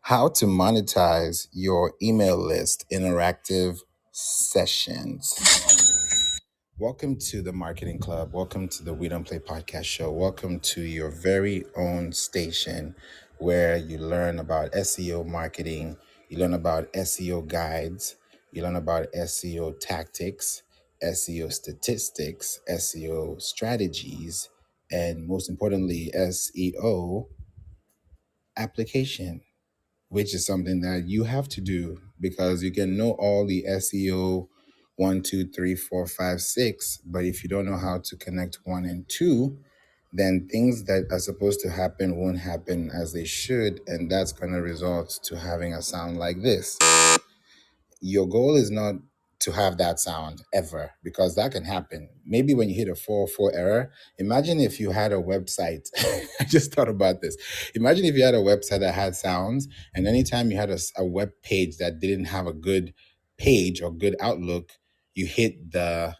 How to monetize your email list interactive sessions. Welcome to the Marketing Club. Welcome to the We Don't Play podcast show. Welcome to your very own station where you learn about SEO marketing, you learn about SEO guides, you learn about SEO tactics, SEO statistics, SEO strategies, and most importantly, SEO application, which is something that you have to do because you can know all the SEO one, two, three, four, five, six, but if you don't know how to connect one and two, then things that are supposed to happen won't happen as they should, and that's going to result to having a sound like this. Your goal is not to have that sound ever because that can happen. Maybe when you hit a 404 error, imagine if you had a website. I just thought about this. Imagine if you had a website that had sounds, and anytime you had a web page that didn't have a good page or good outlook, you hit the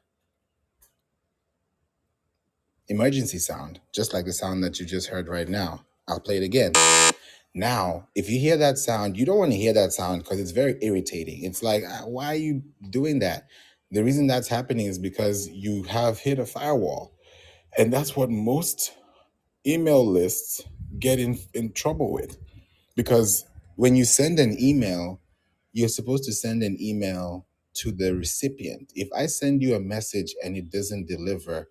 emergency sound, just like the sound that you just heard right now. I'll play it again. Now, if you hear that sound, you don't want to hear that sound because it's very irritating. It's like, why are you doing that? The reason that's happening is because you have hit a firewall. And that's what most email lists get in trouble with. Because when you send an email, you're supposed to send an email to the recipient. If I send you a message and it doesn't deliver,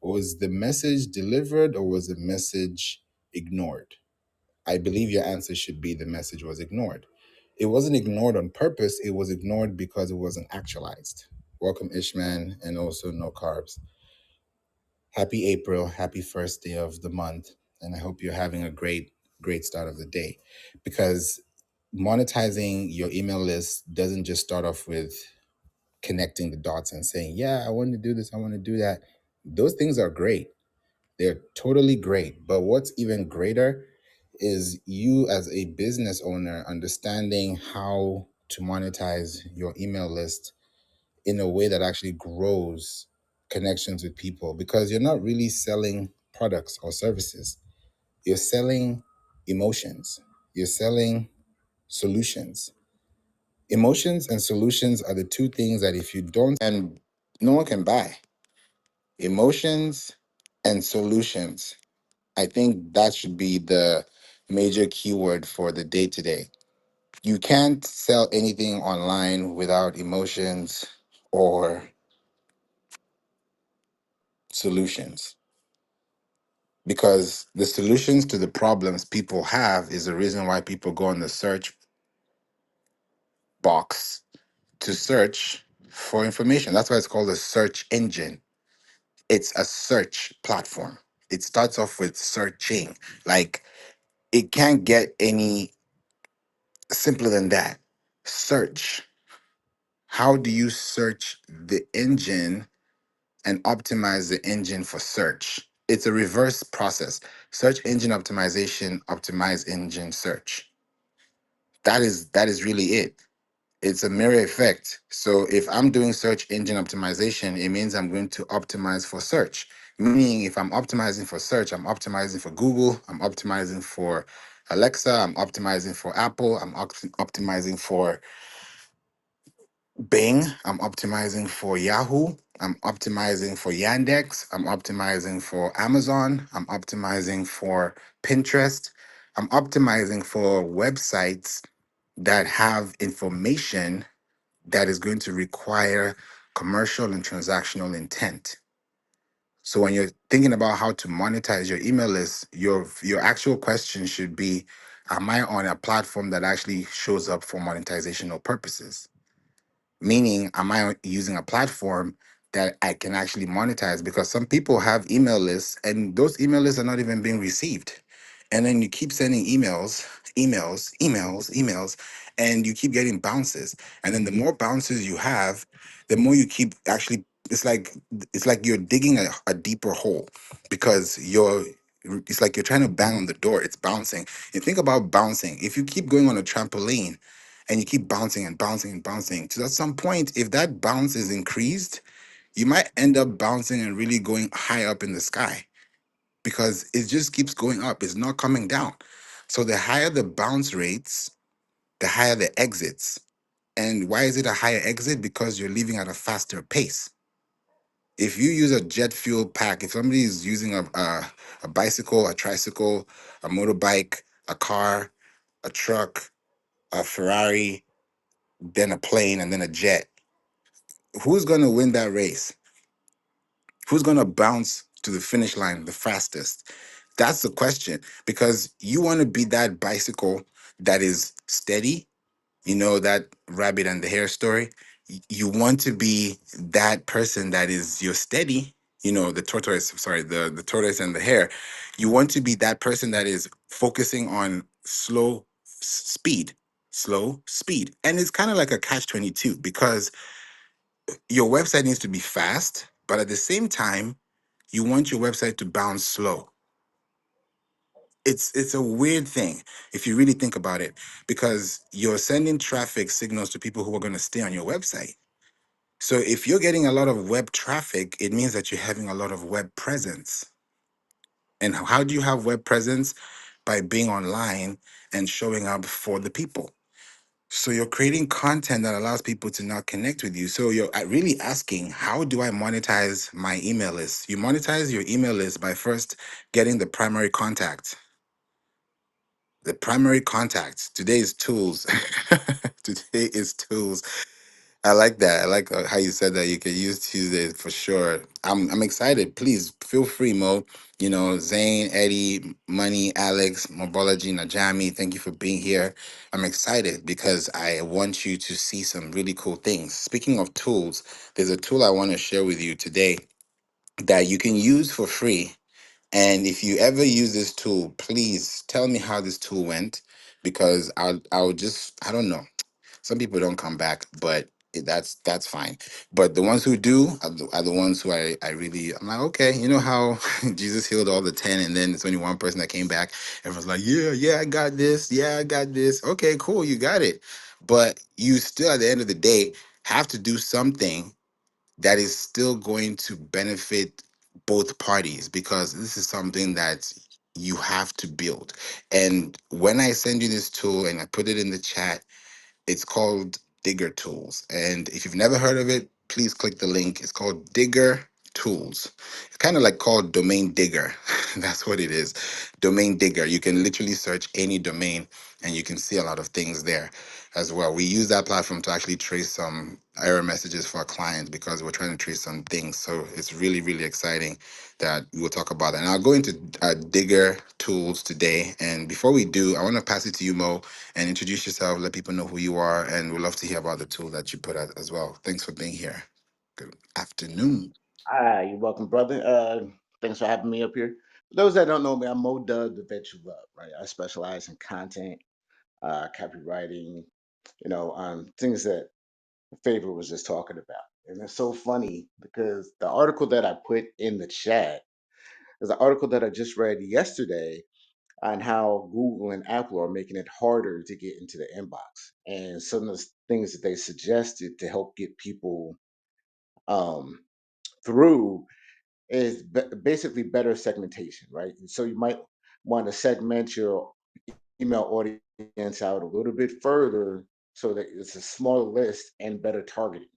was the message delivered or was the message ignored? I believe your answer should be the message was ignored. It wasn't ignored on purpose, it was ignored because it wasn't actualized. Welcome, Ishman, and also No Carbs. Happy April, happy first day of the month, and I hope you're having a great start of the day. Because monetizing your email list doesn't just start off with connecting the dots and saying, yeah, I want to do this, I want to do that. Those things are great. They're totally great. But what's even greater is you as a business owner understanding how to monetize your email list in a way that actually grows connections with people because you're not really selling products or services. You're selling emotions. You're selling solutions. Emotions and solutions are the two things that if you don't, and no one can buy. Emotions and solutions. I think that should be the major keyword for the day today. You can't sell anything online without emotions or solutions because the solutions to the problems people have is the reason why people go on the search box to search for information. That's why it's called a search engine. It's a search platform. It starts off with searching. Like it can't get any simpler than that. Search. How do you search the engine and optimize the engine for search? It's a reverse process. Search engine optimization, optimize engine search. That is really it. It's a mirror effect. So if I'm doing search engine optimization, it means I'm going to optimize for search. Meaning if I'm optimizing for search, I'm optimizing for Google, I'm optimizing for Alexa, I'm optimizing for Apple, I'm optimizing for Bing, I'm optimizing for Yahoo, I'm optimizing for Yandex, I'm optimizing for Amazon, I'm optimizing for Pinterest, I'm optimizing for websites that have information that is going to require commercial and transactional intent. So when you're thinking about how to monetize your email list, your actual question should be, am I on a platform that actually shows up for monetizational purposes? Meaning, am I using a platform that I can actually monetize? Because some people have email lists and those email lists are not even being received. And then you keep sending emails, and you keep getting bounces. And then the more bounces you have, the more you keep actually, it's like you're digging a deeper hole because it's like you're trying to bang on the door, it's bouncing. You think about bouncing. If you keep going on a trampoline, and you keep bouncing and bouncing and bouncing. So at some point, if that bounce is increased, you might end up bouncing and really going high up in the sky because it just keeps going up. It's not coming down. So the higher the bounce rates, the higher the exits. And why is it a higher exit? Because you're leaving at a faster pace. If you use a jet fuel pack, if somebody is using a bicycle, a tricycle, a motorbike, a car, a truck, a Ferrari, then a plane, and then a jet, who's going to win that race? Who's going to bounce to the finish line the fastest? That's the question, because you want to be that bicycle that is steady. You know that rabbit and the hare story. You want to be that person that is you're steady. You know the tortoise. Sorry, the tortoise and the hare. You want to be that person that is focusing on speed, slow speed, and it's kind of like a catch 22 because your website needs to be fast, but at the same time, you want your website to bounce slow. It's a weird thing if you really think about it, because you're sending traffic signals to people who are going to stay on your website. So if you're getting a lot of web traffic, it means that you're having a lot of web presence. And how do you have web presence? By being online and showing up for the people. So you're creating content that allows people to now connect with you. So you're really asking, how do I monetize my email list? You monetize your email list by first getting the primary contact. The primary contact. Today is tools. Today is tools. I like that. I like how you said that. You can use Tuesday for sure. I'm excited. Please feel free, Mo. You know, Zane, Eddie, Money, Alex, Mobology, Najami. Thank you for being here. I'm excited because I want you to see some really cool things. Speaking of tools, there's a tool I want to share with you today that you can use for free. And if you ever use this tool, please tell me how this tool went, because I'll just I don't know. Some people don't come back, but that's fine. But the ones who do are the ones who I really I'm like, okay, you know how Jesus healed all the 10 and then it's only one person that came back. Everyone's like, yeah, I got this. Yeah, I got this. Okay, cool, you got it. But you still at the end of the day have to do something that is still going to benefit both parties, because this is something that you have to build. And when I send you this tool and I put it in the chat, it's called Digger Tools. And if you've never heard of it, please click the link. It's called Digger Tools. It's kind of like called Domain Digger. That's what it is. Domain Digger. You can literally search any domain and you can see a lot of things there as well. We use that platform to actually trace some error messages for our clients because we're trying to trace some things. So it's really, really exciting that we'll talk about that. And I'll go into Digger Tools today. And before we do, I want to pass it to you, Mo, and introduce yourself, let people know who you are, and we'd love to hear about the tool that you put out as well. Thanks for being here. Good afternoon. Hi, you're welcome, brother. Thanks for having me up here. For those that don't know me, I'm Mo Dub, the vet you love, right? I specialize in content, copywriting, things that Favor was just talking about. And it's so funny because the article that I put in the chat is an article that I just read yesterday on how Google and Apple are making it harder to get into the inbox. And some of the things that they suggested to help get people um, through is basically better segmentation, right? So you might want to segment your email audience out a little bit further so that it's a smaller list and better targeting,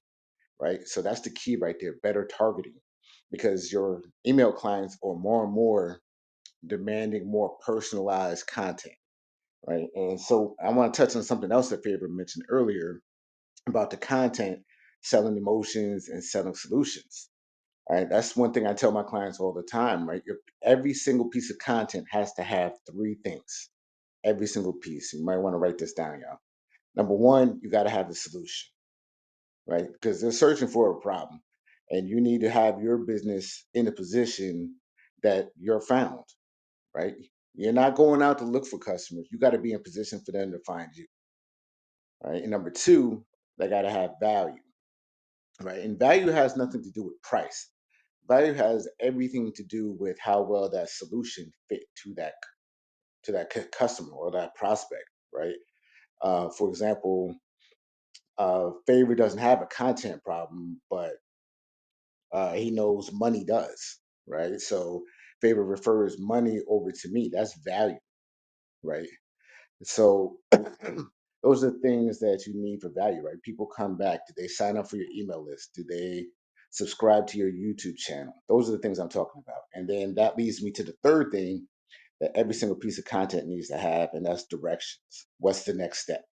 right? So that's the key right there, better targeting, because your email clients are more and more demanding more personalized content, right? And so I want to touch on something else that Favor mentioned earlier about the content, selling emotions and selling solutions. Right. That's one thing I tell my clients all the time, right? Every single piece of content has to have three things. Every single piece. You might want to write this down, y'all. Number one, you got to have the solution, right? Because they're searching for a problem. And you need to have your business in a position that you're found, right? You're not going out to look for customers. You got to be in position for them to find you, right? And number two, they got to have value, right? And value has nothing to do with price. Value has everything to do with how well that solution fit to that customer or that prospect, right? For example, Favor doesn't have a content problem, but he knows money does, right? So Favor refers money over to me. That's value, right? So Those are things that you need for value, right? People come back. Do they sign up for your email list? Do they subscribe to your YouTube channel? Those are the things I'm talking about. And then that leads me to the third thing that every single piece of content needs to have, and that's directions. What's the next step,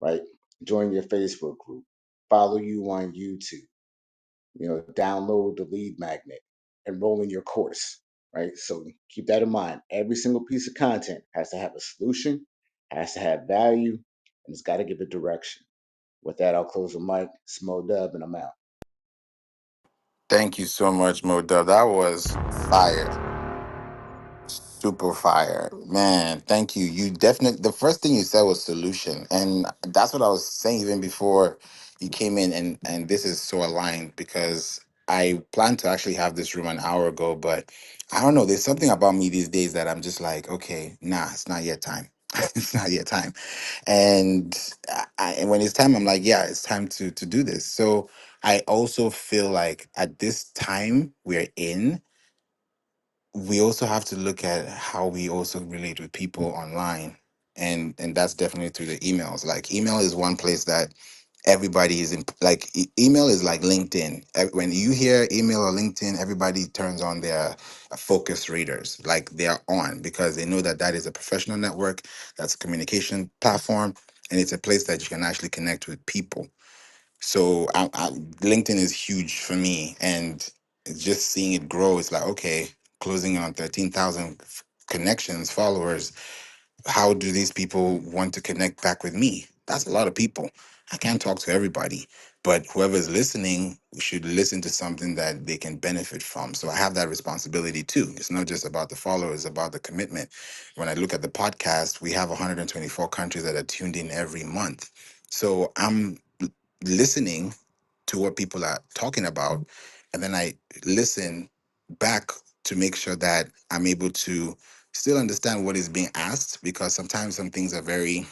right? Join your Facebook group, follow you on YouTube, download the lead magnet, enroll in your course, right? So keep that in mind. Every single piece of content has to have a solution, has to have value, and it's got to give a direction. With that, I'll close the mic. Smo Dub, and I'm out. Thank you so much, Mo Dub. That was fire. Super fire, man. Thank you. You definitely, the first thing you said was solution, and that's what I was saying even before you came in. And this is so aligned because I planned to actually have this room an hour ago, but I don't know. There's something about me these days that I'm just like, okay, nah, it's not yet time. It's not yet time. And and when it's time, I'm like, yeah, it's time to do this. So I also feel like at this time we're in, we also have to look at how we also relate with people online, and that's definitely through the emails. Like email is one place that everybody is in. Like email is like LinkedIn. When you hear email or LinkedIn, everybody turns on their focus readers. Like they're on because they know that that is a professional network, that's a communication platform, and it's a place that you can actually connect with people. So LinkedIn is huge for me, and just seeing it grow, it's like, okay, closing on 13,000 connections, followers. How do these people want to connect back with me? That's a lot of people. I can't talk to everybody, but whoever's listening should listen to something that they can benefit from. So I have that responsibility too. It's not just about the followers, it's about the commitment. When I look at the podcast, we have 124 countries that are tuned in every month. So I'm listening to what people are talking about, and then I listen back to make sure that I'm able to still understand what is being asked, because sometimes some things are very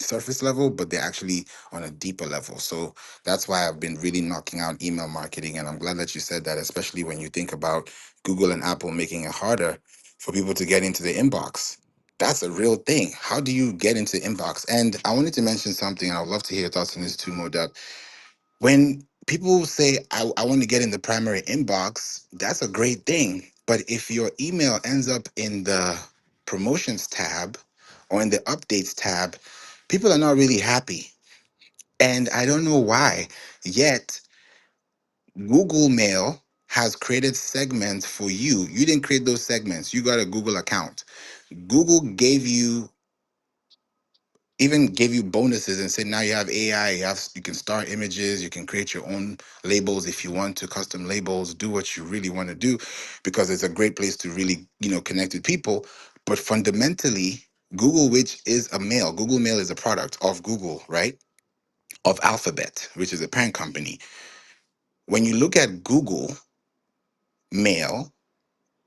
surface level, but they're actually on a deeper level. So that's why I've been really knocking out email marketing, and I'm glad that you said that, especially when you think about Google and Apple making it harder for people to get into the inbox. That's a real thing. How do you get into the inbox? And I wanted to mention something, and I'd love to hear your thoughts on this too, Modab. When people say, I want to get in the primary inbox, that's a great thing. But if your email ends up in the promotions tab or in the updates tab, people are not really happy. And I don't know why. Yet, Google Mail has created segments for you. You didn't create those segments, you got a Google account. Google even gave you bonuses and said now you have AI, you can start images, you can create your own labels if you want to, custom labels, do what you really want to do, because it's a great place to really, connect with people. But fundamentally, Google, which is a mail, Google Mail is a product of Google, right? Of Alphabet, which is a parent company. When you look at Google Mail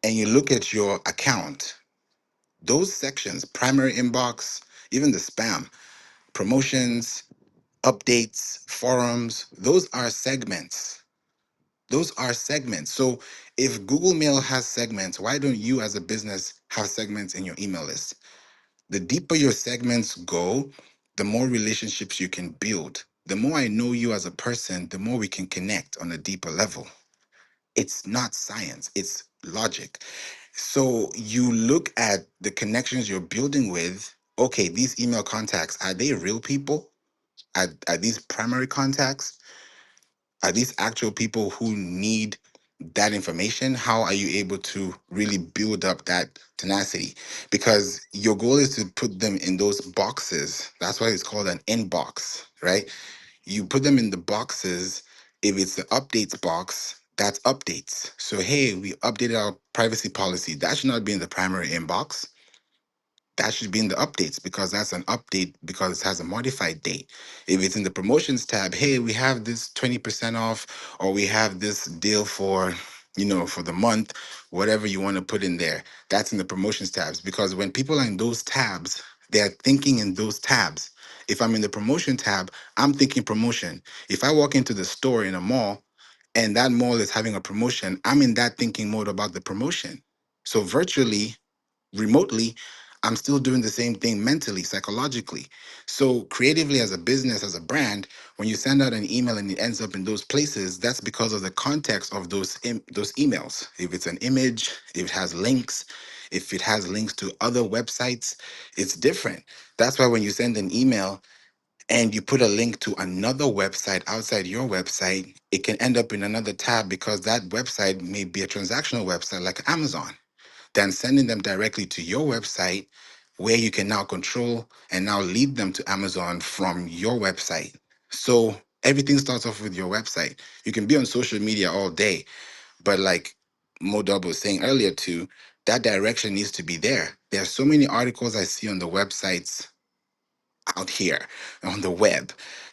and you look at your account, those sections, primary inbox, even the spam, promotions, updates, forums, those are segments. Those are segments. So if Google Mail has segments, why don't you as a business have segments in your email list? The deeper your segments go, the more relationships you can build. The more I know you as a person, the more we can connect on a deeper level. It's not science, it's logic. So you look at the connections you're building with, okay, these email contacts, are they real people? Are these primary contacts? Are these actual people who need that information? How are you able to really build up that tenacity? Because your goal is to put them in those boxes. That's why it's called an inbox, right? You put them in the boxes. If it's the updates box, that's updates. So, hey, we updated our privacy policy. That should not be in the primary inbox. That should be in the updates, because that's an update because it has a modified date. If it's in the promotions tab, hey, we have this 20% off, or we have this deal for, for the month, whatever you want to put in there, that's in the promotions tabs. Because when people are in those tabs, they're thinking in those tabs. If I'm in the promotion tab, I'm thinking promotion. If I walk into the store in a mall and that mall is having a promotion, I'm in that thinking mode about the promotion. So virtually, remotely, I'm still doing the same thing mentally, psychologically. So creatively, as a business, as a brand, when you send out an email and it ends up in those places, that's because of the context of those emails. If it's an image, if it has links, if it has links to other websites, it's different. That's why when you send an email and you put a link to another website outside your website, it can end up in another tab because that website may be a transactional website like Amazon, than sending them directly to your website where you can now control and now lead them to Amazon from your website. So everything starts off with your website. You can be on social media all day, but like Modub was saying earlier too, that direction needs to be there. There are so many articles I see on the websites out here on the web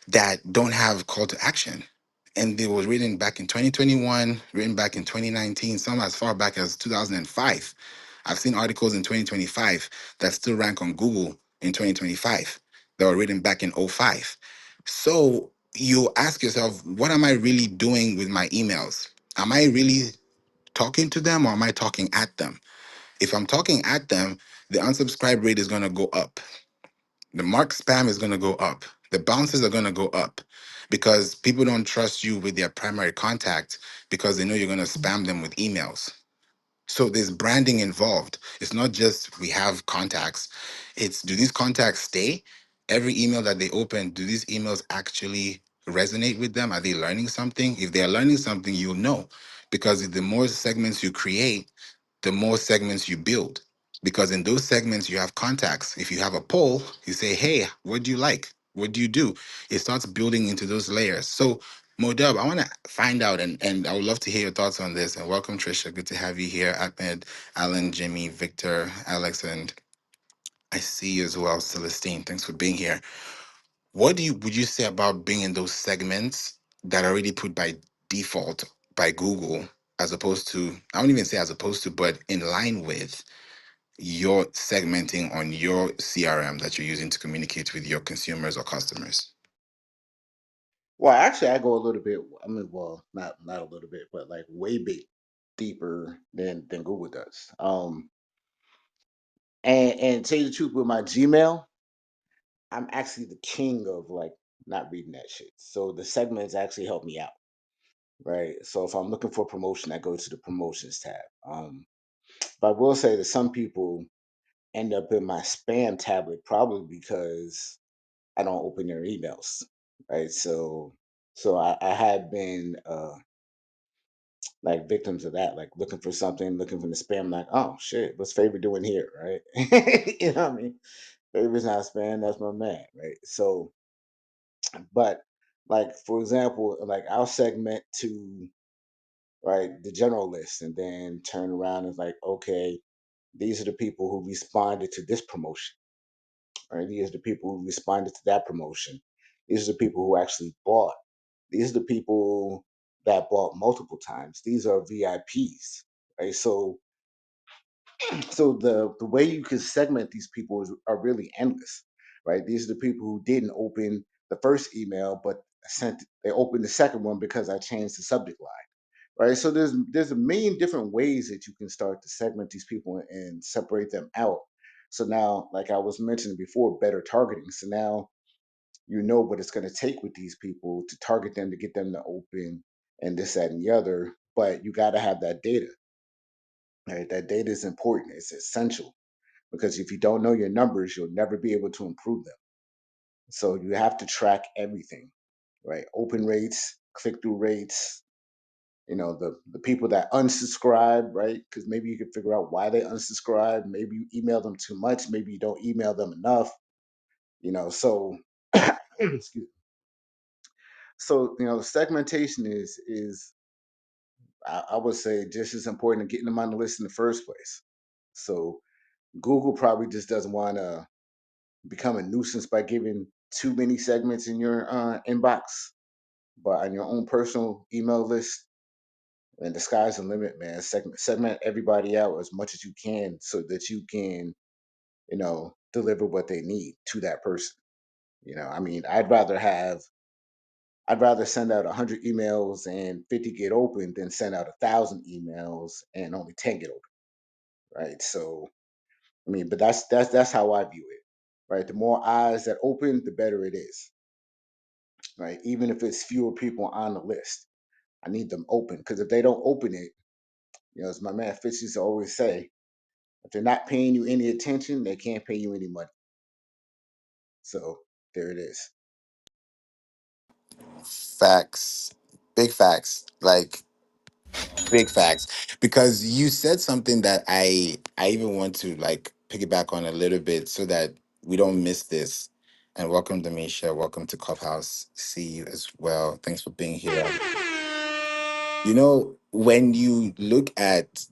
that don't have call to action. And they were written back in 2021, written back in 2019, some as far back as 2005. I've seen articles in 2025 that still rank on Google in 2025 that were written back in '05. So you ask yourself, what am I really doing with my emails? Am I really talking to them or am I talking at them? If I'm talking at them, the unsubscribe rate is going to go up, the mark spam is going to go up. The bounces are going to go up because people don't trust you with their primary contact because they know you're going to spam them with emails. So there's branding involved. It's not just we have contacts. It's, do these contacts stay? Every email that they open, do these emails actually resonate with them? Are they learning something? If they are learning something, you'll know, because the more segments you create, the more segments you build. Because in those segments, you have contacts. If you have a poll, you say, hey, what do you like? What do you do? It starts building into those layers. So, Modub, I want to find out, and I would love to hear your thoughts on this. And welcome, Trisha. Good to have you here. Ahmed, Alan, Jimmy, Victor, Alex, and I see you as well, Celestine. Thanks for being here. What do you would you say about being in those segments that are already put by default by Google, as opposed to, I won't even say as opposed to, but in line with your segmenting on your CRM that you're using to communicate with your consumers or customers? Well, actually, I go a little bit. I mean, well, not a little bit, but like way big deeper than Google does. And tell you the truth, with my Gmail, I'm actually the king of like not reading that shit. So the segments actually help me out, right? So if I'm looking for promotion, I go to the promotions tab. But I will say that some people end up in my spam tablet probably because I don't open their emails, right? So I have been like victims of that, like looking for something, looking for the spam, like, oh shit, what's Favor doing here, right? You know what I mean? Favor's not spam, that's my man, right? So, but like for example, like I'll segment to right the general list and then turn around and like, okay, these are the people who responded to this promotion, right? These are the people who responded to that promotion. These are the people who actually bought. These are the people that bought multiple times. These are VIPs, right? So the way you can segment these people are really endless, right? These are the people who didn't open the first email, but they opened the second one because I changed the subject line, right? So there's a million different ways that you can start to segment these people and separate them out. So now, like I was mentioning before, better targeting. So now you know what it's going to take with these people to target them to get them to open and this, that, and the other. But you got to have that data, right? That data is important. It's essential because if you don't know your numbers, you'll never be able to improve them. So you have to track everything, right? Open rates, click through rates, the people that unsubscribe, right? Because maybe you can figure out why they unsubscribe. Maybe you email them too much. Maybe you don't email them enough. So excuse me. So segmentation is I would say just as important to getting them on the list in the first place. So Google probably just doesn't want to become a nuisance by giving too many segments in your inbox, but on your own personal email list, and the sky's the limit, man. Segment everybody out as much as you can so that you can deliver what they need to that person. I mean, I'd rather send out 100 emails and 50 get open than send out 1,000 emails and only 10 get open, right? So I mean, but that's how I view it, right? The more eyes that open, the better it is, right? Even if it's fewer people on the list, I need them open because if they don't open it, as my man Fitz used to always say, if they're not paying you any attention, they can't pay you any money. So there it is. Facts, big facts, like big facts. Because you said something that I even want to like piggyback on a little bit so that we don't miss this. And welcome, Demisha. Welcome to Clubhouse. See you as well. Thanks for being here. You know, when you look at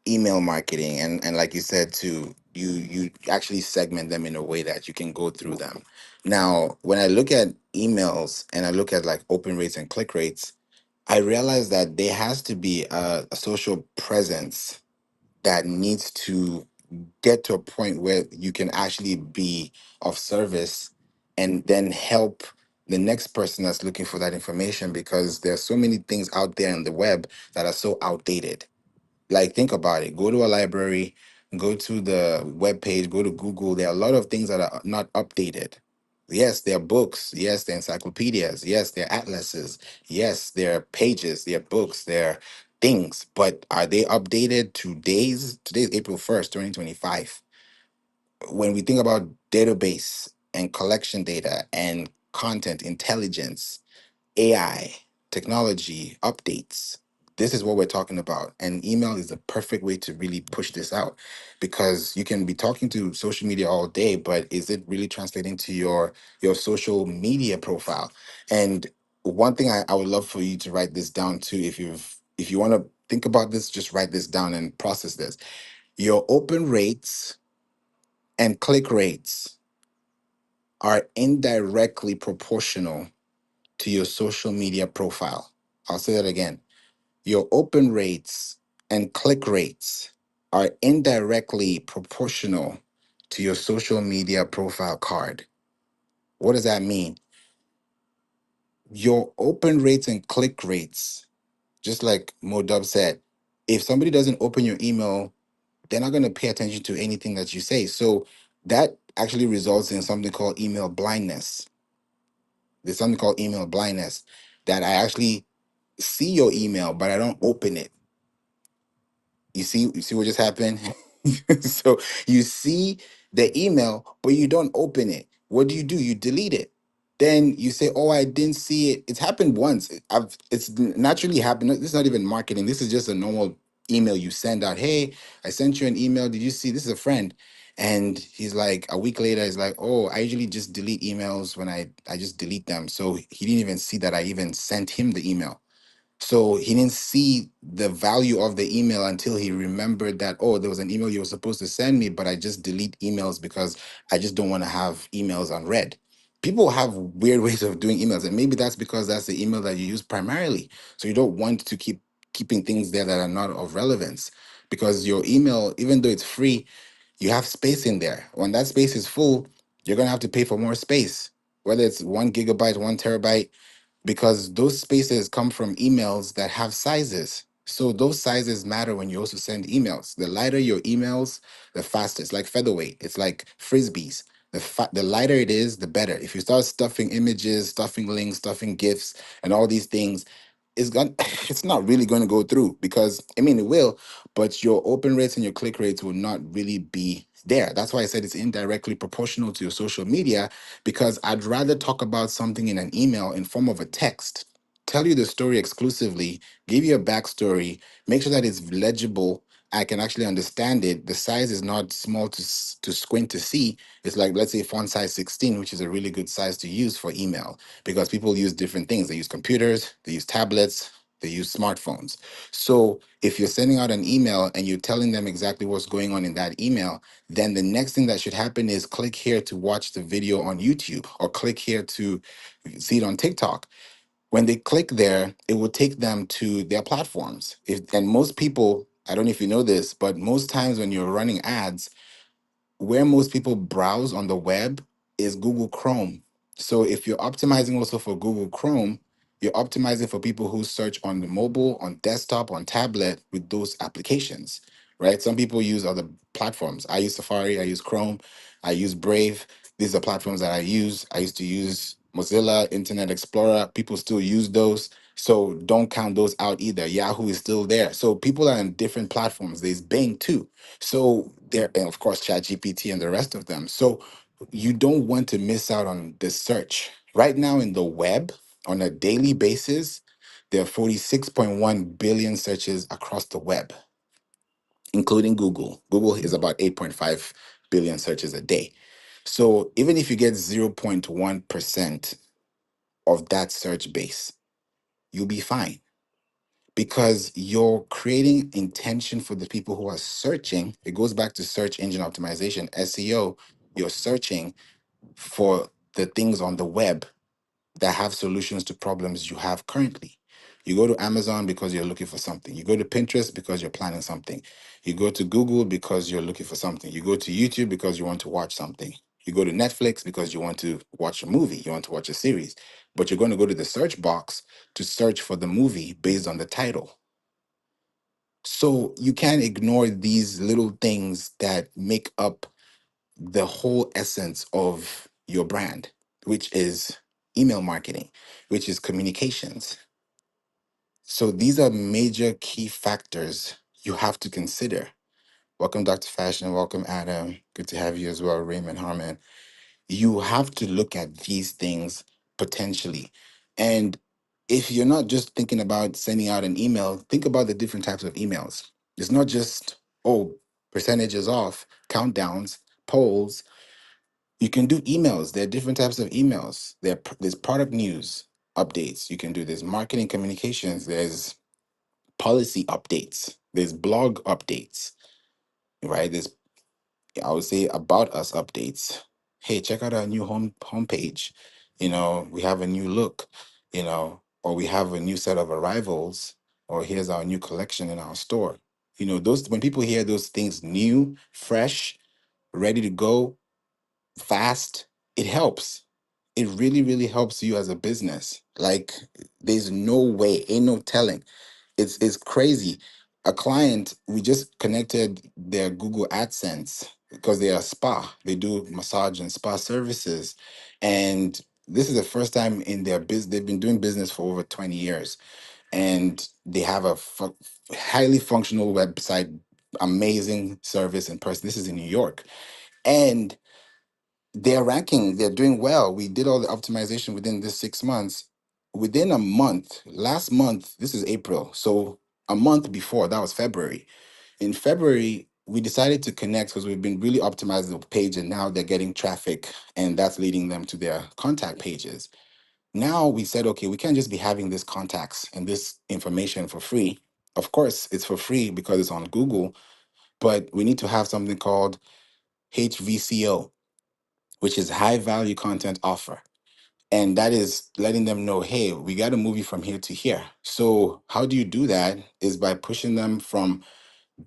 email marketing and like you said too, you actually segment them in a way that you can go through them. Now when I look at emails and I look at like open rates and click rates, I realize that there has to be a social presence that needs to get to a point where you can actually be of service and then help the next person that's looking for that information, because there's so many things out there on the web that are so outdated. Like, think about it. Go to a library, go to the web page, go to Google. There are a lot of things that are not updated. Yes, there are books. Yes, there are encyclopedias. Yes, there are atlases. Yes, there are pages. There are books. There are things. But are they updated to days? Today's April 1st, 2025. When we think about database and collection data and content intelligence, AI, technology, updates. This is what we're talking about. And email is the perfect way to really push this out, because you can be talking to social media all day, but is it really translating to your social media profile? And one thing I would love for you to write this down too. If you want to think about this, just write this down and process this. Your open rates and click rates are indirectly proportional to your social media profile. I'll say that again. Your open rates and click rates are indirectly proportional to your social media profile card. What does that mean? Your open rates and click rates, just like Modub said, if somebody doesn't open your email, they're not going to pay attention to anything that you say. So that actually results in something called email blindness. There's something called email blindness, that I actually see your email, but I don't open it. You see what just happened? So you see the email, but you don't open it. What do? You delete it. Then you say, "Oh, I didn't see it." It's happened once. It's naturally happened. This is not even marketing. This is just a normal email you send out. Hey, I sent you an email. Did you see? This is a friend. And he's like, a week later, he's like, "Oh, I usually just delete emails when I just delete them." So he didn't even see that I even sent him the email. So he didn't see the value of the email until he remembered that, oh, there was an email you were supposed to send me, but I just delete emails because I just don't want to have emails unread. People have weird ways of doing emails, and maybe that's because that's the email that you use primarily. So you don't want to keep keeping things there that are not of relevance, because your email, even though it's free, you have space in there. When that space is full, you're gonna have to pay for more space, whether it's 1 gigabyte, 1 terabyte, because those spaces come from emails that have sizes. So those sizes matter when you also send emails. The lighter your emails, the faster. It's like featherweight. It's like frisbees. The lighter it is, the better. If you start stuffing images, stuffing links, stuffing gifs, and all these things, it's going it's not really going to go through, because I mean it will, but your open rates and your click rates will not really be there. That's why I said it's indirectly proportional to your social media, because I'd rather talk about something in an email in form of a text, tell you the story exclusively, give you a backstory, make sure that it's legible. I can actually understand it. The size is not small to squint to see. It's like, let's say, font size 16, which is a really good size to use for email, because people use different things. They use computers, they use tablets, they use smartphones. So if you're sending out an email and you're telling them exactly what's going on in that email, then the next thing that should happen is click here to watch the video on YouTube, or click here to see it on TikTok. When they click there, it will take them to their platforms. And most people, I don't know if you know this, but most times when you're running ads, where most people browse on the web is Google Chrome. So if you're optimizing also for Google Chrome, you're optimizing for people who search on the mobile, on desktop, on tablet with those applications. right? Some people use other platforms. I use Safari, I use Chrome, I use Brave. These are platforms that I use. I used to use Mozilla, Internet Explorer. People still use those. So don't count those out either. Yahoo is still there. So people are on different platforms. There's Bing too. So there, and of course, ChatGPT and the rest of them. So you don't want to miss out on the search. Right now in the web, on a daily basis, there are 46.1 billion searches across the web, including Google. Google is about 8.5 billion searches a day. So even if you get 0.1% of that search base, you'll be fine because you're creating intention for the people who are searching. It goes back to search engine optimization, SEO. You're searching for the things on the web that have solutions to problems you have currently. You go to Amazon because you're looking for something. You go to Pinterest because you're planning something. You go to Google because you're looking for something. You go to YouTube because you want to watch something. You go to Netflix because you want to watch a movie, you want to watch a series. But you're going to go to the search box to search for the movie based on the title. So you can't ignore these little things that make up the whole essence of your brand, which is email marketing, which is communications. So these are major key factors you have to consider. Welcome, Dr. Fashion. Welcome, Adam. Good to have you as well, Raymond Harmon. You have to look at these things potentially. And if you're not just thinking about sending out an email, think about the different types of emails. It's not just, oh, percentages off, countdowns, polls. You can do emails. There are different types of emails. There's product news updates. You can do this marketing communications. There's policy updates. There's blog updates, right? There's, I would say, about us updates. Hey, check out our new homepage. We have a new look, or we have a new set of arrivals, or here's our new collection in our store. Those, when people hear those things new, fresh, ready to go, fast, it helps. It really, really helps you as a business. Like, there's no way, ain't no telling. It's crazy. A client, we just connected their Google AdSense because they are a spa. They do massage and spa services. And this is the first time in their business. They've been doing business for over 20 years. And they have a highly functional website, amazing service in person. This is in New York. And they're ranking, they're doing well. We did all the optimization within this 6 months. Within a month, last month, this is April. So a month before, that was February. In February, we decided to connect because we've been really optimizing the page and now they're getting traffic and that's leading them to their contact pages. Now we said, okay, we can't just be having this contacts and this information for free. Of course, it's for free because it's on Google, but we need to have something called HVCO, which is high value content offer. And that is letting them know, hey, we got to move you from here to here. So how do you do that is by pushing them from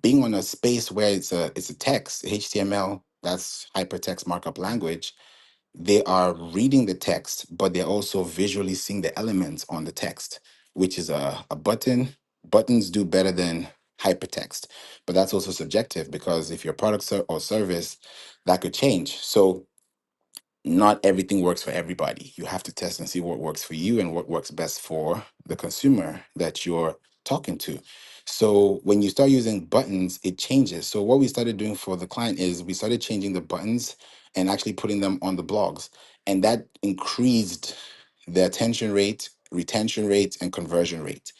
being on a space where it's a text, HTML, that's hypertext markup language. They are reading the text, but they're also visually seeing the elements on the text, which is a button. Buttons do better than hypertext, but that's also subjective because if your product or service, that could change. So not everything works for everybody. You have to test and see what works for you and what works best for the consumer that you're talking to. So when you start using buttons, it changes. So what we started doing for the client is we started changing the buttons and actually putting them on the blogs. And that increased the attention rate, retention rate, and conversion rate.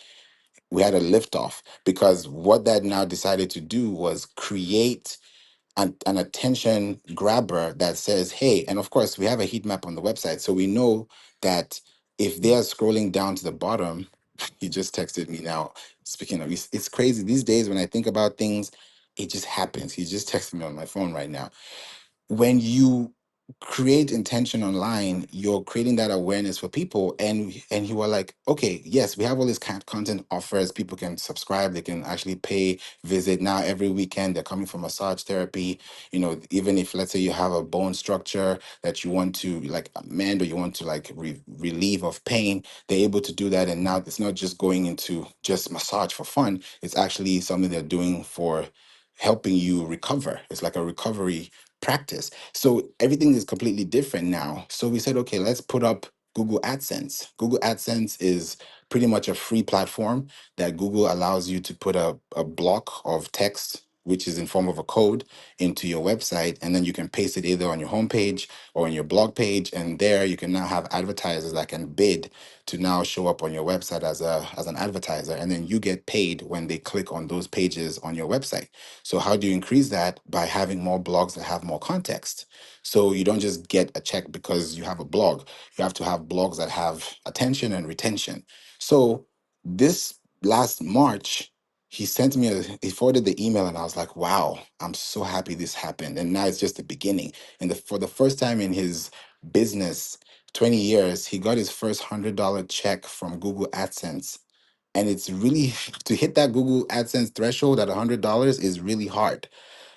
We had a lift off because what that now decided to do was create an attention grabber that says, hey, and of course, we have a heat map on the website. So we know that if they're scrolling down to the bottom, he just texted me now. Speaking of, it's crazy. These days, when I think about things, it just happens. He just texted me on my phone right now. When you create intention online, you're creating that awareness for people, and you are like, okay, yes, we have all this kind of content offers. People can subscribe, they can actually pay, visit. Now every weekend they're coming for massage therapy. Even if, let's say, you have a bone structure that you want to like amend, or you want to like relieve of pain, they're able to do that. And now it's not just going into just massage for fun, it's actually something they're doing for helping you recover. It's like a recovery practice. So everything is completely different now. So we said, okay, let's put up Google AdSense. Google AdSense is pretty much a free platform that Google allows you to put a block of text, which is in form of a code, into your website, and then you can paste it either on your homepage or on your blog page, and there you can now have advertisers that can bid to now show up on your website as an advertiser, and then you get paid when they click on those pages on your website. So how do you increase that? By having more blogs that have more context. So you don't just get a check because you have a blog. You have to have blogs that have attention and retention. So this last March, he forwarded the email, and I was like, wow, I'm so happy this happened. And now it's just the beginning. And for the first time in his business 20 years, he got his first $100 check from Google AdSense. And it's really, to hit that Google AdSense threshold at $100 is really hard,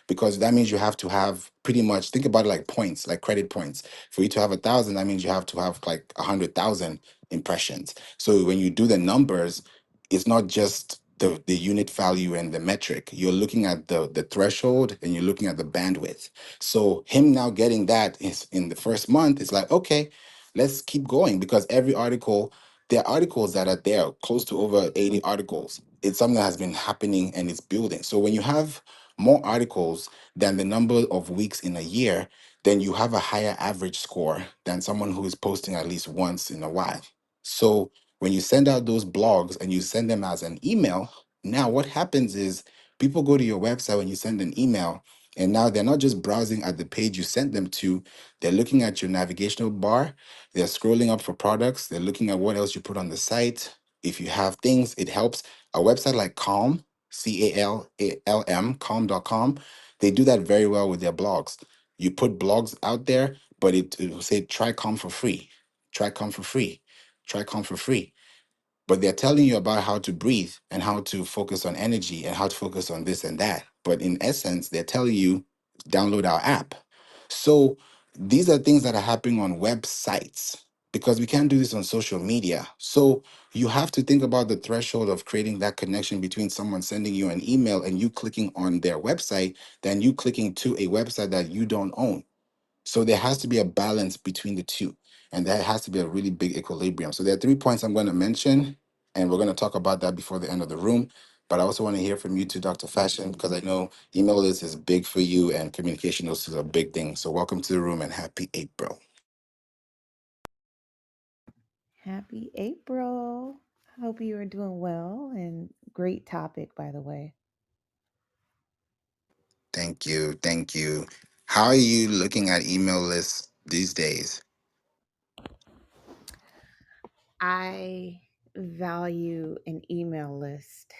because that means you have to have pretty much, think about it like points, like credit points. For you to have 1,000, that means you have to have like 100,000 impressions. So when you do the numbers, it's not just the unit value and the metric. You're looking at the threshold, and you're looking at the bandwidth. So him now getting that is in the first month, it's like, okay, let's keep going, because every article, there are articles that are there, close to over 80 articles. It's something that has been happening and it's building. So when you have more articles than the number of weeks in a year, then you have a higher average score than someone who is posting at least once in a while. So when you send out those blogs and you send them as an email, now what happens is people go to your website when you send an email, and now they're not just browsing at the page you sent them to, they're looking at your navigational bar, they're scrolling up for products, they're looking at what else you put on the site. If you have things, it helps. A website like Calm, Calm, calm.com, they do that very well with their blogs. You put blogs out there, but it will say, try Calm for free, try Calm for free, try Calm for free. But they're telling you about how to breathe and how to focus on energy and how to focus on this and that. But in essence, they're telling you, download our app. So these are things that are happening on websites, because we can't do this on social media. So you have to think about the threshold of creating that connection between someone sending you an email and you clicking on their website, than you clicking to a website that you don't own. So there has to be a balance between the two, and there has to be a really big equilibrium. So there are 3 points I'm going to mention, and we're going to talk about that before the end of the room. But I also want to hear from you too, Dr. Fashion, because I know email list is big for you and communication is a big thing. So welcome to the room and happy April. Happy April. I hope you are doing well and great topic, by the way. Thank you. Thank you. How are you looking at email lists these days? I value an email list.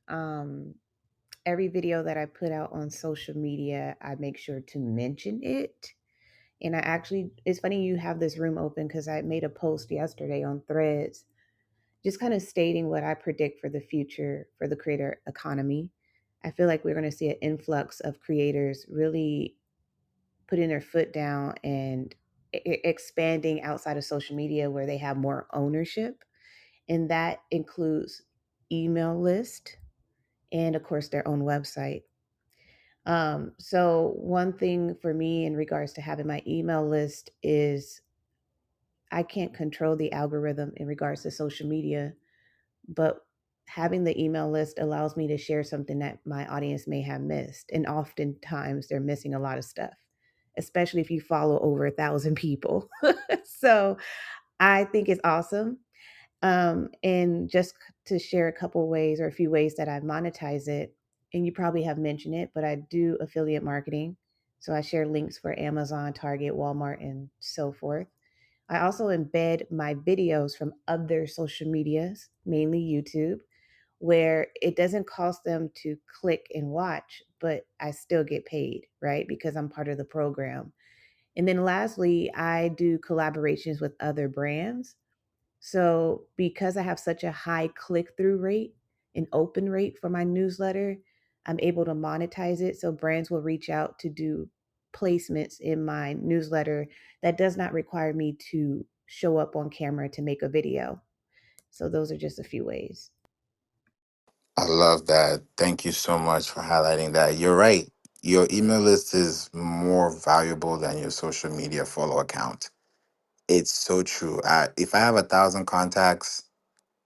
Um, every video that I put out on social media, I make sure to mention it. And I actually, it's funny you have this room open because I made a post yesterday on Threads, just kind of stating what I predict for the future for the creator economy. I feel like we're going to see an influx of creators really putting their foot down and expanding outside of social media where they have more ownership. And that includes email list and, of course, their own website. So, one thing for me in regards to having my email list is I can't control the algorithm in regards to social media, but having the email list allows me to share something that my audience may have missed. And oftentimes they're missing a lot of stuff, especially if you follow over 1,000 people. So I think it's awesome. And just to share a couple ways or a few ways that I monetize it, and you probably have mentioned it, but I do affiliate marketing. So I share links for Amazon, Target, Walmart, and so forth. I also embed my videos from other social medias, mainly YouTube, where it doesn't cost them to click and watch, but I still get paid, right? Because I'm part of the program. And then lastly, I do collaborations with other brands. So because I have such a high click through rate and open rate for my newsletter, I'm able to monetize it. So brands will reach out to do placements in my newsletter that does not require me to show up on camera to make a video. So those are just a few ways. I love that. Thank you so much for highlighting that. You're right. Your email list is more valuable than your social media follow account. It's so true. If I have 1,000 contacts,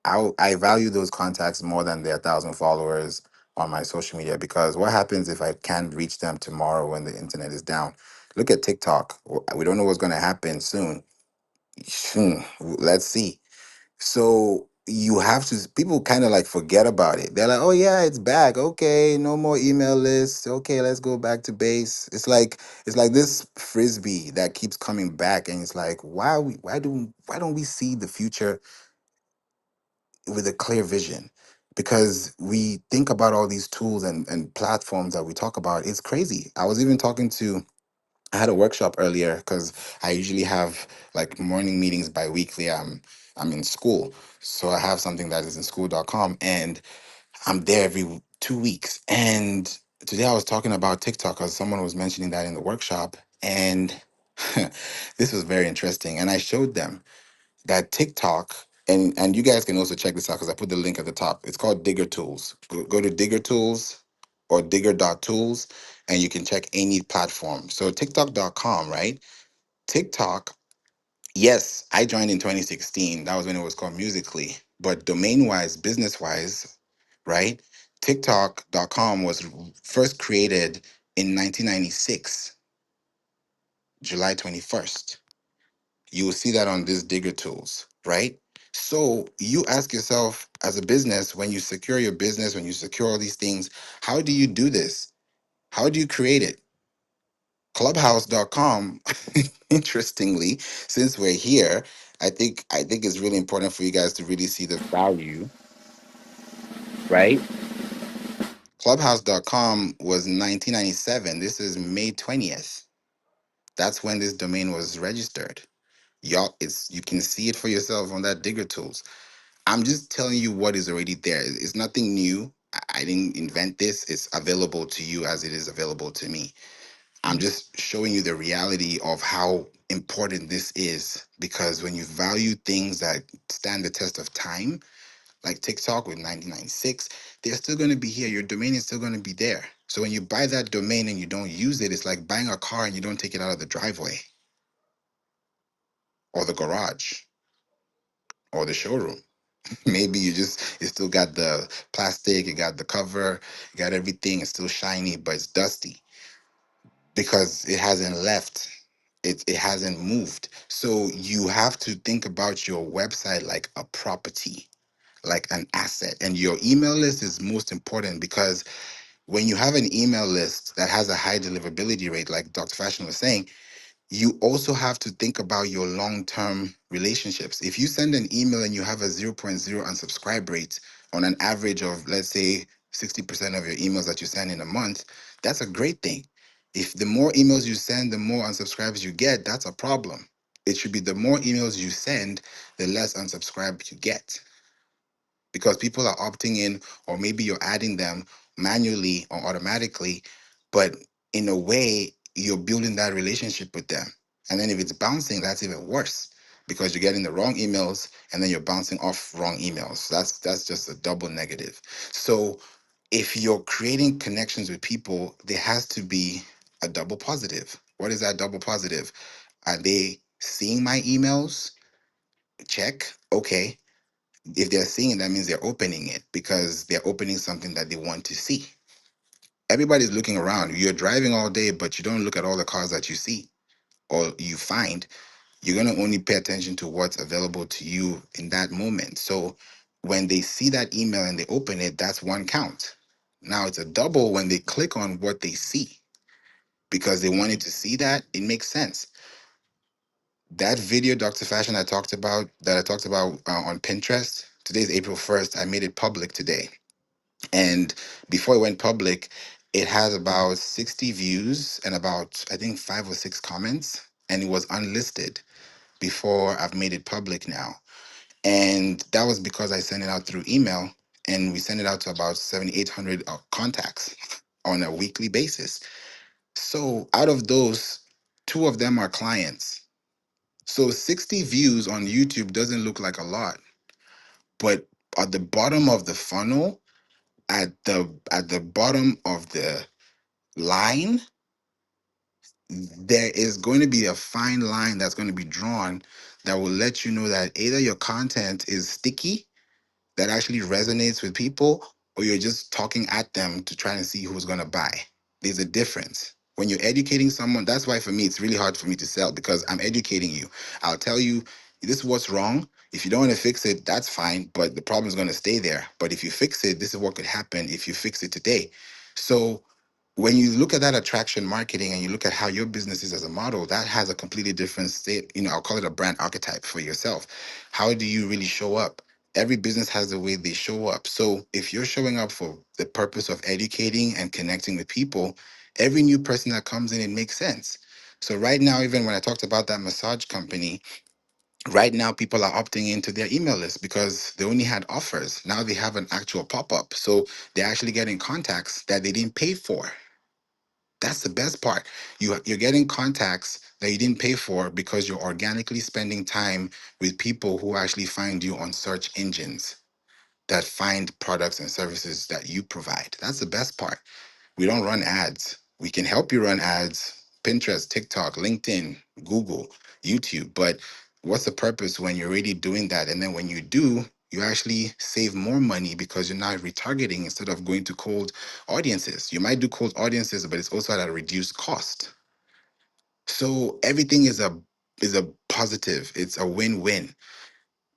I value those contacts more than their 1,000 followers on my social media, because what happens if I can't reach them tomorrow when the internet is down? Look at TikTok. We don't know what's going to happen soon. Let's see. So you have to, people kind of like forget about it. They're like, oh yeah, it's back. Okay, no more email lists. Okay, let's go back to base. It's like this frisbee that keeps coming back, and it's like, why don't we see the future with a clear vision? Because we think about all these tools and platforms that we talk about. It's crazy. I was even talking to, I had a workshop earlier because I usually have like morning meetings bi-weekly. I'm in school. So I have something that is in school.com, and I'm there every 2 weeks. And today I was talking about TikTok because someone was mentioning that in the workshop. And this was very interesting. And I showed them that TikTok, and you guys can also check this out because I put the link at the top. It's called Digger Tools. Go to Digger Tools or Digger.tools, and you can check any platform. So TikTok.com, right? TikTok, yes, I joined in 2016. That was when it was called Musically. But domain wise, business wise, right? TikTok.com was first created in 1996, July 21st. You will see that on this Digger Tools, right? So you ask yourself as a business, when you secure your business, when you secure all these things, how do you do this? How do you create it? Clubhouse.com, interestingly, since we're here, I think it's really important for you guys to really see the value, right? Clubhouse.com was 1997. This is May 20th. That's when this domain was registered. Y'all, you can see it for yourself on that Digger Tools. I'm just telling you what is already there. It's nothing new. I didn't invent this. It's available to you as it is available to me. I'm just showing you the reality of how important this is, because when you value things that stand the test of time, like TikTok with 1996, they're still going to be here. Your domain is still going to be there. So when you buy that domain and you don't use it, it's like buying a car and you don't take it out of the driveway or the garage or the showroom. Maybe you still got the plastic, you got the cover, you got everything. It's still shiny, but it's dusty because it hasn't left. It hasn't moved. So you have to think about your website like a property, like an asset. And your email list is most important, because when you have an email list that has a high deliverability rate, like Dr. Fashion was saying, you also have to think about your long-term relationships. If you send an email and you have a zero point 0.0 unsubscribe rate on an average of, let's say, 60% of your emails that you send in a month, that's a great thing. If the more emails you send, the more unsubscribes you get, that's a problem. It should be the more emails you send, the less unsubscribe you get, because people are opting in, or maybe you're adding them manually or automatically, but in a way you're building that relationship with them. And then if it's bouncing, that's even worse, because you're getting the wrong emails and then you're bouncing off wrong emails. That's just a double negative. So if you're creating connections with people, there has to be a double positive. What is that double positive? Are they seeing my emails? Check. Okay, if they're seeing it, that means they're opening it, because they're opening something that they want to see. Everybody's looking around. You're driving all day, but you don't look at all the cars that you see or you find. You're going to only pay attention to what's available to you in that moment. So when they see that email and they open it, that's one count. Now it's a double when they click on what they see, because they wanted to see that. It makes sense. That video, Dr. Fashion, I talked about on Pinterest. Today's April 1st. I made it public today. And before it went public, it has about 60 views and about, I think, 5 or 6 comments. And it was unlisted before I've made it public now. And that was because I sent it out through email, and we send it out to about 7,800 contacts on a weekly basis. So out of those, two of them are clients. So 60 views on YouTube doesn't look like a lot, but at the bottom of the funnel, at the bottom of the line, there is going to be a fine line that's going to be drawn that will let you know that either your content is sticky, that actually resonates with people, or you're just talking at them to try and see who's going to buy. There's a difference. When you're educating someone, that's why for me, it's really hard for me to sell because I'm educating you. I'll tell you, this is what's wrong. If you don't want to fix it, that's fine, but the problem is going to stay there. But if you fix it, this is what could happen if you fix it today. So when you look at that attraction marketing and you look at how your business is as a model, that has a completely different state. I'll call it a brand archetype for yourself. How do you really show up? Every business has the way they show up. So if you're showing up for the purpose of educating and connecting with people, every new person that comes in, it makes sense. So right now, even when I talked about that massage company, right now people are opting into their email list because they only had offers. Now they have an actual pop-up. So they're actually getting contacts that they didn't pay for. That's the best part. You're getting contacts that you didn't pay for because you're organically spending time with people who actually find you on search engines that find products and services that you provide. That's the best part. We don't run ads. We can help you run ads, Pinterest, TikTok, LinkedIn, Google, YouTube. But what's the purpose when you're already doing that? And then when you do, you actually save more money because you're now retargeting instead of going to cold audiences. You might do cold audiences, but it's also at a reduced cost. So everything is a positive. It's a win-win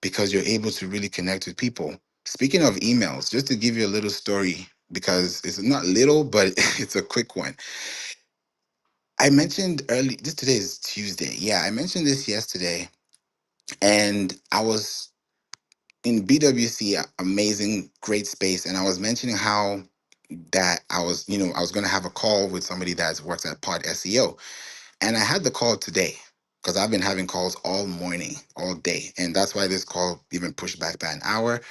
because you're able to really connect with people. Speaking of emails, just to give you a little story, because it's not little, but it's a quick one. I mentioned early, this today is Tuesday. Yeah, I mentioned this yesterday, and I was in BWC, amazing, great space, and I was mentioning how that I was going to have a call with somebody that works at Pod SEO. And I had the call today because I've been having calls all morning, all day. And that's why this call even pushed back by an hour.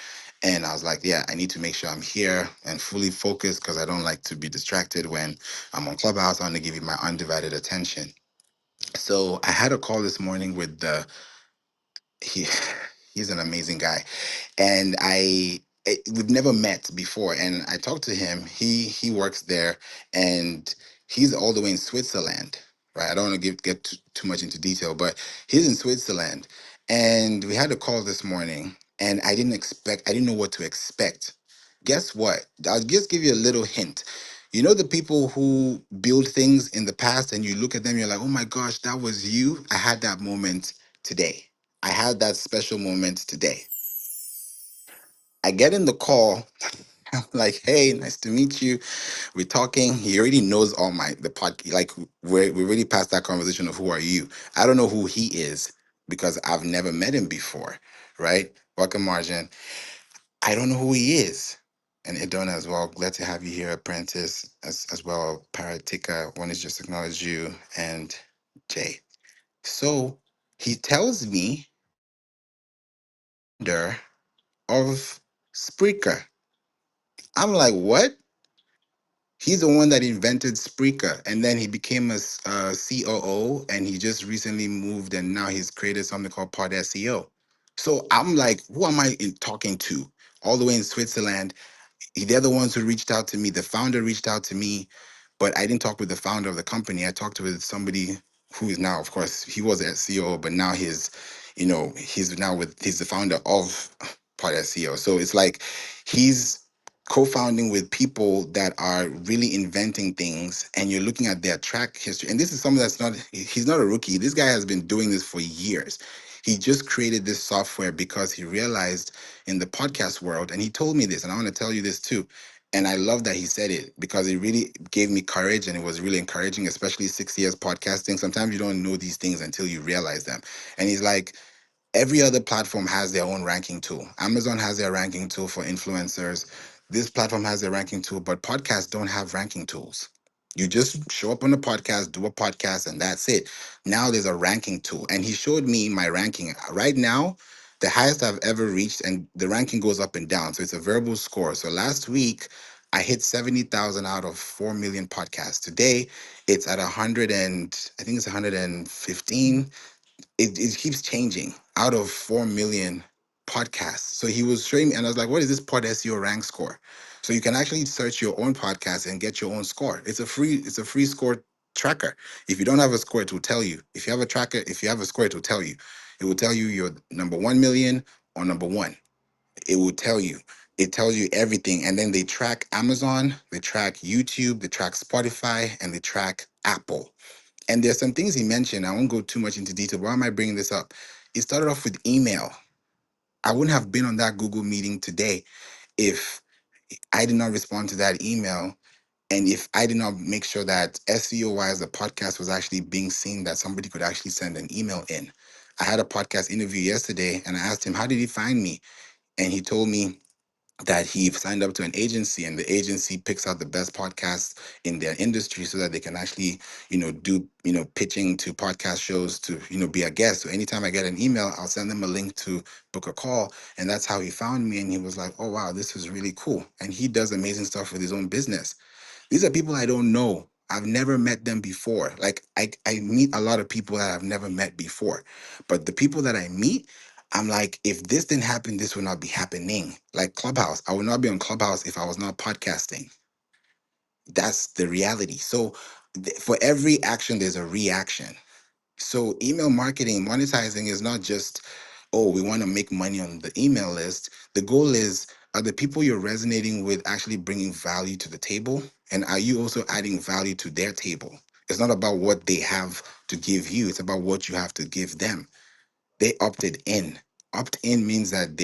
And I was like, yeah, I need to make sure I'm here and fully focused because I don't like to be distracted when I'm on Clubhouse. I want to give you my undivided attention. So I had a call this morning with he, he's an amazing guy, and we've never met before, and I talked to him. He works there, and he's all the way in Switzerland, right? I don't want to get too much into detail, but he's in Switzerland, and we had a call this morning, and I didn't know what to expect. Guess what? I'll just give you a little hint. You know the people who build things in the past, and you look at them, you're like, oh my gosh, that was you. I had that moment today. I had that special moment today. I get in the call. I'm like, hey, nice to meet you. We're talking. He already knows all the pod. Like, we're really past that conversation of who are you. I don't know who he is because I've never met him before, right? Welcome, Marjan. I don't know who he is. And Idona as well. Glad to have you here, Apprentice, as well. Paratika, one is just acknowledge you, and Jay. So he tells me founder of Spreaker. I'm like, what? He's the one that invented Spreaker, and then he became a COO, and he just recently moved, and now he's created something called Pod SEO. So I'm like, who am I talking to? All the way in Switzerland. They're the ones who reached out to me. The founder reached out to me, but I didn't talk with the founder of the company. I talked with somebody who is now, of course, he was at CEO, but now he's the founder of Pod SEO. So it's like he's co-founding with people that are really inventing things, and you're looking at their track history. And this is something he's not a rookie. This guy has been doing this for years. He just created this software because he realized in the podcast world, and he told me this, and I want to tell you this too. And I love that he said it because it really gave me courage, and it was really encouraging, especially 6 years podcasting. Sometimes you don't know these things until you realize them. And he's like, every other platform has their own ranking tool. Amazon has their ranking tool for influencers. This platform has their ranking tool, but podcasts don't have ranking tools. You just show up on a podcast, do a podcast, and that's it. Now there's a ranking tool. And he showed me my ranking. Right now, the highest I've ever reached, and the ranking goes up and down. So it's a variable score. So last week, I hit 70,000 out of 4 million podcasts. Today, it's at 100 and I think it's 115. It keeps changing out of 4 million podcasts. So he was showing me, and I was like, what is this pod SEO rank score? So you can actually search your own podcast and get your own score. It's a free score tracker. If you don't have a score, it will tell you. If you have a tracker, if you have a score, it will tell you. It will tell you you're number 1 million or number one. It will tell you. It tells you everything. And then they track Amazon, they track YouTube, they track Spotify, and they track Apple. And there's some things he mentioned. I won't go too much into detail. Why am I bringing this up? It started off with email. I wouldn't have been on that Google meeting today if I did not respond to that email, and if I did not make sure that SEO wise the podcast was actually being seen, that somebody could actually send an email in. I had a podcast interview yesterday and I asked him, how did he find me? And he told me that he signed up to an agency, and the agency picks out the best podcasts in their industry so that they can actually, do, pitching to podcast shows to, be a guest. So anytime I get an email, I'll send them a link to book a call. And that's how he found me. And he was like, oh, wow, this is really cool. And he does amazing stuff with his own business. These are people I don't know. I've never met them before. Like I meet a lot of people that I've never met before. But the people that I meet, I'm like, if this didn't happen, this would not be happening. Like Clubhouse, I would not be on Clubhouse if I was not podcasting. That's the reality. So for every action, there's a reaction. So email marketing, monetizing is not just, oh, we want to make money on the email list. The goal is, are the people you're resonating with actually bringing value to the table? And are you also adding value to their table? It's not about what they have to give you, it's about what you have to give them. They opted in. Opt in means that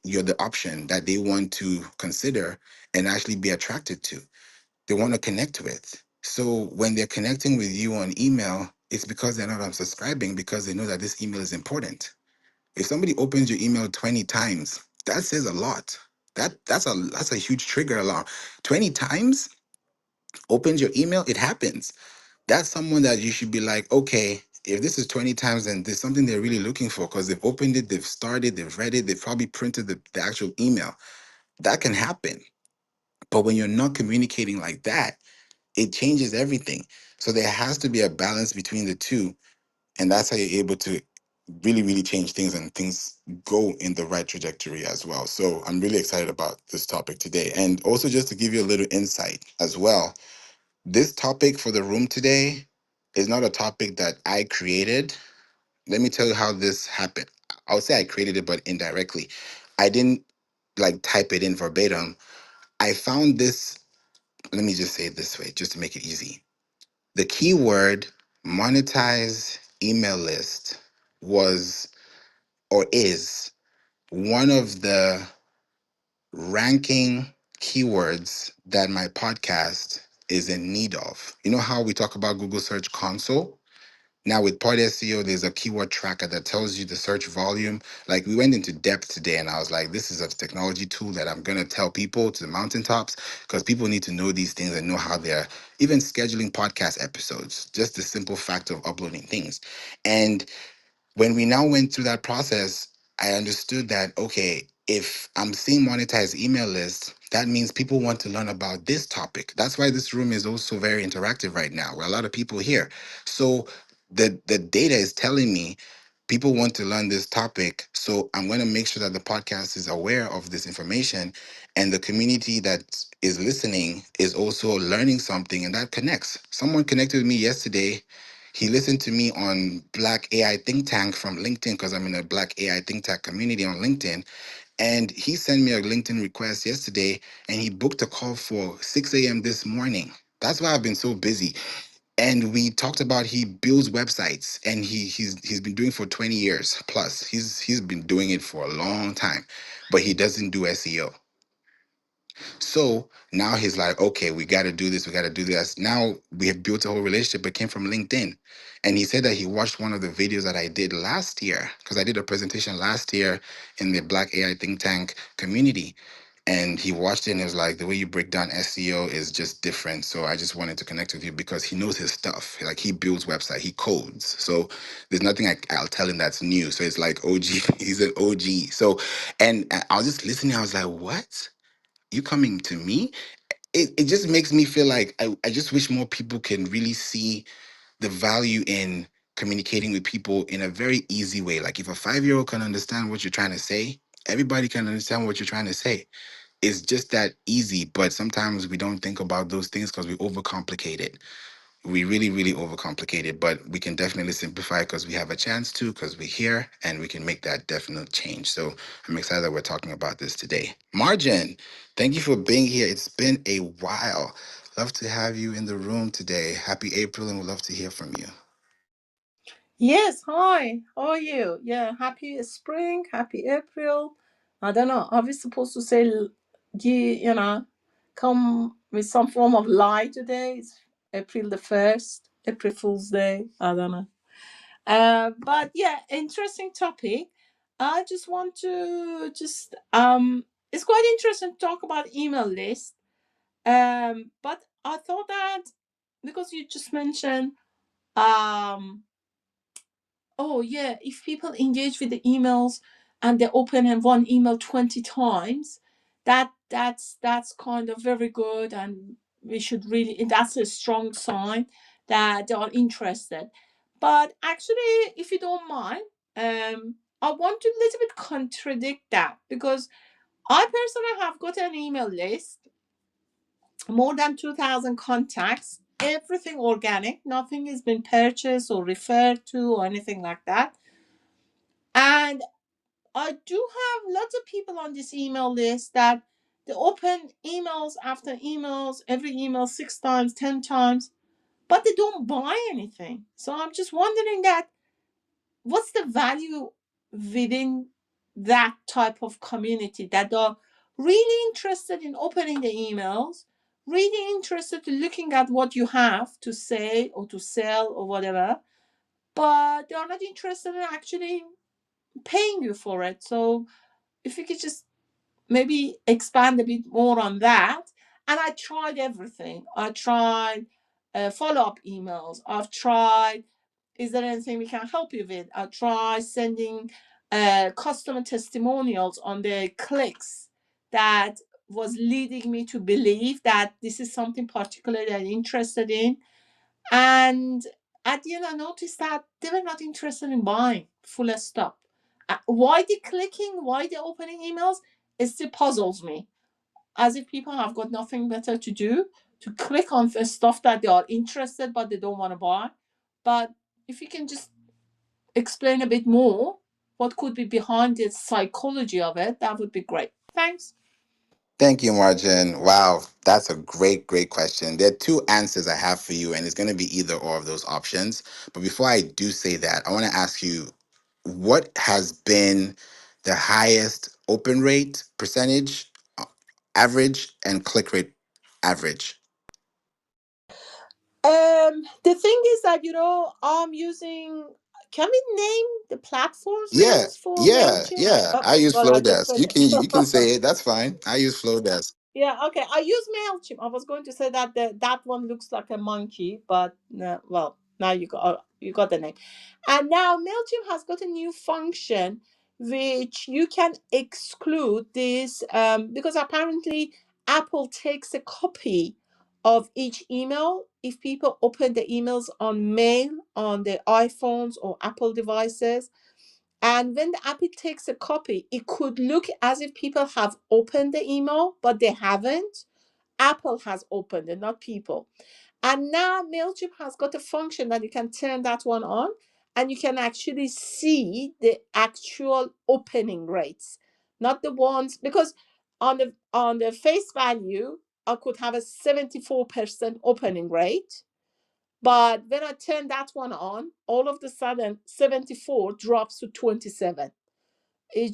you're the option that they want to consider and actually be attracted to, they want to connect with. So when they're connecting with you on email, it's because they're not unsubscribing, because they know that this email is important. If somebody opens your email 20 times, that says a lot. That's a huge trigger alarm. 20 times opens your email, it happens. That's someone that you should be like, okay, if this is 20 times, then there's something they're really looking for, because they've opened it, they've started, they've read it, they've probably printed the actual email. That can happen. But when you're not communicating like that, it changes everything. So there has to be a balance between the two. And that's how you're able to really, really change things, and things go in the right trajectory as well. So I'm really excited about this topic today. And also, just to give you a little insight as well, this topic for the room today is not a topic that I created. Let me tell you how this happened. I would say I created it, but indirectly. I didn't like type it in verbatim. I found this, let me just say it this way, just to make it easy. The keyword monetize email list was, or is, one of the ranking keywords that my podcast is in need of. You know how we talk about Google Search Console? Now with Pod SEO, there's a keyword tracker that tells you the search volume. Like we went into depth today, and I was like, this is a technology tool that I'm gonna tell people to the mountaintops, because people need to know these things and know how they're even scheduling podcast episodes. Just the simple fact of uploading things. And when we now went through that process, I understood that, okay, if I'm seeing monetized email lists, that means people want to learn about this topic. That's why this room is also very interactive right now. We're a lot of people here. So the data is telling me people want to learn this topic. So I'm going to make sure that the podcast is aware of this information, and the community that is listening is also learning something, and that connects. Someone connected with me yesterday. He listened to me on Black AI Think Tank from LinkedIn, because I'm in a Black AI Think Tank community on LinkedIn. And he sent me a LinkedIn request yesterday, and he booked a call for 6 a.m. this morning. That's why I've been so busy. And we talked about, he builds websites, and he's been doing for 20 years plus. He's been doing it for a long time, but he doesn't do SEO. So now he's like, okay, we got to do this. We got to do this. Now we have built a whole relationship. It came from LinkedIn. And he said that he watched one of the videos that I did last year, because I did a presentation last year in the Black AI Think Tank community. And he watched it and he was like, the way you break down SEO is just different. So I just wanted to connect with you, because he knows his stuff. Like he builds website, he codes. So there's nothing I'll tell him that's new. So it's like OG, he's an OG. So, and I was just listening. I was like, what? You coming to me? It just makes me feel like I just wish more people can really see the value in communicating with people in a very easy way. Like if a 5-year-old can understand what you're trying to say, everybody can understand what you're trying to say. it's just that easy. But sometimes we don't think about those things because we overcomplicate it. We really, really overcomplicate it, but we can definitely simplify because we have a chance to, because we're here and we can make that definite change. So I'm excited that we're talking about this today. Margin, thank you for being here. It's been a while. Love to have you in the room today. Happy April, and we'd love to hear from you. Yes, hi. How are you? Yeah, happy spring, happy April. I don't know. Are we supposed to say, come with some form of lie today? It's April the 1st, April Fool's Day. I don't know. But yeah, interesting topic. I just want to it's quite interesting to talk about email list. But I thought that because you just mentioned, um oh yeah, if people engage with the emails and they open in one email 20 times, that's kind of very good, and we should really, that's a strong sign that they are interested. But actually, if you don't mind, I want to a little bit contradict that, because I personally have got an email list, more than 2,000 contacts, everything organic, nothing has been purchased or referred to or anything like that. And I do have lots of people on this email list that they open emails after emails, every email 6 times, 10 times, but they don't buy anything. So I'm just wondering that what's the value within that type of community that are really interested in opening the emails, really interested in looking at what you have to say or to sell or whatever, but they are not interested in actually paying you for it. So if you could just maybe expand a bit more on that. And I tried everything. I tried follow-up emails. I've tried, is there anything we can help you with? I tried sending customer testimonials on the clicks that was leading me to believe that this is something particular that I'm interested in. And at the end, I noticed that they were not interested in buying, full stop. Why the clicking, why the opening emails, it still puzzles me. As if people have got nothing better to do, to click on the stuff that they are interested but they don't want to buy. But if you can just explain a bit more what could be behind the psychology of it, that would be great. Thanks. Thank you, Margin. Wow, that's a great, great question. There are two answers I have for you, and it's going to be either or of those options. But before I do say that, I want to ask you, what has been the highest open rate percentage, average, and click rate average? The thing is that I'm using. Can we name the platforms we Yeah, use for yeah, Mailchimp? yeah. I Okay, use well I just Flowdesk. said You can it. say it. That's fine. I use Flowdesk. Yeah, okay. I use Mailchimp. I was going to say that that one looks like a monkey, but no, well, now you got the name. And now Mailchimp has got a new function which you can exclude this, because apparently Apple takes a copy of each email if people open the emails on mail on their iPhones or Apple devices. And when the app takes a copy, it could look as if people have opened the email, but they haven't. Apple has opened it, not people. And now MailChimp has got a function that you can turn that one on, and you can actually see the actual opening rates, not the ones, because on the face value, I could have a 74% opening rate. But when I turn that one on, all of the sudden 74 drops to 27. It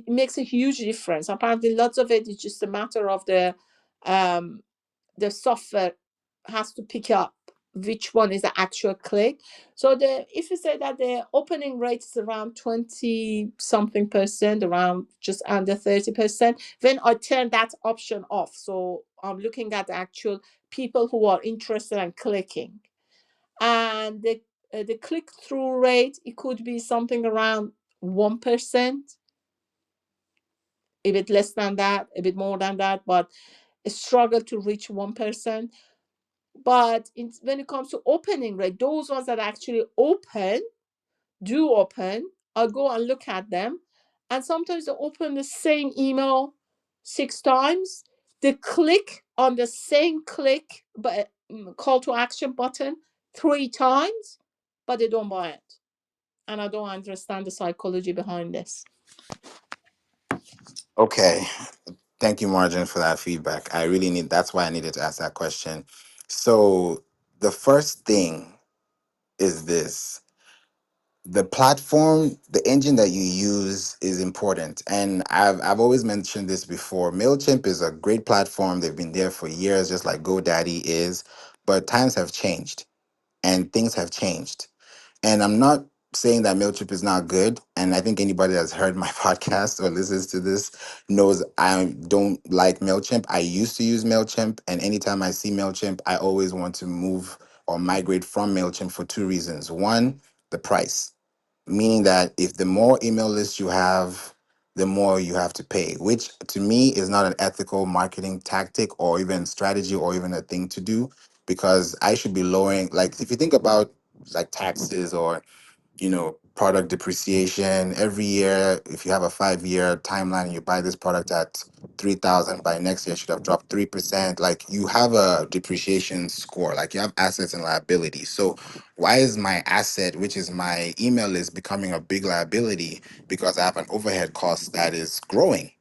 makes a huge difference. Apparently, lots of it is just a matter of um, the software has to pick up which one is the actual click. So if you say that the opening rate is around 20 something percent, around just under 30%, when I turn that option off, so I'm looking at the actual people who are interested in clicking, and the click through rate, it could be something around 1%, a bit less than that, a bit more than that, but a struggle to reach 1%. But when it comes to opening rate, those ones that actually do open, I'll go and look at them. And sometimes they open the same email 6 times. They click on the same click but call to action button 3 times, but they don't buy it. And I don't understand the psychology behind this. Okay. Thank you, Margin, for that feedback. I really need, that's why I needed to ask that question. So, the first thing is this: the platform, the engine that you use is important. And I've always mentioned this before. MailChimp is a great platform. They've been there for years, just like GoDaddy is. But times have changed and things have changed. And I'm not saying that MailChimp is not good. And I think anybody that's heard my podcast or listens to this knows I don't like MailChimp. I used to use MailChimp. And anytime I see MailChimp, I always want to move or migrate from MailChimp for two reasons. One, the price, meaning that if the more email lists you have, the more you have to pay, which to me is not an ethical marketing tactic or even strategy or even a thing to do, because I should be lowering, like if you think about like taxes or product depreciation every year. If you have a 5-year timeline and you buy this product at 3,000, by next year it should have dropped 3%. Like you have a depreciation score, like you have assets and liabilities. So why is my asset, which is my email list, becoming a big liability? Because I have an overhead cost that is growing.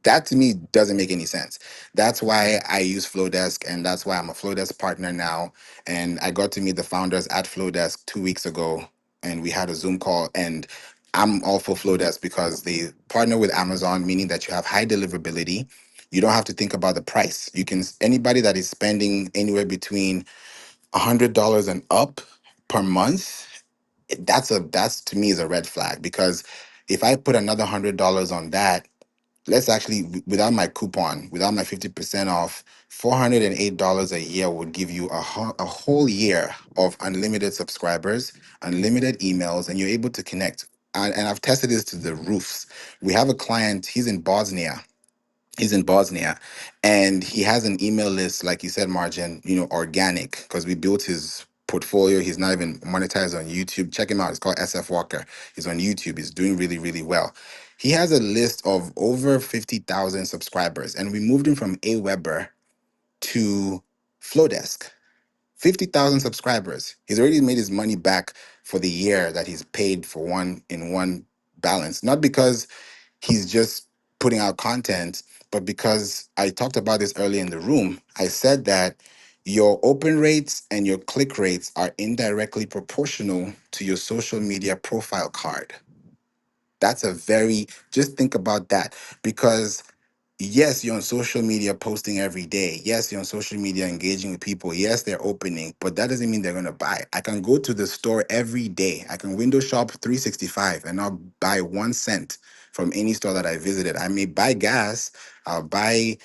That to me doesn't make any sense. That's why I use Flowdesk, and that's why I'm a Flowdesk partner now. And I got to meet the founders at Flowdesk 2 weeks ago, and we had a Zoom call. And I'm all for Flowdesk because they partner with Amazon, meaning that you have high deliverability. You don't have to think about the price. You can, anybody that is spending anywhere between $100 and up per month, that's to me is a red flag, because if I put another $100 on that, let's actually, without my coupon, without my 50% off, $408 a year would give you a whole year of unlimited subscribers, unlimited emails, and you're able to connect. And I've tested this to the roofs. We have a client, he's in Bosnia, and he has an email list, like you said, Margin, organic, because we built his portfolio. He's not even monetized on YouTube. Check him out. It's called SF Walker. He's on YouTube. He's doing really, really well. He has a list of over 50,000 subscribers, and we moved him from Aweber to Flowdesk. 50,000 subscribers. He's already made his money back for the year that he's paid for one balance. Not because he's just putting out content, but because I talked about this earlier in the room. I said that your open rates and your click rates are indirectly proportional to your social media profile card. That's a very, just think about that, because yes, you're on social media posting every day. Yes, you're on social media engaging with people. Yes, they're opening, but that doesn't mean they're going to buy. I can go to the store every day. I can window shop 365 and I'll buy 1 cent from any store that I visited. I may buy gas, I'll buy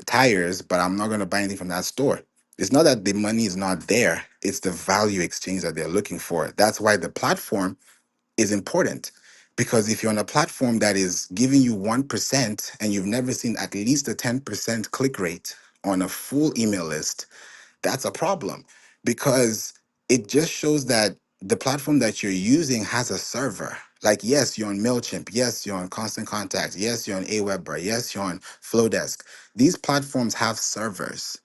tires, but I'm not going to buy anything from that store. It's not that the money is not there, it's the value exchange that they're looking for. That's why the platform is important, because if you're on a platform that is giving you 1% and you've never seen at least a 10% click rate on a full email list, that's a problem, because it just shows that the platform that you're using has a server. Like, yes, you're on MailChimp. Yes, you're on Constant Contact. Yes, you're on Aweber. Yes, you're on Flowdesk. These platforms have servers,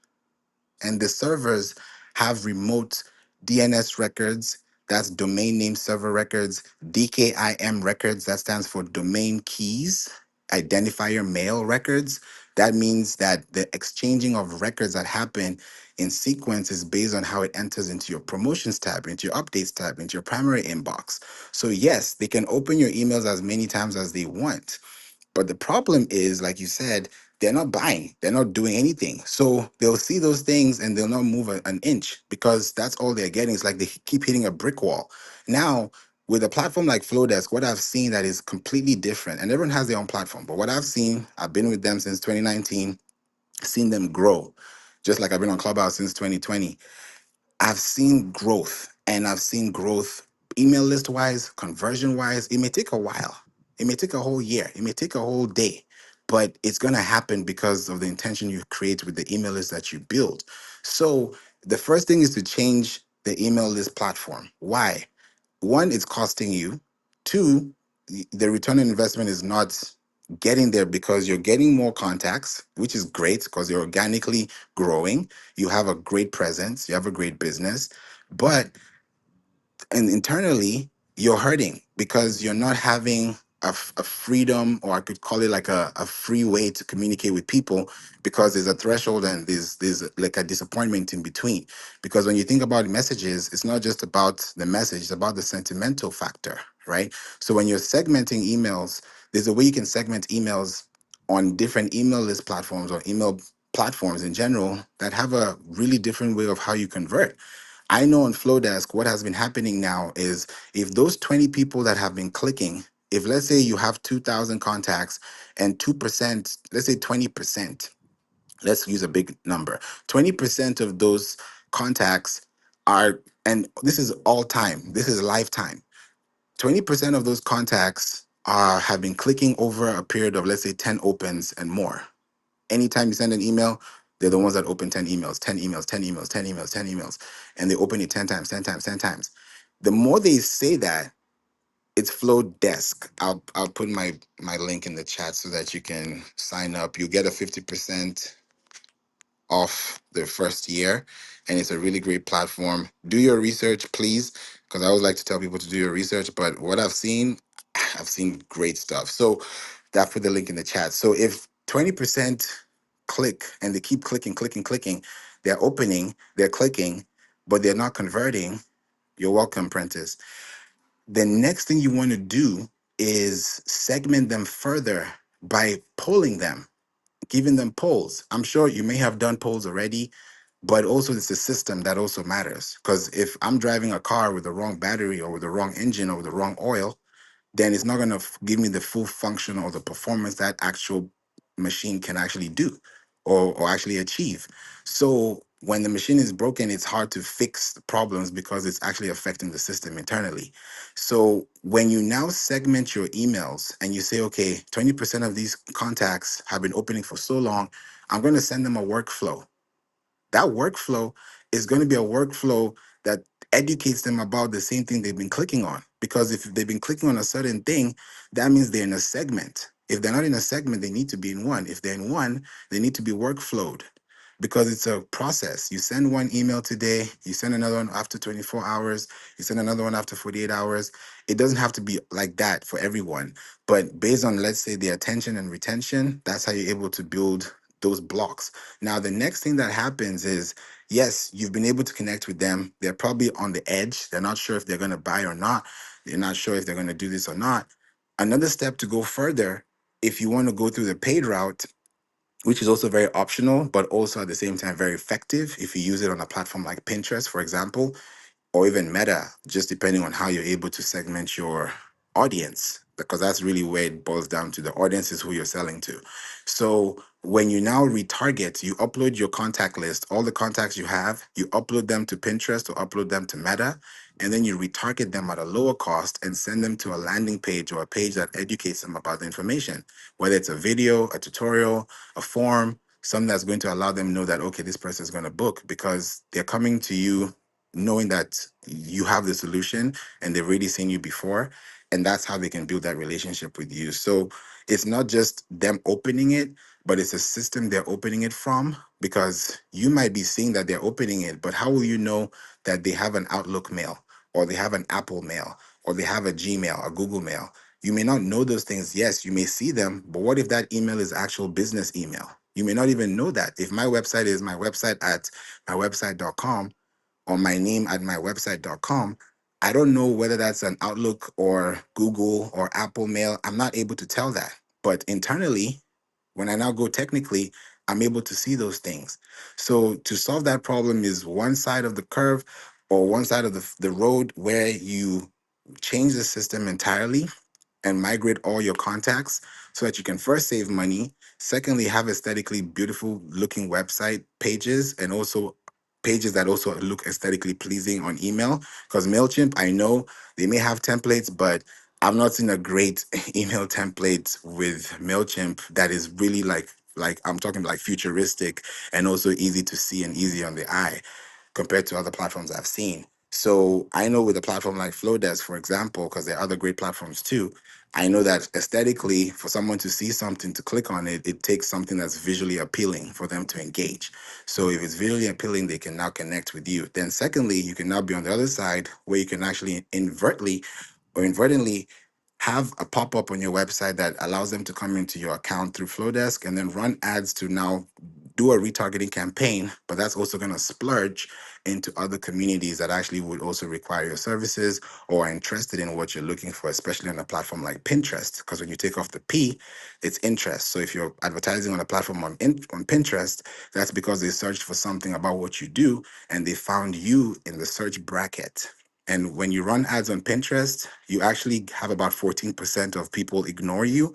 and the servers have remote DNS records, that's domain name server records, DKIM records, that stands for domain keys, identifier mail records. That means that the exchanging of records that happen in sequence is based on how it enters into your promotions tab, into your updates tab, into your primary inbox. So yes, they can open your emails as many times as they want, but the problem is, like you said, they're not buying, they're not doing anything. So they'll see those things and they'll not move an inch, because that's all they're getting. It's like they keep hitting a brick wall. Now, with a platform like Flowdesk, what I've seen that is completely different, and everyone has their own platform, but what I've seen, I've been with them since 2019, seen them grow, just like I've been on Clubhouse since 2020. I've seen growth, and I've seen growth email list wise, conversion wise. It may take a while. It may take a whole year. It may take a whole day, but it's going to happen because of the intention you create with the email list that you build. So the first thing is to change the email list platform. Why? One, it's costing you. Two, the return on investment is not getting there because you're getting more contacts, which is great because you're organically growing. You have a great presence, you have a great business, but and internally you're hurting because you're not having a freedom, or I could call it like a free way to communicate with people, because there's a threshold and there's like a disappointment in between. Because when you think about messages, it's not just about the message, it's about the sentimental factor, right? So when you're segmenting emails, there's a way you can segment emails on different email list platforms or email platforms in general that have a really different way of how you convert. I know on Flowdesk, what has been happening now is, if those 20 people that have been clicking, if let's say you have 2,000 contacts and 2%, let's say 20%, let's use a big number, 20% of those contacts are, and this is all time, this is lifetime, 20% of those contacts have been clicking over a period of, let's say, 10 opens and more. Anytime you send an email, they're the ones that open 10 emails, 10 emails, 10 emails, 10 emails, 10 emails, and they open it 10 times, 10 times, 10 times. The more they say that, it's Flow Desk. I'll put my link in the chat so that you can sign up. You get a 50% off the first year, and it's a really great platform. Do your research, please, because I always like to tell people to do your research. But what I've seen great stuff. So that, put the link in the chat. So if 20% click and they keep clicking, clicking, clicking, they're opening, they're clicking, but they're not converting, you're welcome, Prentice. The next thing you want to do is segment them further by polling them, giving them polls. I'm sure you may have done polls already, but also it's the system that also matters. Because if I'm driving a car with the wrong battery or with the wrong engine or with the wrong oil, then it's not going to give me the full function or the performance that actual machine can actually do, or actually achieve. So when the machine is broken, it's hard to fix the problems because it's actually affecting the system internally. So when you now segment your emails and you say, okay, 20% of these contacts have been opening for so long, I'm going to send them a workflow. That workflow is going to be a workflow that educates them about the same thing they've been clicking on. Because if they've been clicking on a certain thing, that means they're in a segment. If they're not in a segment, they need to be in one. If they're in one, they need to be workflowed, because it's a process. You send one email today, you send another one after 24 hours, you send another one after 48 hours. It doesn't have to be like that for everyone. But based on, let's say, the attention and retention, that's how you're able to build those blocks. Now, the next thing that happens is, yes, you've been able to connect with them. They're probably on the edge. They're not sure if they're going to buy or not. They're not sure if they're going to do this or not. Another step to go further, if you want to go through the paid route, which is also very optional, but also at the same time very effective if you use it on a platform like Pinterest, for example, or even Meta, just depending on how you're able to segment your audience, because that's really where it boils down to. The audience is who you're selling to. So when you now retarget, you upload your contact list, all the contacts you have, you upload them to Pinterest or upload them to Meta, and then you retarget them at a lower cost and send them to a landing page or a page that educates them about the information, whether it's a video, a tutorial, a form, something that's going to allow them know that, okay, this person is going to book, because they're coming to you knowing that you have the solution and they've already seen you before, and that's how they can build that relationship with you. So it's not just them opening it, but it's a system they're opening it from, because you might be seeing that they're opening it, but how will you know that they have an Outlook mail, or they have an Apple mail, or they have a Gmail, a Google mail? You may not know those things. Yes, you may see them, but what if that email is actual business email? You may not even know that. If my website is my website at mywebsite.com, or my name at mywebsite.com, I don't know whether that's an Outlook or Google or Apple mail. I'm not able to tell that. But internally, when I now go technically, I'm able to see those things. So to solve that problem is one side of the curve, or one side of the road, where you change the system entirely and migrate all your contacts so that you can first save money, secondly have aesthetically beautiful looking website pages, and also pages that also look aesthetically pleasing on email. Because MailChimp, I know they may have templates, but I've not seen a great email template with MailChimp that is really like I'm talking like futuristic and also easy to see and easy on the eye compared to other platforms I've seen. So I know with a platform like Flowdesk, for example, because there are other great platforms too, I know that aesthetically, for someone to see something to click on it, it takes something that's visually appealing for them to engage. So if it's visually appealing, they can now connect with you. Then secondly, you can now be on the other side where you can actually inadvertently have a pop-up on your website that allows them to come into your account through Flowdesk and then run ads to now do a retargeting campaign, but that's also going to splurge into other communities that actually would also require your services or are interested in what you're looking for, especially on a platform like Pinterest. Because when you take off the P, it's interest. So if you're advertising on a platform on Pinterest, that's because they searched for something about what you do and they found you in the search bracket. And when you run ads on Pinterest, you actually have about 14% of people ignore you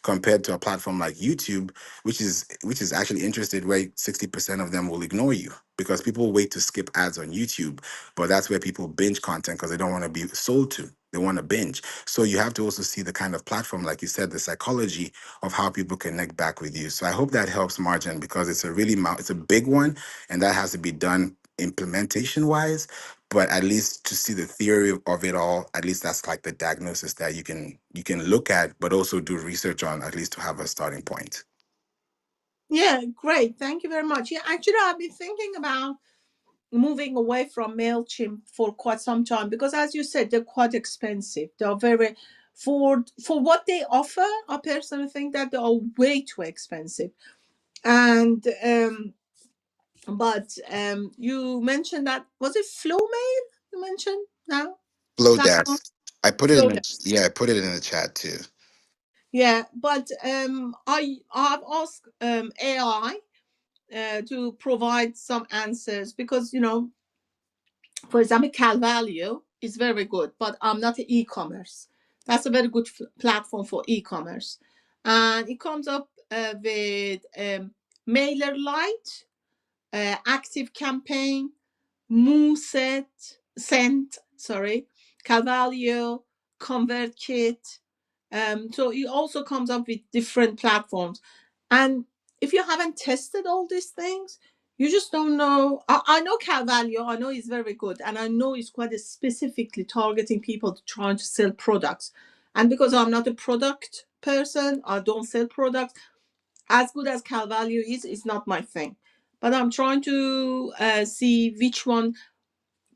compared to a platform like YouTube, which is actually interested where 60% of them will ignore you because people wait to skip ads on YouTube, but that's where people binge content because they don't want to be sold to. They want to binge. So you have to also see the kind of platform, like you said, the psychology of how people connect back with you. So I hope that helps Margin because it's a big one and that has to be done implementation wise, but at least to see the theory of it all, at least that's like the diagnosis that you can look at but also do research on, at least to have a starting point. Yeah, great. Thank you very much. Yeah, actually, I've been thinking about moving away from MailChimp for quite some time because, as you said, they're quite expensive. They're very, for what they offer, I personally think that they are way too expensive. And but you mentioned that, was it Flowmail you mentioned now? Platform Flowdesk. Flowdesk. I put it in the chat too. Yeah, but I've asked AI to provide some answers because, for example, Calvalio is very good, but I'm not an e-commerce. That's a very good platform for e-commerce, and it comes up with MailerLite, Active Campaign, Sent, Calvalio, ConvertKit. So it also comes up with different platforms. And if you haven't tested all these things, you just don't know. I know Calvalio, I know it's very good, and I know it's quite specifically targeting people to trying to sell products. And because I'm not a product person, I don't sell products. As good as Calvalio is, it's not my thing. But I'm trying to see which one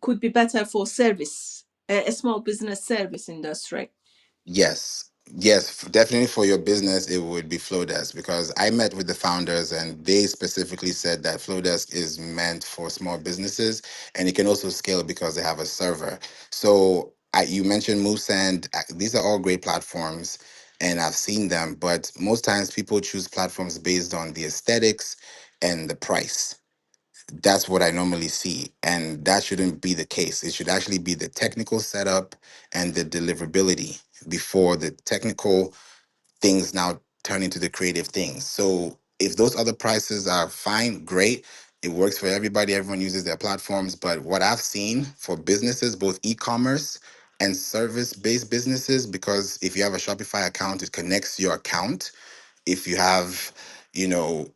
could be better for service, a small business service industry. Yes. Yes, definitely for your business, it would be Flowdesk because I met with the founders and they specifically said that Flowdesk is meant for small businesses and it can also scale because they have a server. So you mentioned MoveSend. These are all great platforms and I've seen them, but most times people choose platforms based on the aesthetics and the price. That's what I normally see. And that shouldn't be the case. It should actually be the technical setup and the deliverability before the technical things now turn into the creative things. So if those other prices are fine, great. It works for everybody. Everyone uses their platforms. But what I've seen for businesses, both e-commerce and service-based businesses, because if you have a Shopify account, it connects your account. If you have,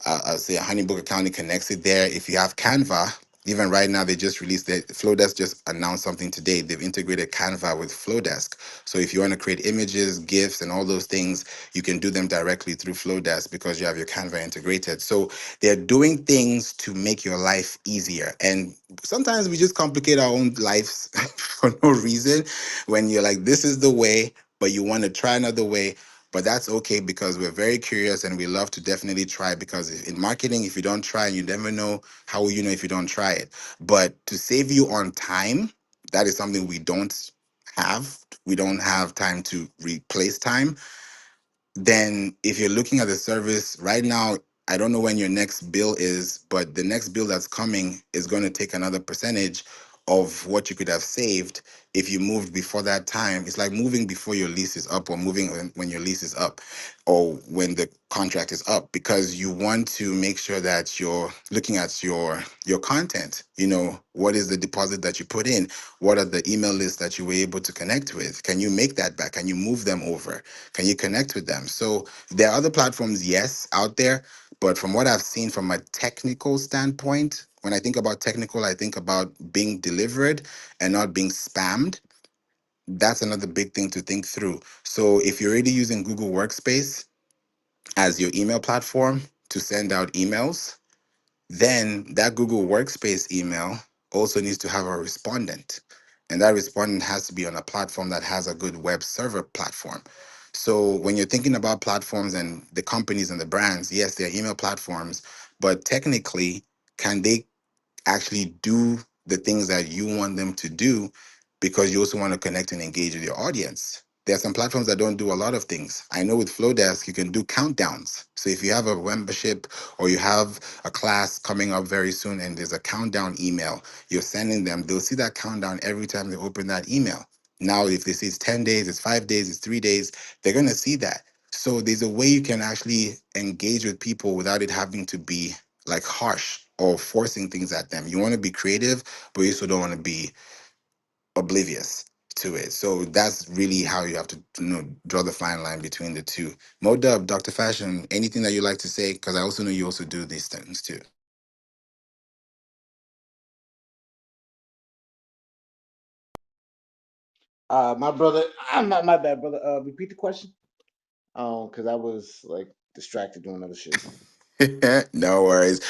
I'll say a honeybook account, it connects it there. If you have Canva, even right now they just released it. Flowdesk just announced something today. They've integrated Canva with Flowdesk. So if you want to create images, gifs, and all those things, you can do them directly through Flowdesk because you have your Canva integrated. So they're doing things to make your life easier. And sometimes we just complicate our own lives for no reason when you're like, this is the way, but you want to try another way, but that's okay because we're very curious and we love to definitely try because in marketing, if you don't try, you never know. How will you know if you don't try it? But to save you on time, that is something we don't have. We don't have time to replace time. Then if you're looking at the service right now, I don't know when your next bill is, but the next bill that's coming is going to take another percentage of what you could have saved if you moved before that time, it's like moving before your lease is up or moving when your lease is up or when the contract is up, because you want to make sure that you're looking at your content. You know, what is the deposit that you put in? What are the email lists that you were able to connect with? Can you make that back? Can you move them over? Can you connect with them? So there are other platforms, yes, out there, but from what I've seen from a technical standpoint, when I think about technical, I think about being delivered and not being spammed. That's another big thing to think through. So if you're already using Google Workspace as your email platform to send out emails, then that Google Workspace email also needs to have a respondent. And that respondent has to be on a platform that has a good web server platform. So when you're thinking about platforms and the companies and the brands, yes, they're email platforms, but technically, can they actually do the things that you want them to do, because you also want to connect and engage with your audience. There are some platforms that don't do a lot of things. I know with Flowdesk, you can do countdowns. So if you have a membership or you have a class coming up very soon and there's a countdown email, you're sending them, they'll see that countdown every time they open that email. Now, if they see it's 10 days, it's 5 days, it's 3 days, they're going to see that. So there's a way you can actually engage with people without it having to be like harsh or forcing things at them. You want to be creative, but you also don't want to be oblivious to it. So that's really how you have to, draw the fine line between the two. Modub, Dr. Fashion, anything that you like to say? Because I also know you also do these things too. My brother, I'm not my bad, brother. Repeat the question. Because I was like distracted doing other shit. No worries.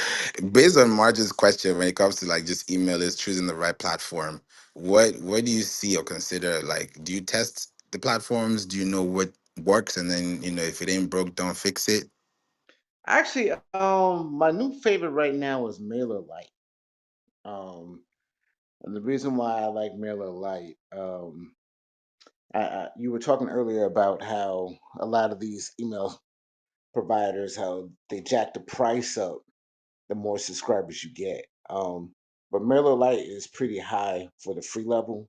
Based on Marge's question, when it comes to like just email is choosing the right platform, what do you see or consider? Like, do you test the platforms? Do you know what works, and then if it ain't broke, don't fix it? Actually, my new favorite right now is Mailer Lite. Um, and the reason why I like Mailer Lite, you were talking earlier about how a lot of these email providers, how they jack the price up the more subscribers you get. But Mailer Lite is pretty high for the free level,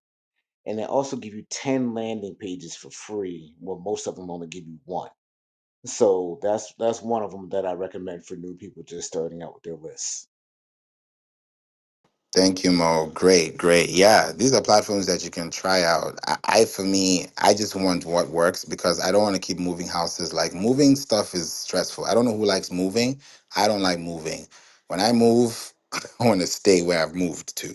and they also give you 10 landing pages for free, where most of them only give you one. So that's one of them that I recommend for new people just starting out with their lists. Thank you, Mo. Great, great. Yeah, these are platforms that you can try out. For me, I just want what works, because I don't want to keep moving houses. Like, moving stuff is stressful. I don't know who likes moving. I don't like moving. When I move, I want to stay where I've moved to,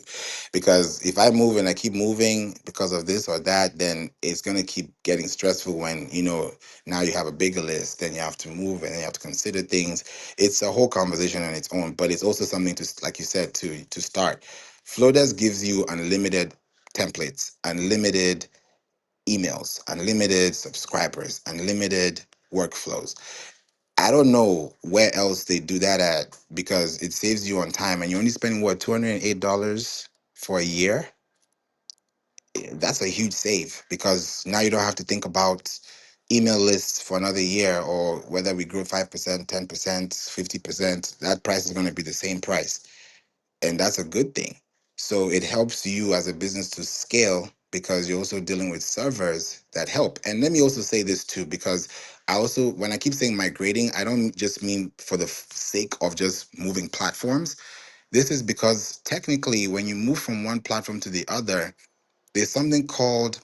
because if I move and I keep moving because of this or that, then it's going to keep getting stressful when, now you have a bigger list, then you have to move and then you have to consider things. It's a whole conversation on its own, but it's also something to, like you said, to start. Flowdesk gives you unlimited templates, unlimited emails, unlimited subscribers, unlimited workflows. I don't know where else they do that at, because it saves you on time and you're only spending what, $208 for a year. That's a huge save, because now you don't have to think about email lists for another year, or whether we grow 5%, 10%, 50%. That price is going to be the same price, and that's a good thing. So it helps you as a business to scale, because you're also dealing with servers that help. And let me also say this too, because I also, when I keep saying migrating, I don't just mean for the sake of just moving platforms. This is because technically, when you move from one platform to the other, there's something called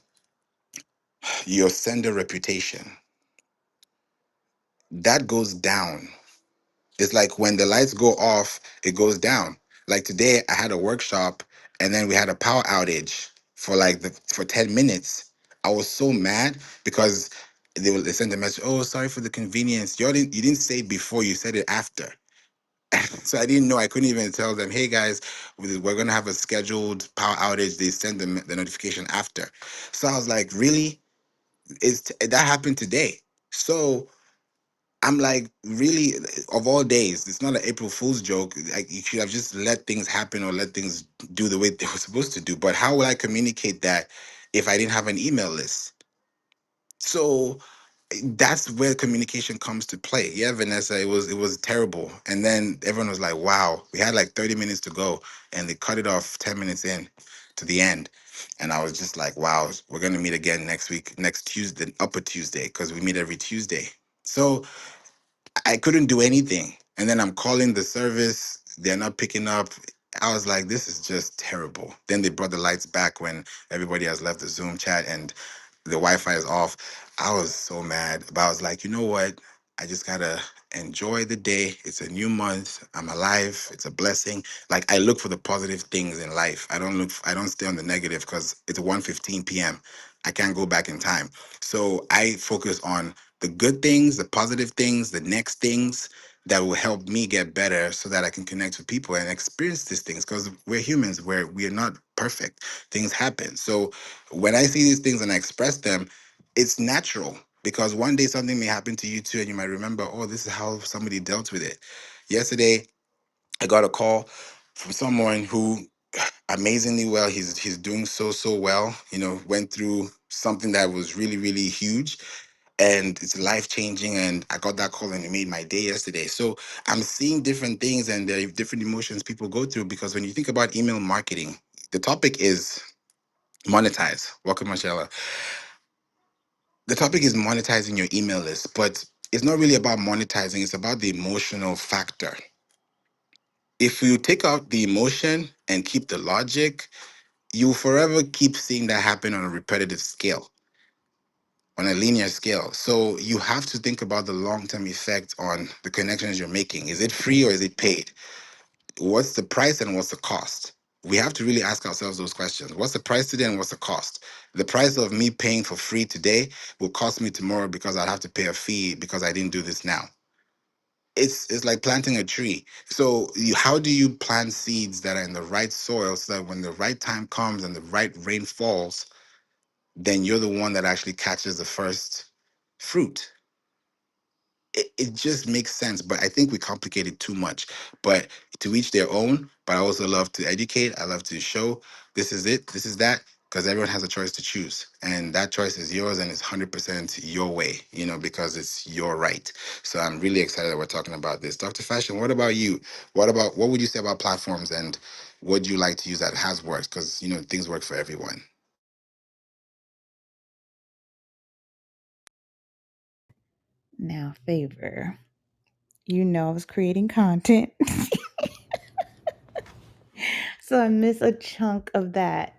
your sender reputation that goes down. It's like when the lights go off, it goes down. Like today, I had a workshop and then we had a power outage for for 10 minutes. I was so mad because they sent a message, oh, sorry for the convenience. You didn't say it before, you said it after. So I didn't know. I couldn't even tell them, hey guys, we're going to have a scheduled power outage. They sent the notification after. So I was like, really? That happened today? So I'm like, really, of all days, it's not an April Fool's joke. Like, you should have just let things happen or let things do the way they were supposed to do. But how will I communicate that if I didn't have an email list? So that's where communication comes to play. Yeah, Vanessa, it was terrible. And then everyone was like, wow, we had like 30 minutes to go and they cut it off 10 minutes in. to the end. And I was just like, wow, we're gonna meet again next week, next Tuesday, Upper Tuesday, because we meet every Tuesday. So I couldn't do anything. And then I'm calling the service, they're not picking up. I was like, this is just terrible. Then they brought the lights back when everybody has left the Zoom chat and the Wi-Fi is off. I was so mad, but I was like, you know what? I just gotta enjoy the day. It's a new month. I'm alive. It's a blessing. Like, I look for the positive things in life. I don't stay on the negative because it's 1:15 p.m. I can't go back in time. So I focus on the good things, the positive things, the next things that will help me get better so that I can connect with people and experience these things because we're humans, we're not perfect. Things happen. So when I see these things and I express them, it's natural because one day something may happen to you too, and you might remember, oh, this is how somebody dealt with it. Yesterday, I got a call from someone who amazingly well, he's doing so well, went through something that was really, really huge and it's life changing. And I got that call and it made my day yesterday. So I'm seeing different things and there are different emotions people go through because when you think about email marketing, the topic is monetize. Welcome, Marcella. The topic is monetizing your email list, but it's not really about monetizing, it's about the emotional factor. If you take out the emotion and keep the logic, you'll forever keep seeing that happen on a repetitive scale, on a linear scale. So you have to think about the long-term effect on the connections you're making. Is it free or is it paid? What's the price and what's the cost? We have to really ask ourselves those questions. What's the price today and what's the cost? The price of me paying for free today will cost me tomorrow because I'll have to pay a fee because I didn't do this now. It's like planting a tree. So how do you plant seeds that are in the right soil so that when the right time comes and the right rain falls, then you're the one that actually catches the first fruit? It just makes sense, but I think we complicate it too much. But to each their own. But I also love to educate. I love to show this is it, this is that, because everyone has a choice to choose, and that choice is yours, and it's 100% your way. Because it's your right. So I'm really excited that we're talking about this. Dr. Fashion, what about you? What would you say about platforms, and what do you like to use that has worked? Because things work for everyone. Now, Favor, I was creating content, so I missed a chunk of that.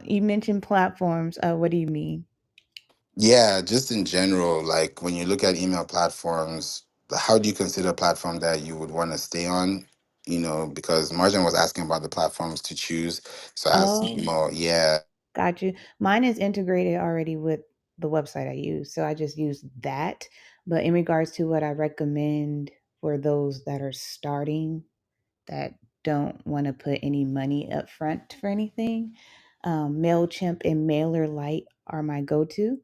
You mentioned platforms. What do you mean? Yeah, just in general, like when you look at email platforms, how do you consider a platform that you would want to stay on? Because Marjan was asking about the platforms to choose. So I asked Oh, more, yeah. got you. Mine is integrated already with the website I use, so I just use that. But in regards to what I recommend for those that are starting, that don't want to put any money up front for anything, MailChimp and MailerLite are my go-to,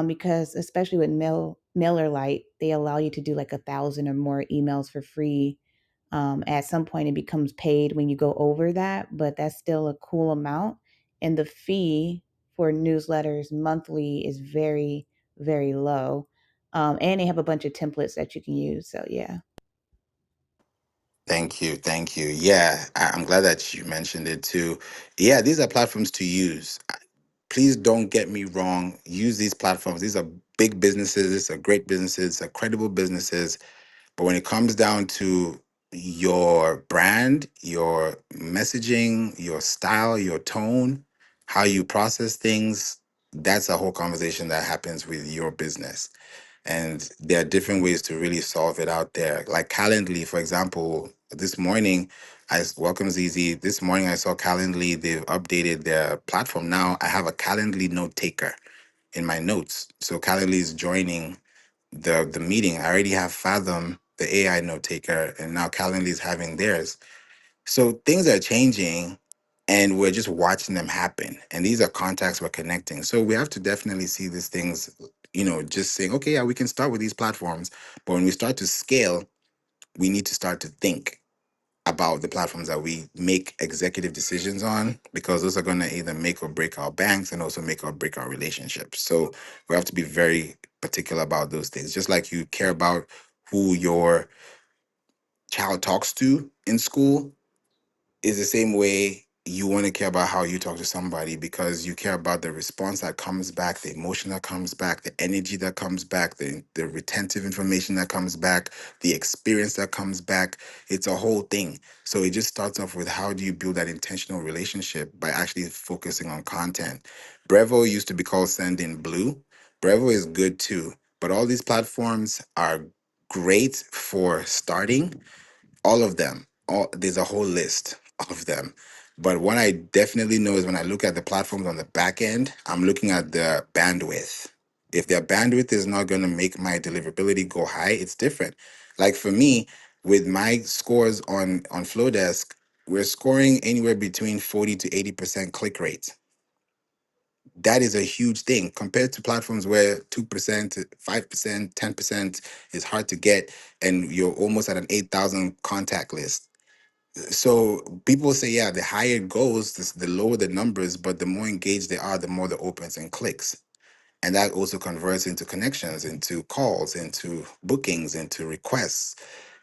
because especially with MailerLite, they allow you to do like 1,000 or more emails for free. At some point, it becomes paid when you go over that, but that's still a cool amount. And the fee for newsletters monthly is very, very low. And they have a bunch of templates that you can use. So, yeah. Thank you. Thank you. Yeah, I'm glad that you mentioned it too. Yeah, these are platforms to use. Please don't get me wrong. Use these platforms. These are big businesses. These are great businesses. These are credible businesses. But when it comes down to your brand, your messaging, your style, your tone, how you process things, that's a whole conversation that happens with your business. And there are different ways to really solve it out there. Like Calendly, for example, this morning, welcome ZZ. This morning I saw Calendly, they've updated their platform. Now I have a Calendly note taker in my notes. So Calendly is joining the meeting. I already have Fathom, the AI note taker, and now Calendly is having theirs. So things are changing and we're just watching them happen. And these are contacts we're connecting. So we have to definitely see these things, just saying, okay, yeah, we can start with these platforms. But when we start to scale, we need to start to think about the platforms that we make executive decisions on, because those are going to either make or break our banks and also make or break our relationships. So we have to be very particular about those things. Just like you care about who your child talks to in school, is the same way you want to care about how you talk to somebody because you care about the response that comes back, the emotion that comes back, the energy that comes back, the retentive information that comes back, the experience that comes back. It's a whole thing. So it just starts off with how do you build that intentional relationship by actually focusing on content. Brevo used to be called Send in Blue. Brevo is good too, but all these platforms are great for starting, all of them. All there's a whole list of them. But what I definitely know is when I look at the platforms on the back end, I'm looking at the bandwidth. If their bandwidth is not going to make my deliverability go high, it's different. Like for me, with my scores on Flowdesk, we're scoring anywhere between 40 to 80% click rate. That is a huge thing compared to platforms where 2%, 5%, 10% is hard to get, and you're almost at an 8,000 contact list. So people say, yeah, the higher it goes, the lower the numbers, but the more engaged they are, the more the opens and clicks. And that also converts into connections, into calls, into bookings, into requests,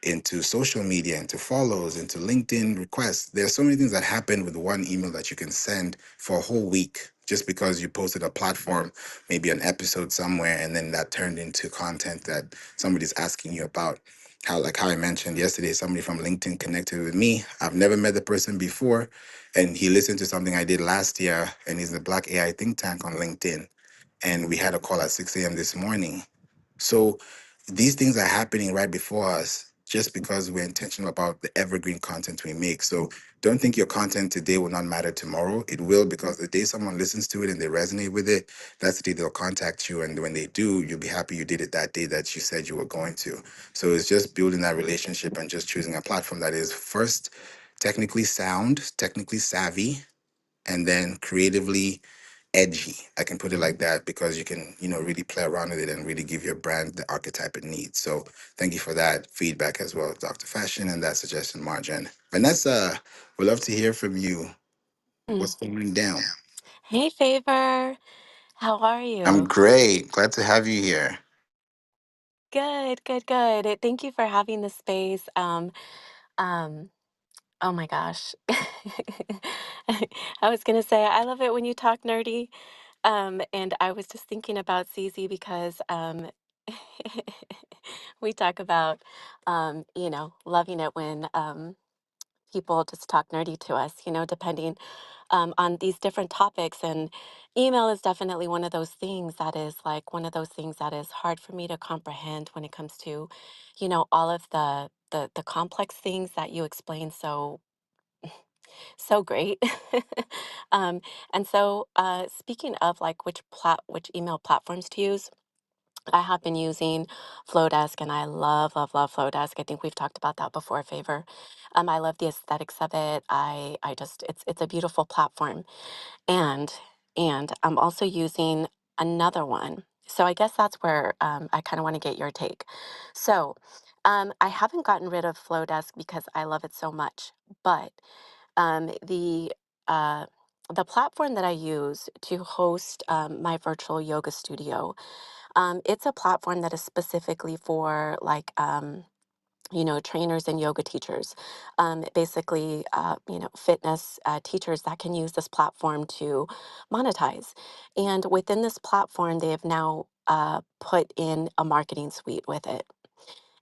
into social media, into follows, into LinkedIn requests. There's so many things that happen with one email that you can send for a whole week just because you posted a platform, maybe an episode somewhere, and then that turned into content that somebody's asking you about. How I mentioned yesterday, somebody from LinkedIn connected with me. I've never met the person before, and he listened to something I did last year, and he's the Black AI think tank on LinkedIn, and we had a call at 6 a.m. this morning. So these things are happening right before us just because we're intentional about the evergreen content we make. So don't think your content today will not matter tomorrow. It will, because the day someone listens to it and they resonate with it, that's the day they'll contact you. And when they do, you'll be happy you did it that day that you said you were going to. So it's just building that relationship and just choosing a platform that is first technically sound, technically savvy, and then creatively edgy. I can put it like that because you can, really play around with it and really give your brand the archetype it needs. So thank you for that feedback as well, Dr. Fashion, and that suggestion, Margin. Vanessa, we'd love to hear from you. Mm. What's going down? Hey, Favor. How are I'm you? great. Glad to have you here. Good, good, good. Thank you for having the space. Um, oh my gosh. I was gonna say I love it when you talk nerdy. And I was just thinking about CZ because we talk about loving it when people just talk nerdy to us, depending on these different topics. And email is definitely one of those things that is like one of those things that is hard for me to comprehend when it comes to, all of the complex things that you explain so great. um, and so speaking of like which email platforms to use, I have been using Flowdesk and I love Flowdesk. I think we've talked about that before, Favor. I love the aesthetics of it. I just it's a beautiful platform. And I'm also using another one. So I guess that's where I kind of want to get your take. So I haven't gotten rid of Flowdesk because I love it so much, but um, the uh, the platform that I use to host my virtual yoga studio, it's a platform that is specifically for like trainers and yoga teachers, basically, fitness teachers that can use this platform to monetize. And within this platform, they have now put in a marketing suite with it.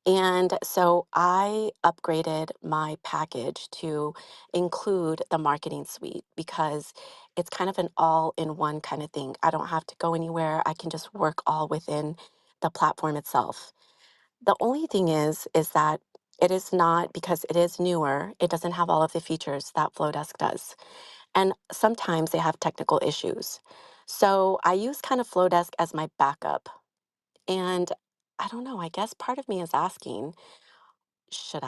And so I upgraded my package to include the marketing suite because it's kind of an all in one kind of thing. I don't have to go anywhere. I can just work all within the platform itself. The only thing is that it is not, because it is newer, it doesn't have all of the features that Flowdesk does. And sometimes they have technical issues. So I use kind of Flowdesk as my backup. And I don't know, I guess part of me is asking, should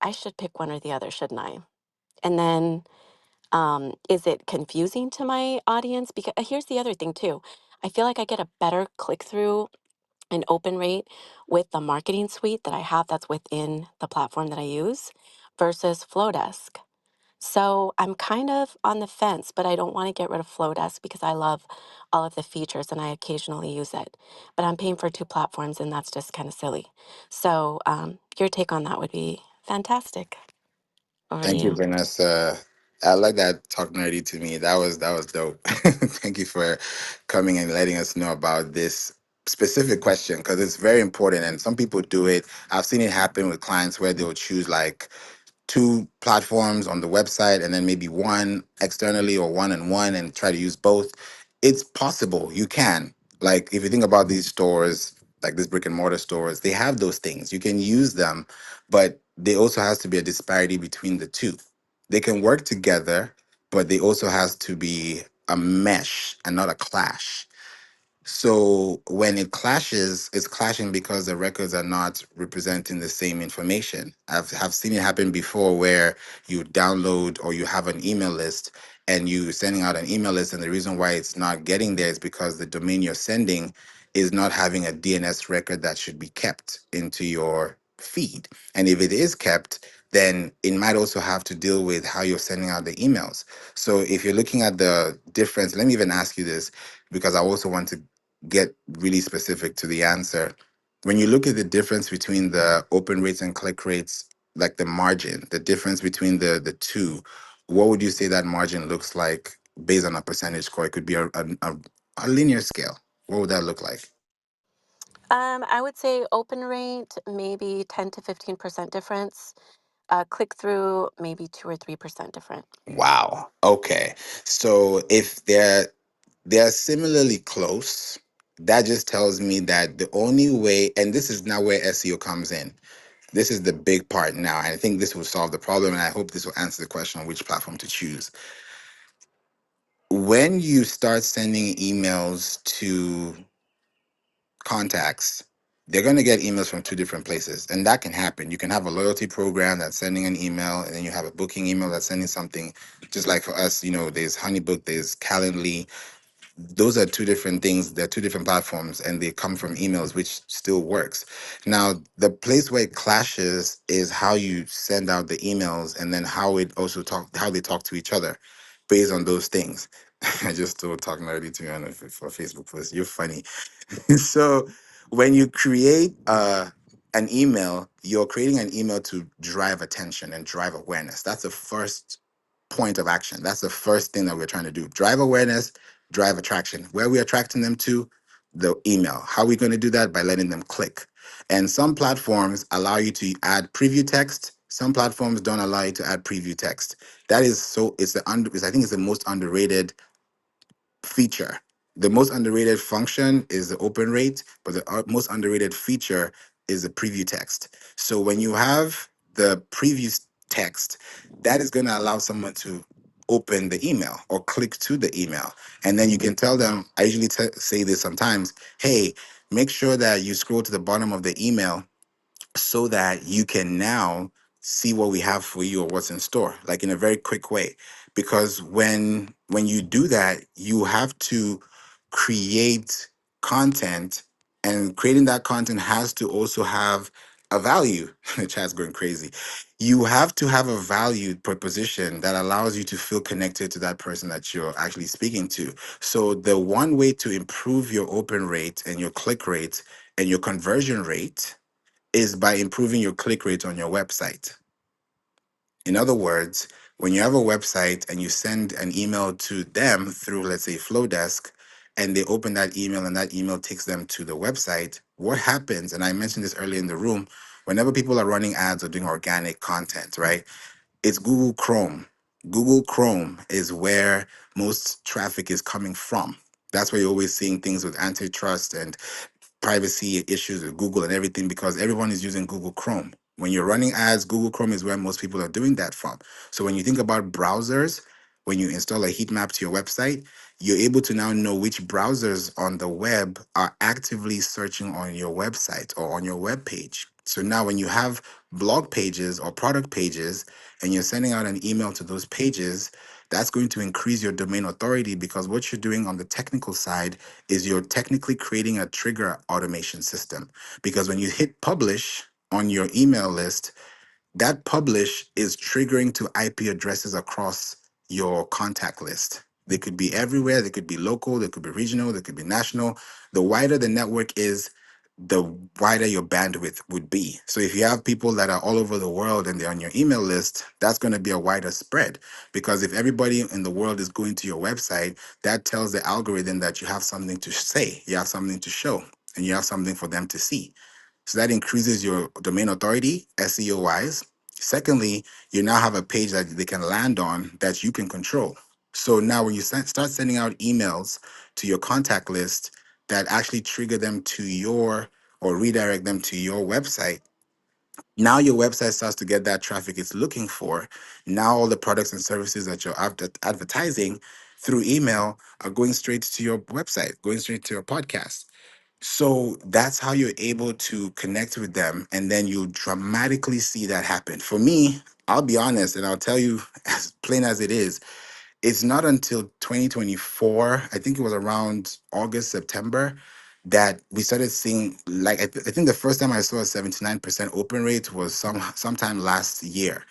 I should pick one or the other, shouldn't I? And then is it confusing to my audience? Because here's the other thing too. I feel like I get a better click through and open rate with the marketing suite that I have that's within the platform that I use versus Flowdesk. So I'm kind of on the fence, but I don't want to get rid of Flowdesk because I love all of the features and I occasionally use it. But I'm paying for two platforms and that's just kind of silly. So your take on that would be fantastic. Over to Thank you, you. Vanessa. I like that talk nerdy to me. That was dope. Thank you for coming and letting us know about this specific question because it's very important and some people do it. I've seen it happen with clients where they'll choose like two platforms on the website and then maybe one externally or one and one and try to use both. It's possible. You can. Like if you think about these stores, like these brick and mortar stores, they have those things. You can use them, but there also has to be a disparity between the two. They can work together, but they also has to be a mesh and not a clash. So when it clashes, it's clashing because the records are not representing the same information. Have seen it happen before where you download or you have an email list and you sending out an email list, and the reason why it's not getting there is because the domain you're sending is not having a DNS record that should be kept into your feed. And if it is kept, then it might also have to deal with how you're sending out the emails. So if you're looking at the difference, let me even ask you this because I also want to get really specific to the answer. When you look at the difference between the open rates and click rates, like the margin, the difference between the two, what would you say that margin looks like based on a percentage score? It could be a linear scale. What would that look like? I would say open rate, maybe 10 to 15% difference. Click through, maybe 2 or 3% different. Wow. Okay. So if they're similarly close, that just tells me that the only way, and this is now where SEO comes in. This is the big part now. And I think this will solve the problem. And I hope this will answer the question on which platform to choose. When you start sending emails to contacts, they're going to get emails from two different places. And that can happen. You can have a loyalty program that's sending an email, and then you have a booking email that's sending something. Just like for us, there's Honeybook, there's Calendly. Those are two different things. They're two different platforms and they come from emails, which still works. Now, the place where it clashes is how you send out the emails and then how they talk to each other based on those things. I just still talking nerdy to me on for Facebook post. You're funny. So when you create an email, you're creating an email to drive attention and drive awareness. That's the first point of action. That's the first thing that we're trying to do. Drive awareness, drive attraction. Where are we attracting them to? The email. How are we going to do that? By letting them click. And some platforms allow you to add preview text. Some platforms don't allow you to add preview text. That is so I think it's the most underrated feature. The most underrated function is the open rate, but the most underrated feature is the preview text. So when you have the preview text, that is going to allow someone to open the email or click to the email. And then you can tell them, I usually say this sometimes, hey, make sure that you scroll to the bottom of the email so that you can now see what we have for you or what's in store, like in a very quick way. Because when you do that, you have to create content, and creating that content has to also have a value. The chat's going crazy. You have to have a value proposition that allows you to feel connected to that person that you're actually speaking to. So the one way to improve your open rate and your click rate and your conversion rate is by improving your click rate on your website. In other words, when you have a website and you send an email to them through, let's say, Flowdesk, and they open that email and that email takes them to the website, what happens, and I mentioned this earlier in the room, whenever people are running ads or doing organic content, right? It's Google Chrome. Google Chrome is where most traffic is coming from. That's where you're always seeing things with antitrust and privacy issues with Google and everything because everyone is using Google Chrome. When you're running ads, Google Chrome is where most people are doing that from. So when you think about browsers, when you install a heat map to your website, you're able to now know which browsers on the web are actively searching on your website or on your web page. So now when you have blog pages or product pages and you're sending out an email to those pages, that's going to increase your domain authority because what you're doing on the technical side is you're technically creating a trigger automation system. Because when you hit publish on your email list, that publish is triggering to IP addresses across your contact list. They could be everywhere, they could be local, they could be regional, they could be national. The wider the network is, the wider your bandwidth would be. So if you have people that are all over the world and they're on your email list, that's going to be a wider spread, because if everybody in the world is going to your website, that tells the algorithm that you have something to say, you have something to show, and you have something for them to see. So that increases your domain authority, SEO wise. Secondly, you now have a page that they can land on that you can control. So now when you start sending out emails to your contact list that actually trigger them to your or redirect them to your website, now your website starts to get that traffic it's looking for. Now all the products and services that you're advertising through email are going straight to your website, going straight to your podcast. So that's how you're able to connect with them. And then you dramatically see that happen. For me, I'll be honest and I'll tell you as plain as it is, it's not until 2024, I think it was around August, September, that we started seeing, like, I think the first time I saw a 79% open rate was sometime last year.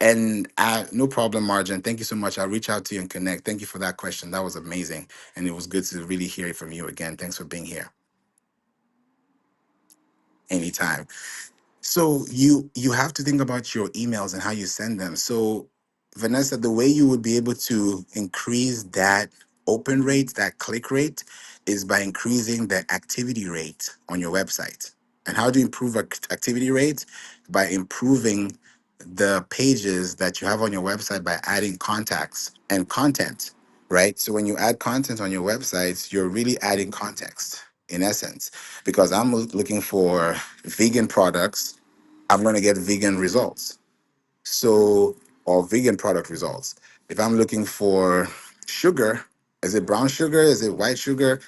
And no problem, Margin. Thank you so much. I'll reach out to you and connect. Thank you for that question. That was amazing. And it was good to really hear it from you again. Thanks for being here anytime. So you have to think about your emails and how you send them. So Vanessa, the way you would be able to increase that open rate, that click rate, is by increasing the activity rate on your website. And how do you improve activity rate? By improving the pages that you have on your website by adding contacts and content, right? So when you add content on your websites, you're really adding context in essence, because I'm looking for vegan products, I'm going to get vegan results. So, or vegan product results. If I'm looking for sugar, is it brown sugar? Is it white sugar?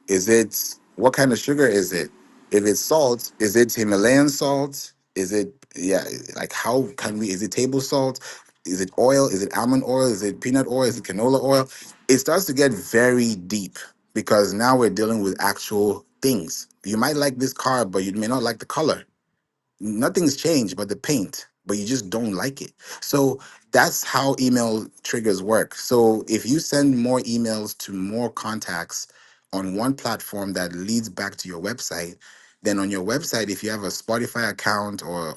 Is it, what kind of sugar is it? If it's salt, is it Himalayan salt? Is it, yeah, like how can we, is it table salt? Is it oil? Is it almond oil? Is it peanut oil? Is it canola oil? It starts to get very deep because now we're dealing with actual things. You might like this car, but you may not like the color. Nothing's changed but the paint, but you just don't like it. So that's how email triggers work. So if you send more emails to more contacts on one platform that leads back to your website, then on your website, if you have a Spotify account or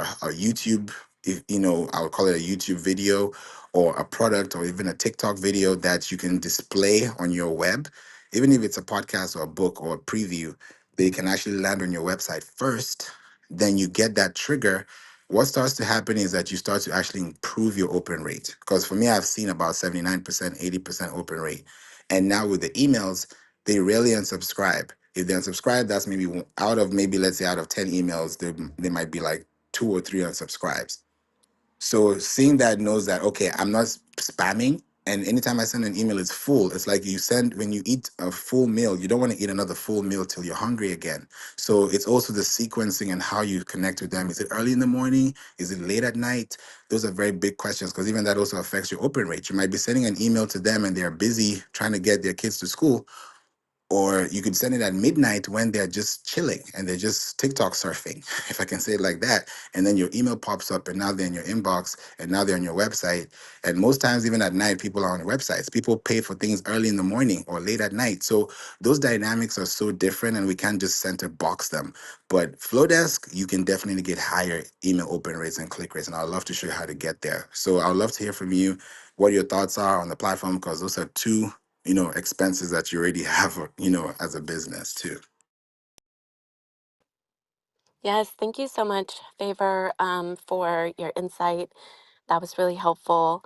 a YouTube, if you know, I would call it a YouTube video or a product or even a TikTok video that you can display on your web, even if it's a podcast or a book or a preview, they can actually land on your website first, then you get that trigger. What starts to happen is that you start to actually improve your open rate. Because for me, I've seen about 79%, 80% open rate. And now with the emails, they rarely unsubscribe. If they unsubscribe, that's maybe out of maybe, let's say, out of 10 emails, they might be like 2 or 3 unsubscribes. So seeing that knows that, okay, I'm not spamming. And anytime I send an email, it's full. It's like you send, when you eat a full meal, you don't want to eat another full meal till you're hungry again. So it's also the sequencing and how you connect with them. Is it early in the morning? Is it late at night? Those are very big questions, because even that also affects your open rate. You might be sending an email to them and they're busy trying to get their kids to school, or you could send it at midnight when they're just chilling and they're just TikTok surfing, if I can say it like that. And then your email pops up and now they're in your inbox and now they're on your website. And most times, even at night, people are on websites. People pay for things early in the morning or late at night. So those dynamics are so different and we can't just center box them. But Flowdesk, you can definitely get higher email open rates and click rates. And I'd love to show you how to get there. So I'd love to hear from you what your thoughts are on the platform, because those are two, expenses that you already have, as a business too. Yes, thank you so much, Favor, for your insight. That was really helpful.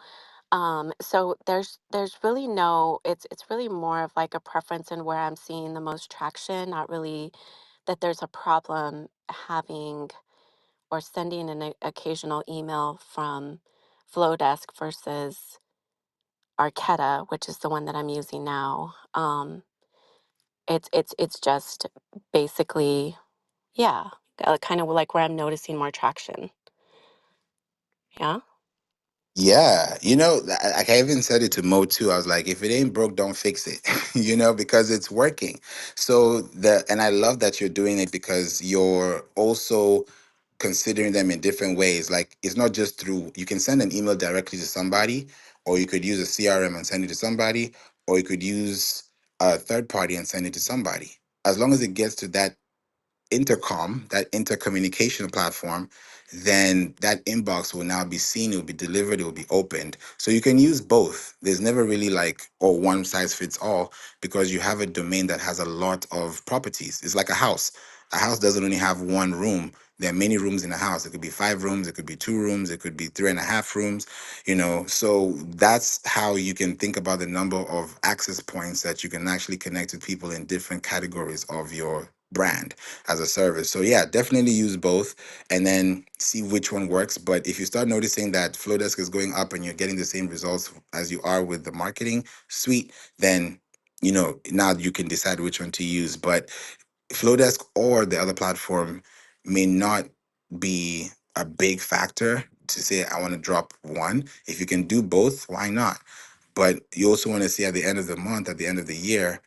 So there's really no, it's really more of like a preference in where I'm seeing the most traction, not really that there's a problem having or sending an occasional email from Flowdesk versus Arquetta, which is the one that I'm using now. It's just basically, yeah, kind of like where I'm noticing more traction. Yeah. Yeah, like I even said it to Mo too. I was like, if it ain't broke, don't fix it, because it's working. So and I love that you're doing it because you're also considering them in different ways. Like it's not just through, you can send an email directly to somebody, or you could use a CRM and send it to somebody, or you could use a third party and send it to somebody. As long as it gets to that intercom, that intercommunication platform, then that inbox will now be seen, it will be delivered, it will be opened. So you can use both. There's never really like, or one size fits all, because you have a domain that has a lot of properties. It's like a house. A house doesn't only have one room. There are many rooms in a house. It could be 5 rooms, it could be 2 rooms, it could be 3.5 rooms, So that's how you can think about the number of access points that you can actually connect with people in different categories of your brand as a service. So yeah, definitely use both and then see which one works. But if you start noticing that Flowdesk is going up and you're getting the same results as you are with the marketing suite, then now you can decide which one to use. But Flowdesk or the other platform may not be a big factor to say I want to drop one. If you can do both, why not? But you also want to see at the end of the month, at the end of the year,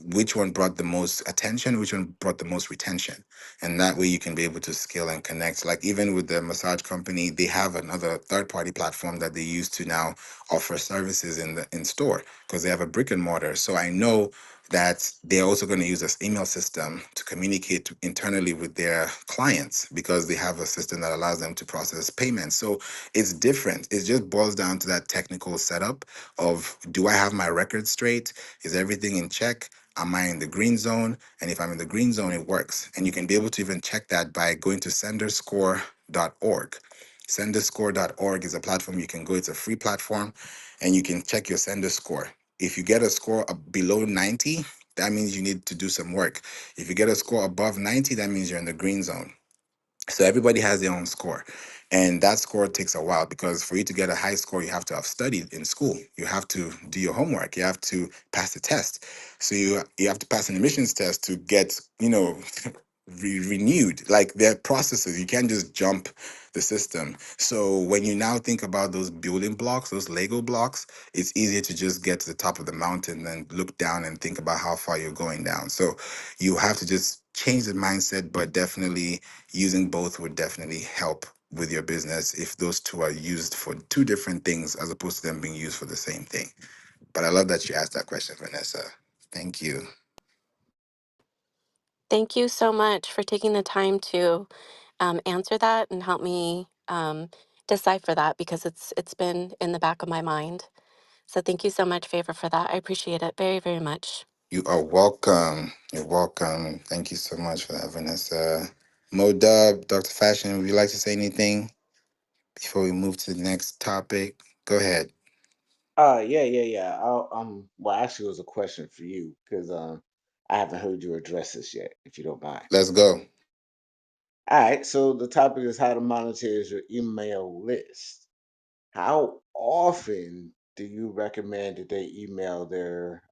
which one brought the most attention, which one brought the most retention. And that way you can be able to scale and connect. Like even with the massage company, they have another third-party platform that they use to now offer services in store because they have a brick and mortar. So I know that they're also going to use this email system to communicate internally with their clients because they have a system that allows them to process payments. So it's different. It just boils down to that technical setup of, do I have my record straight? Is everything in check? Am I in the green zone? And if I'm in the green zone, it works. And you can be able to even check that by going to senderscore.org. Senderscore.org is a platform you can go, it's a free platform, and you can check your sender score. If you get a score below 90, that means you need to do some work. If you get a score above 90, that means you're in the green zone. So everybody has their own score. And that score takes a while because for you to get a high score, you have to have studied in school. You have to do your homework. You have to pass the test. So you have to pass an admissions test to get, renewed. Like there are processes. You can't just jump the system. So when you now think about those building blocks, those Lego blocks, it's easier to just get to the top of the mountain and look down and think about how far you're going down. So you have to just change the mindset, but definitely using both would definitely help with your business if those two are used for two different things as opposed to them being used for the same thing. But I love that you asked that question, Vanessa. Thank you. Thank you so much for taking the time to answer that and help me decipher that because it's been in the back of my mind. So thank you so much, Favor, for that. I appreciate it very, very much. You are welcome. You're welcome. Thank you so much for that, Vanessa. Mo Dub, Dr. Fashion, would you like to say anything before we move to the next topic? Go ahead. Yeah. Well, actually, it was a question for you because I haven't heard you address this yet, if you don't mind. Let's go. All right. So the topic is how to monetize your email list. How often do you recommend that they email their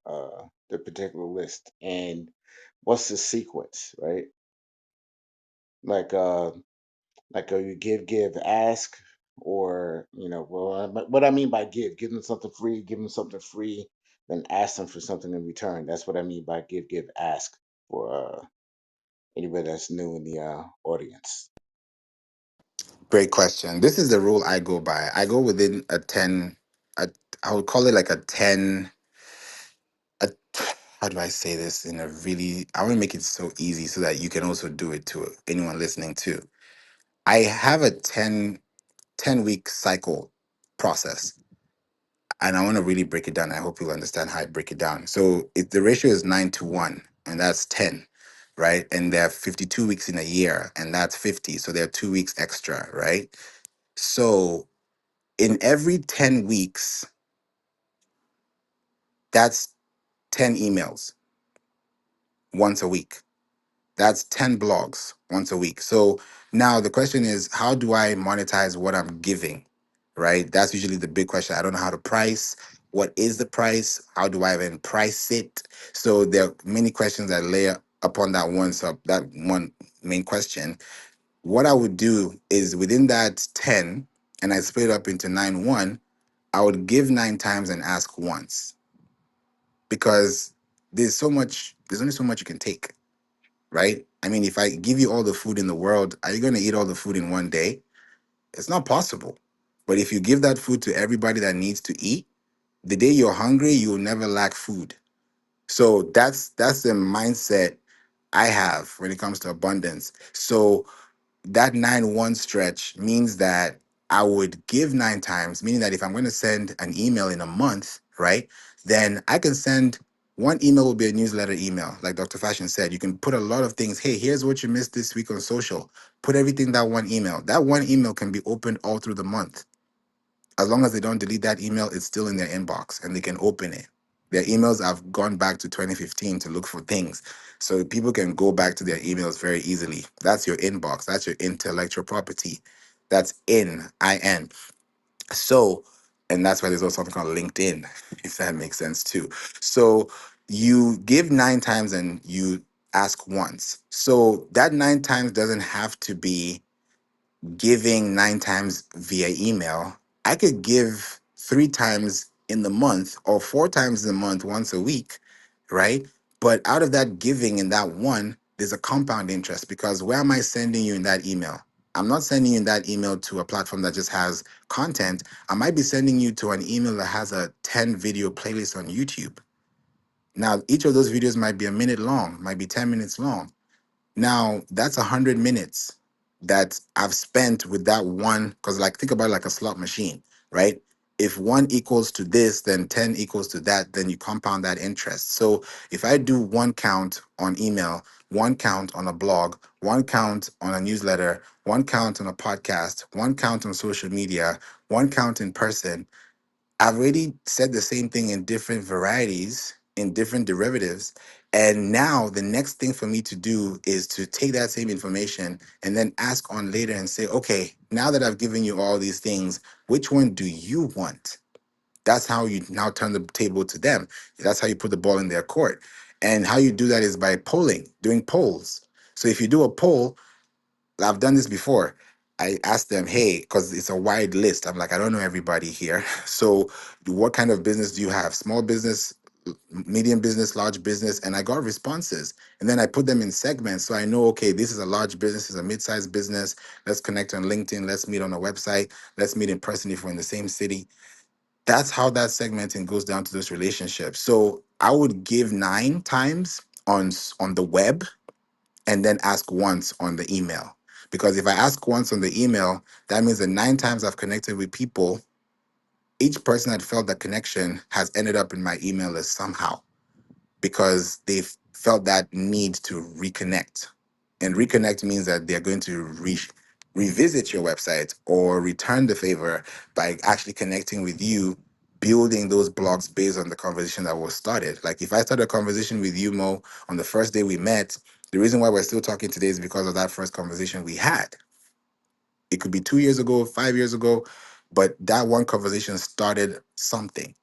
particular list, and what's the sequence, right? Like you give, ask, or what I mean by give them something free, give them something free, then ask them for something in return. That's what I mean by give, ask for anybody that's new in the audience. Great question. This is the rule I go by. I go within a 10, a, I would call it like a 10, a, how do I say this in a really, I want to make it so easy so that you can also do it to anyone listening too. I have a 10 week cycle process and I want to really break it down. I hope you'll understand how I break it down. So if the ratio is 9 to 1, and that's 10, right? And there are 52 weeks in a year, and that's 50. So there are 2 weeks extra, right? So in every 10 weeks, that's 10 emails once a week. That's 10 blogs once a week. So now the question is, how do I monetize what I'm giving? Right? That's usually the big question. I don't know how to price. What is the price? How do I even price it? So there are many questions that layer upon that one main question. What I would do is within that 10, and I split it up into 9 1, I would give 9 times and ask once because there's only so much you can take, right? I mean, if I give you all the food in the world, are you going to eat all the food in one day? It's not possible. But if you give that food to everybody that needs to eat, the day you're hungry, you will never lack food. So that's the mindset I have when it comes to abundance. So that 9-1 stretch means that I would give 9 times, meaning that if I'm going to send an email in a month, right, then I can send one email will be a newsletter email. Like Dr. Fashion said, you can put a lot of things. Hey, here's what you missed this week on social. Put everything in that one email. That one email can be opened all through the month. As long as they don't delete that email, it's still in their inbox and they can open it. Their emails have gone back to 2015 to look for things. So people can go back to their emails very easily. That's your inbox. That's your intellectual property. That's IN. So, and that's why there's also something called LinkedIn, if that makes sense too. So you give 9 times and you ask once. So that 9 times doesn't have to be giving 9 times via email. I could give 3 times in the month or 4 times in the month, once a week, right? But out of that giving in that one, there's a compound interest because where am I sending you in that email? I'm not sending you in that email to a platform that just has content. I might be sending you to an email that has a 10 video playlist on YouTube. Now, each of those videos might be a minute long, might be 10 minutes long. Now that's 100 minutes that I've spent with that one. Because like think about it like a slot machine, right? If one equals to this, then 10 equals to that, then you compound that interest. So if I do one count on email, one count on a blog, one count on a newsletter, one count on a podcast, one count on social media, one count in person, I've already said the same thing in different varieties, in different derivatives. And now the next thing for me to do is to take that same information and then ask on later and say, okay, now that I've given you all these things, which one do you want? That's how you now turn the table to them. That's how you put the ball in their court. And how you do that is by polling, doing polls. So if you do a poll, I've done this before. I asked them, hey, because it's a wide list. I'm like, I don't know everybody here. So, what kind of business do you have? Small business, medium business, large business? And I got responses. And then I put them in segments. So I know, okay, this is a large business, this is a mid sized business. Let's connect on LinkedIn. Let's meet on a website. Let's meet in person if we're in the same city. That's how that segmenting goes down to those relationships. So, I would give 9 times on the web and then ask once on the email. Because if I ask once on the email, that means that 9 times I've connected with people, each person that felt that connection has ended up in my email list somehow because they've felt that need to reconnect. And reconnect means that they're going to revisit your website or return the favor by actually connecting with you, building those blocks based on the conversation that was started. Like if I started a conversation with you, Mo, on the first day we met, the reason why we're still talking today is because of that first conversation we had. It could be 2 years ago, 5 years ago, but that one conversation started something.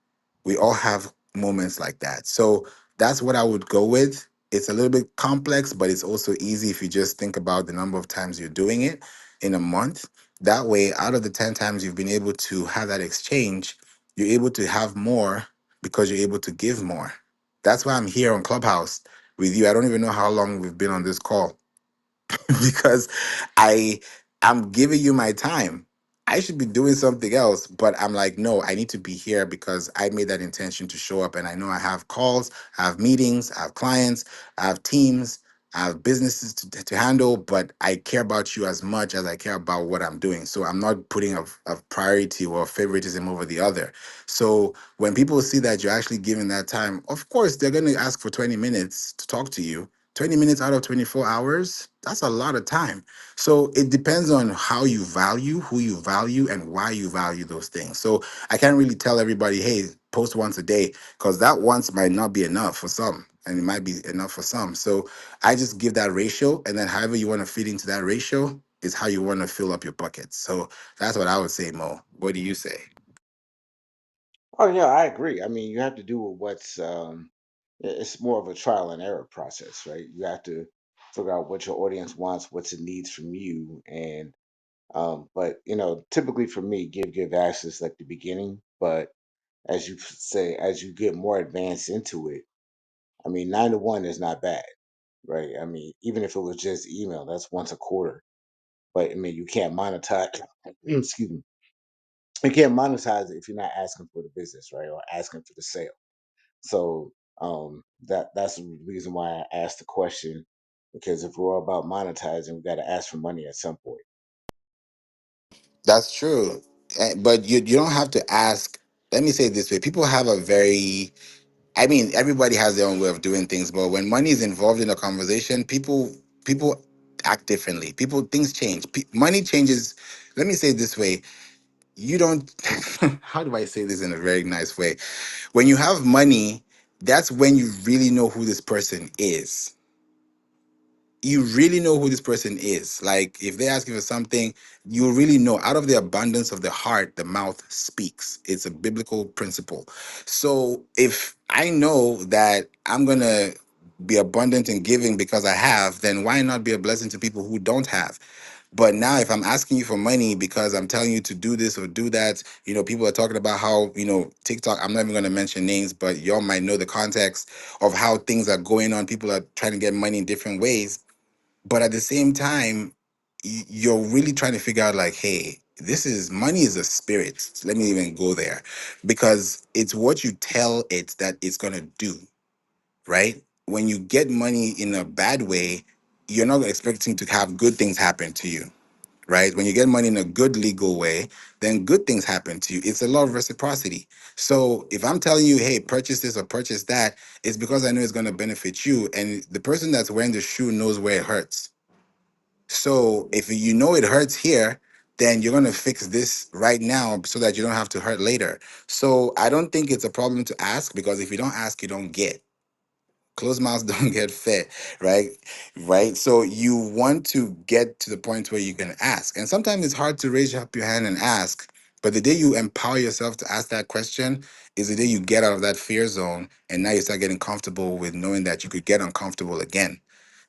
We all have moments like that. So that's what I would go with. It's a little bit complex, but it's also easy if you just think about the number of times you're doing it in a month. That way, out of the 10 times you've been able to have that exchange, you're able to have more because you're able to give more. That's why I'm here on Clubhouse with you. I don't even know how long we've been on this call because I I'm giving you my time. I should be doing something else, but I'm like, no, I need to be here because I made that intention to show up and I know I have calls, I have meetings, I have clients, I have teams, I have businesses to handle, but I care about you as much as I care about what I'm doing. So I'm not putting a priority or favoritism over the other. So when people see that you're actually giving that time, of course, they're going to ask for 20 minutes to talk to you. 20 minutes out of 24 hours, that's a lot of time. So it depends on how you value, who you value, and why you value those things. So I can't really tell everybody, hey, post once a day, because that once might not be enough for some, and it might be enough for some. So I just give that ratio, and then however you want to fit into that ratio is how you want to fill up your buckets. So that's what I would say, Mo. What do you say? Oh yeah, I agree. I mean, you have to do what's it's more of a trial and error process, right? You have to figure out what your audience wants, what's it needs from you, and but typically for me, give access like the beginning, but as you say, as you get more advanced into it, I mean, 9 to 1 is not bad, right? I mean, even if it was just email, that's once a quarter. But I mean, you can't monetize. Excuse me. You can't monetize it if you're not asking for the business, right, or asking for the sale. So that's the reason why I asked the question. Because if we're all about monetizing, we got to ask for money at some point. That's true. But you don't have to ask. Let me say it this way: people have a very, I mean, everybody has their own way of doing things, but when money is involved in a conversation, people act differently. People things change. Money changes. Let me say it this way: you don't. How do I say this in a very nice way? When you have money, that's when you really know who this person is. You really know who this person is. Like if they ask you for something, you really know. Out of the abundance of the heart, the mouth speaks. It's a biblical principle. So if I know that I'm gonna be abundant in giving because I have, then why not be a blessing to people who don't have? But now, if I'm asking you for money because I'm telling you to do this or do that, people are talking about how, TikTok, I'm not even going to mention names, but y'all might know the context of how things are going on. People are trying to get money in different ways. But at the same time, you're really trying to figure out, like, hey, this is money is a spirit. Let me even go there because it's what you tell it that it's going to do, right? When you get money in a bad way, you're not expecting to have good things happen to you, right? When you get money in a good legal way, then good things happen to you. It's a law of reciprocity. So if I'm telling you, hey, purchase this or purchase that, it's because I know it's going to benefit you. And the person that's wearing the shoe knows where it hurts. So if you know it hurts here, then you're going to fix this right now so that you don't have to hurt later. So I don't think it's a problem to ask because if you don't ask, you don't get. Closed mouths don't get fed, right? Right. So you want to get to the point where you can ask. And sometimes it's hard to raise up your hand and ask. But the day you empower yourself to ask that question is the day you get out of that fear zone and now you start getting comfortable with knowing that you could get uncomfortable again.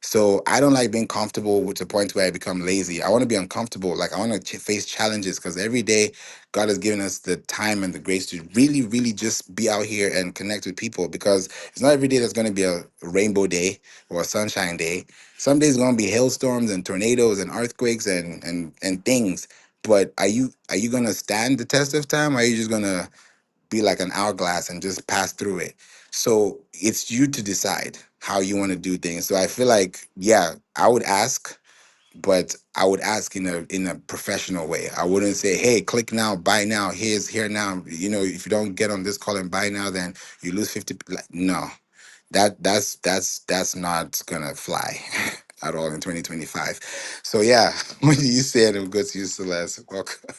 So I don't like being comfortable with the point where I become lazy. I want to be uncomfortable. Like I want to face challenges because every day God has given us the time and the grace to really, really just be out here and connect with people because it's not every day that's going to be a rainbow day or a sunshine day. Some days going to be hailstorms and tornadoes and earthquakes and things. But are you going to stand the test of time? Or are you just going to be like an hourglass and just pass through it? So it's you to decide how you want to do things. So I feel like, yeah, I would ask, but I would ask in a professional way. I wouldn't say, "Hey, click now, buy now. Here's here now." If you don't get on this call and buy now, then you lose 50. Like, no, that's not gonna fly at all in 2025. So yeah, what do you say? And good to you, Celeste. Welcome.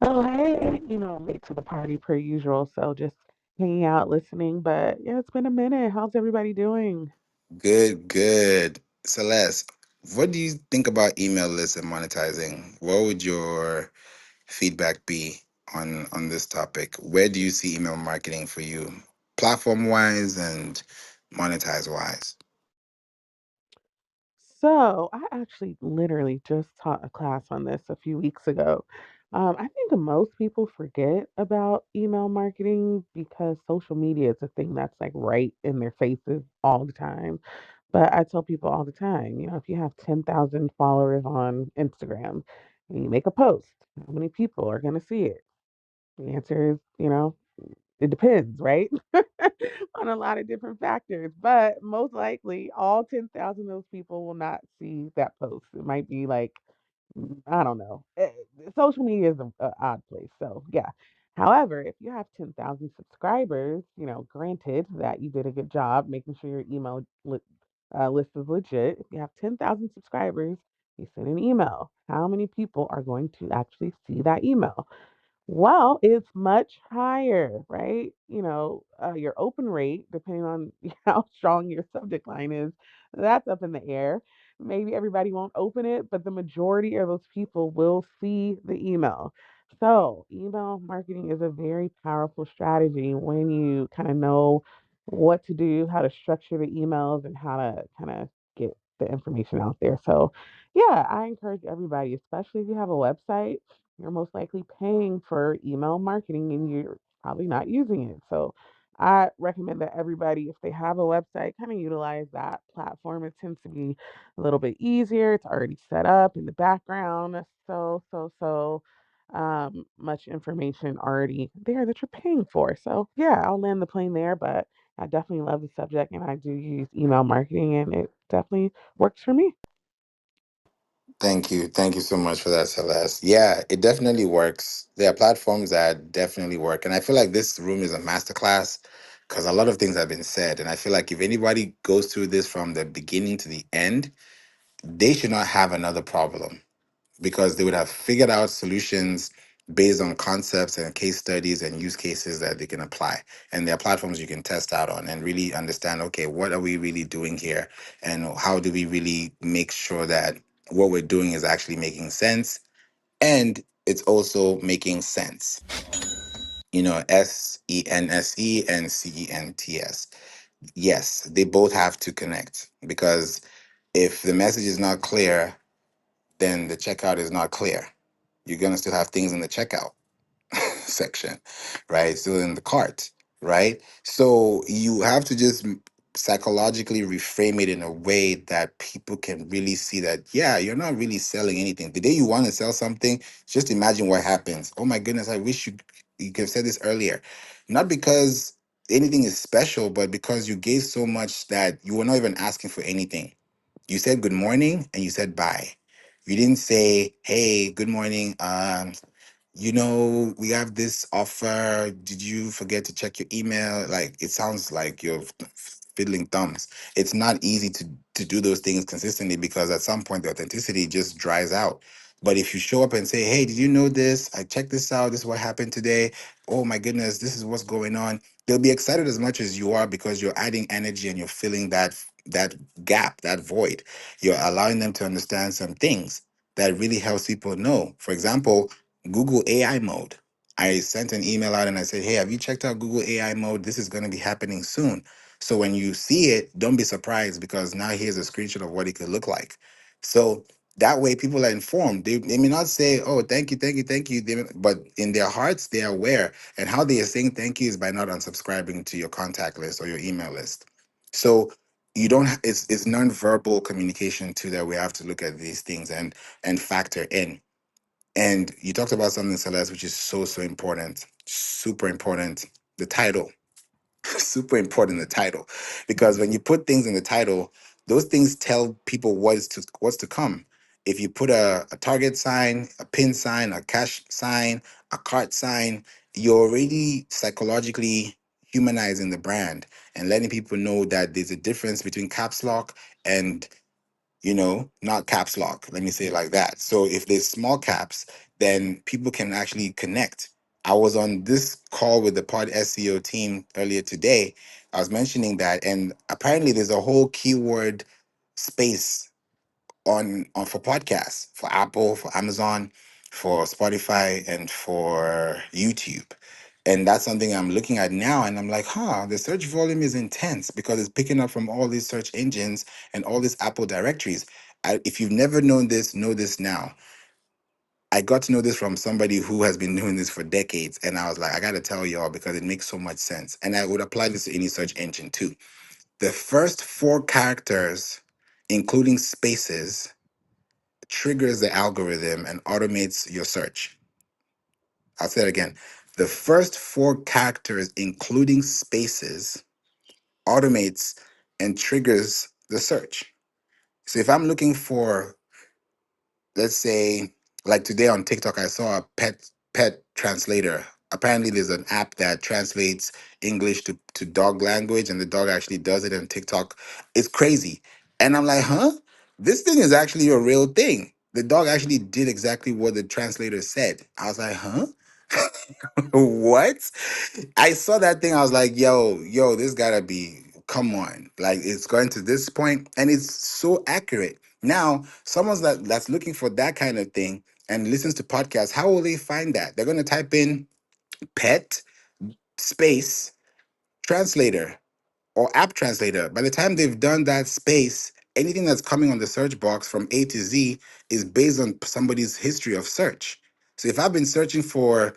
Oh, hey, late to the party per usual, so just hanging out, listening. But yeah, it's been a minute. How's everybody doing? Good, good. Celeste, what do you think about email lists and monetizing? What would your feedback be on this topic? Where do you see email marketing for you, platform wise and monetize wise? So, I actually literally just taught a class on this a few weeks ago. I think most people forget about email marketing because social media is a thing that's like right in their faces all the time. But I tell people all the time, if you have 10,000 followers on Instagram and you make a post, how many people are going to see it? The answer is, it depends, right? On a lot of different factors. But most likely, all 10,000 of those people will not see that post. It might be like, I don't know. Social media is an odd place. So, yeah. However, if you have 10,000 subscribers, granted that you did a good job making sure your list is legit. If you have 10,000 subscribers, you send an email. How many people are going to actually see that email? Well, it's much higher, right? Your open rate, depending on how strong your subject line is, that's up in the air. Maybe everybody won't open it, but the majority of those people will see the email. So, email marketing is a very powerful strategy when you kind of know what to do, how to structure the emails, and how to kind of get the information out there. So, yeah, I encourage everybody, especially if you have a website, you're most likely paying for email marketing and you're probably not using it. So I recommend that everybody, if they have a website, kind of utilize that platform. It tends to be a little bit easier. It's already set up in the background. Much information already there that you're paying for. So yeah, I'll land the plane there. But I definitely love the subject and I do use email marketing and it definitely works for me. Thank you. Thank you so much for that, Celeste. Yeah, it definitely works. There are platforms that definitely work. And I feel like this room is a masterclass because a lot of things have been said. And I feel like if anybody goes through this from the beginning to the end, they should not have another problem because they would have figured out solutions based on concepts and case studies and use cases that they can apply. And there are platforms you can test out on and really understand, okay, what are we really doing here? And how do we really make sure that what we're doing is actually making sense and it's also making sense? You know, SENSE and CENTS. Yes, they both have to connect because if the message is not clear, then the checkout is not clear. You're going to still have things in the checkout section, right? Still in the cart, right? So you have to just psychologically reframe it in a way that people can really see that, yeah, you're not really selling anything. The day you want to sell something, just imagine what happens. Oh my goodness, I wish you could have said this earlier. Not because anything is special, but because you gave so much that you were not even asking for anything. You said good morning and you said bye. You didn't say, hey, good morning. We have this offer. Did you forget to check your email? Like, it sounds like you're fiddling thumbs. It's not easy to do those things consistently because at some point the authenticity just dries out. But if you show up and say, hey, did you know this? I checked this out. This is what happened today. Oh my goodness, this is what's going on. They'll be excited as much as you are because you're adding energy and you're filling that gap, that void. You're allowing them to understand some things that really helps people know. For example, Google AI mode. I sent an email out and I said, hey, have you checked out Google AI mode? This is going to be happening soon. So when you see it, don't be surprised because now here's a screenshot of what it could look like. So that way people are informed. They may not say, oh, thank you, thank you, thank you. But in their hearts, they are aware. And how they are saying thank you is by not unsubscribing to your contact list or your email list. So you don't it's non-verbal communication too that we have to look at these things and factor in. And you talked about something, Celeste, which is so, so important, super important. The title, super important, the title. Because when you put things in the title, those things tell people what's to come. If you put a target sign, a pin sign, a cash sign, a cart sign, you're already psychologically humanizing the brand and letting people know that there's a difference between caps lock and not caps lock. Let me say it like that. So if there's small caps, then people can actually connect. I was on this call with the Pod SEO team earlier today. I was mentioning that, and apparently there's a whole keyword space on for podcasts, for Apple, for Amazon, for Spotify, and for YouTube. And that's something I'm looking at now, and I'm like, the search volume is intense because it's picking up from all these search engines and all these Apple directories. If you've never known this, know this now. I got to know this from somebody who has been doing this for decades, and I was like, I got to tell y'all because it makes so much sense. And I would apply this to any search engine too. The first four characters, including spaces, triggers the algorithm and automates your search. I'll say it again. The first four characters, including spaces, automates and triggers the search. So if I'm looking for, let's say, like today on TikTok, I saw a pet translator. Apparently, there's an app that translates English to dog language, and the dog actually does it on TikTok. It's crazy. And I'm like, huh? This thing is actually a real thing. The dog actually did exactly what the translator said. I was like, huh? What? I saw that thing. I was like, yo, this gotta be, come on. Like, it's going to this point, and it's so accurate. Now, someone's that's looking for that kind of thing and listens to podcasts, how will they find that? They're going to type in pet space translator or app translator. By the time they've done that space, anything that's coming on the search box from A to Z is based on somebody's history of search. So if I've been searching for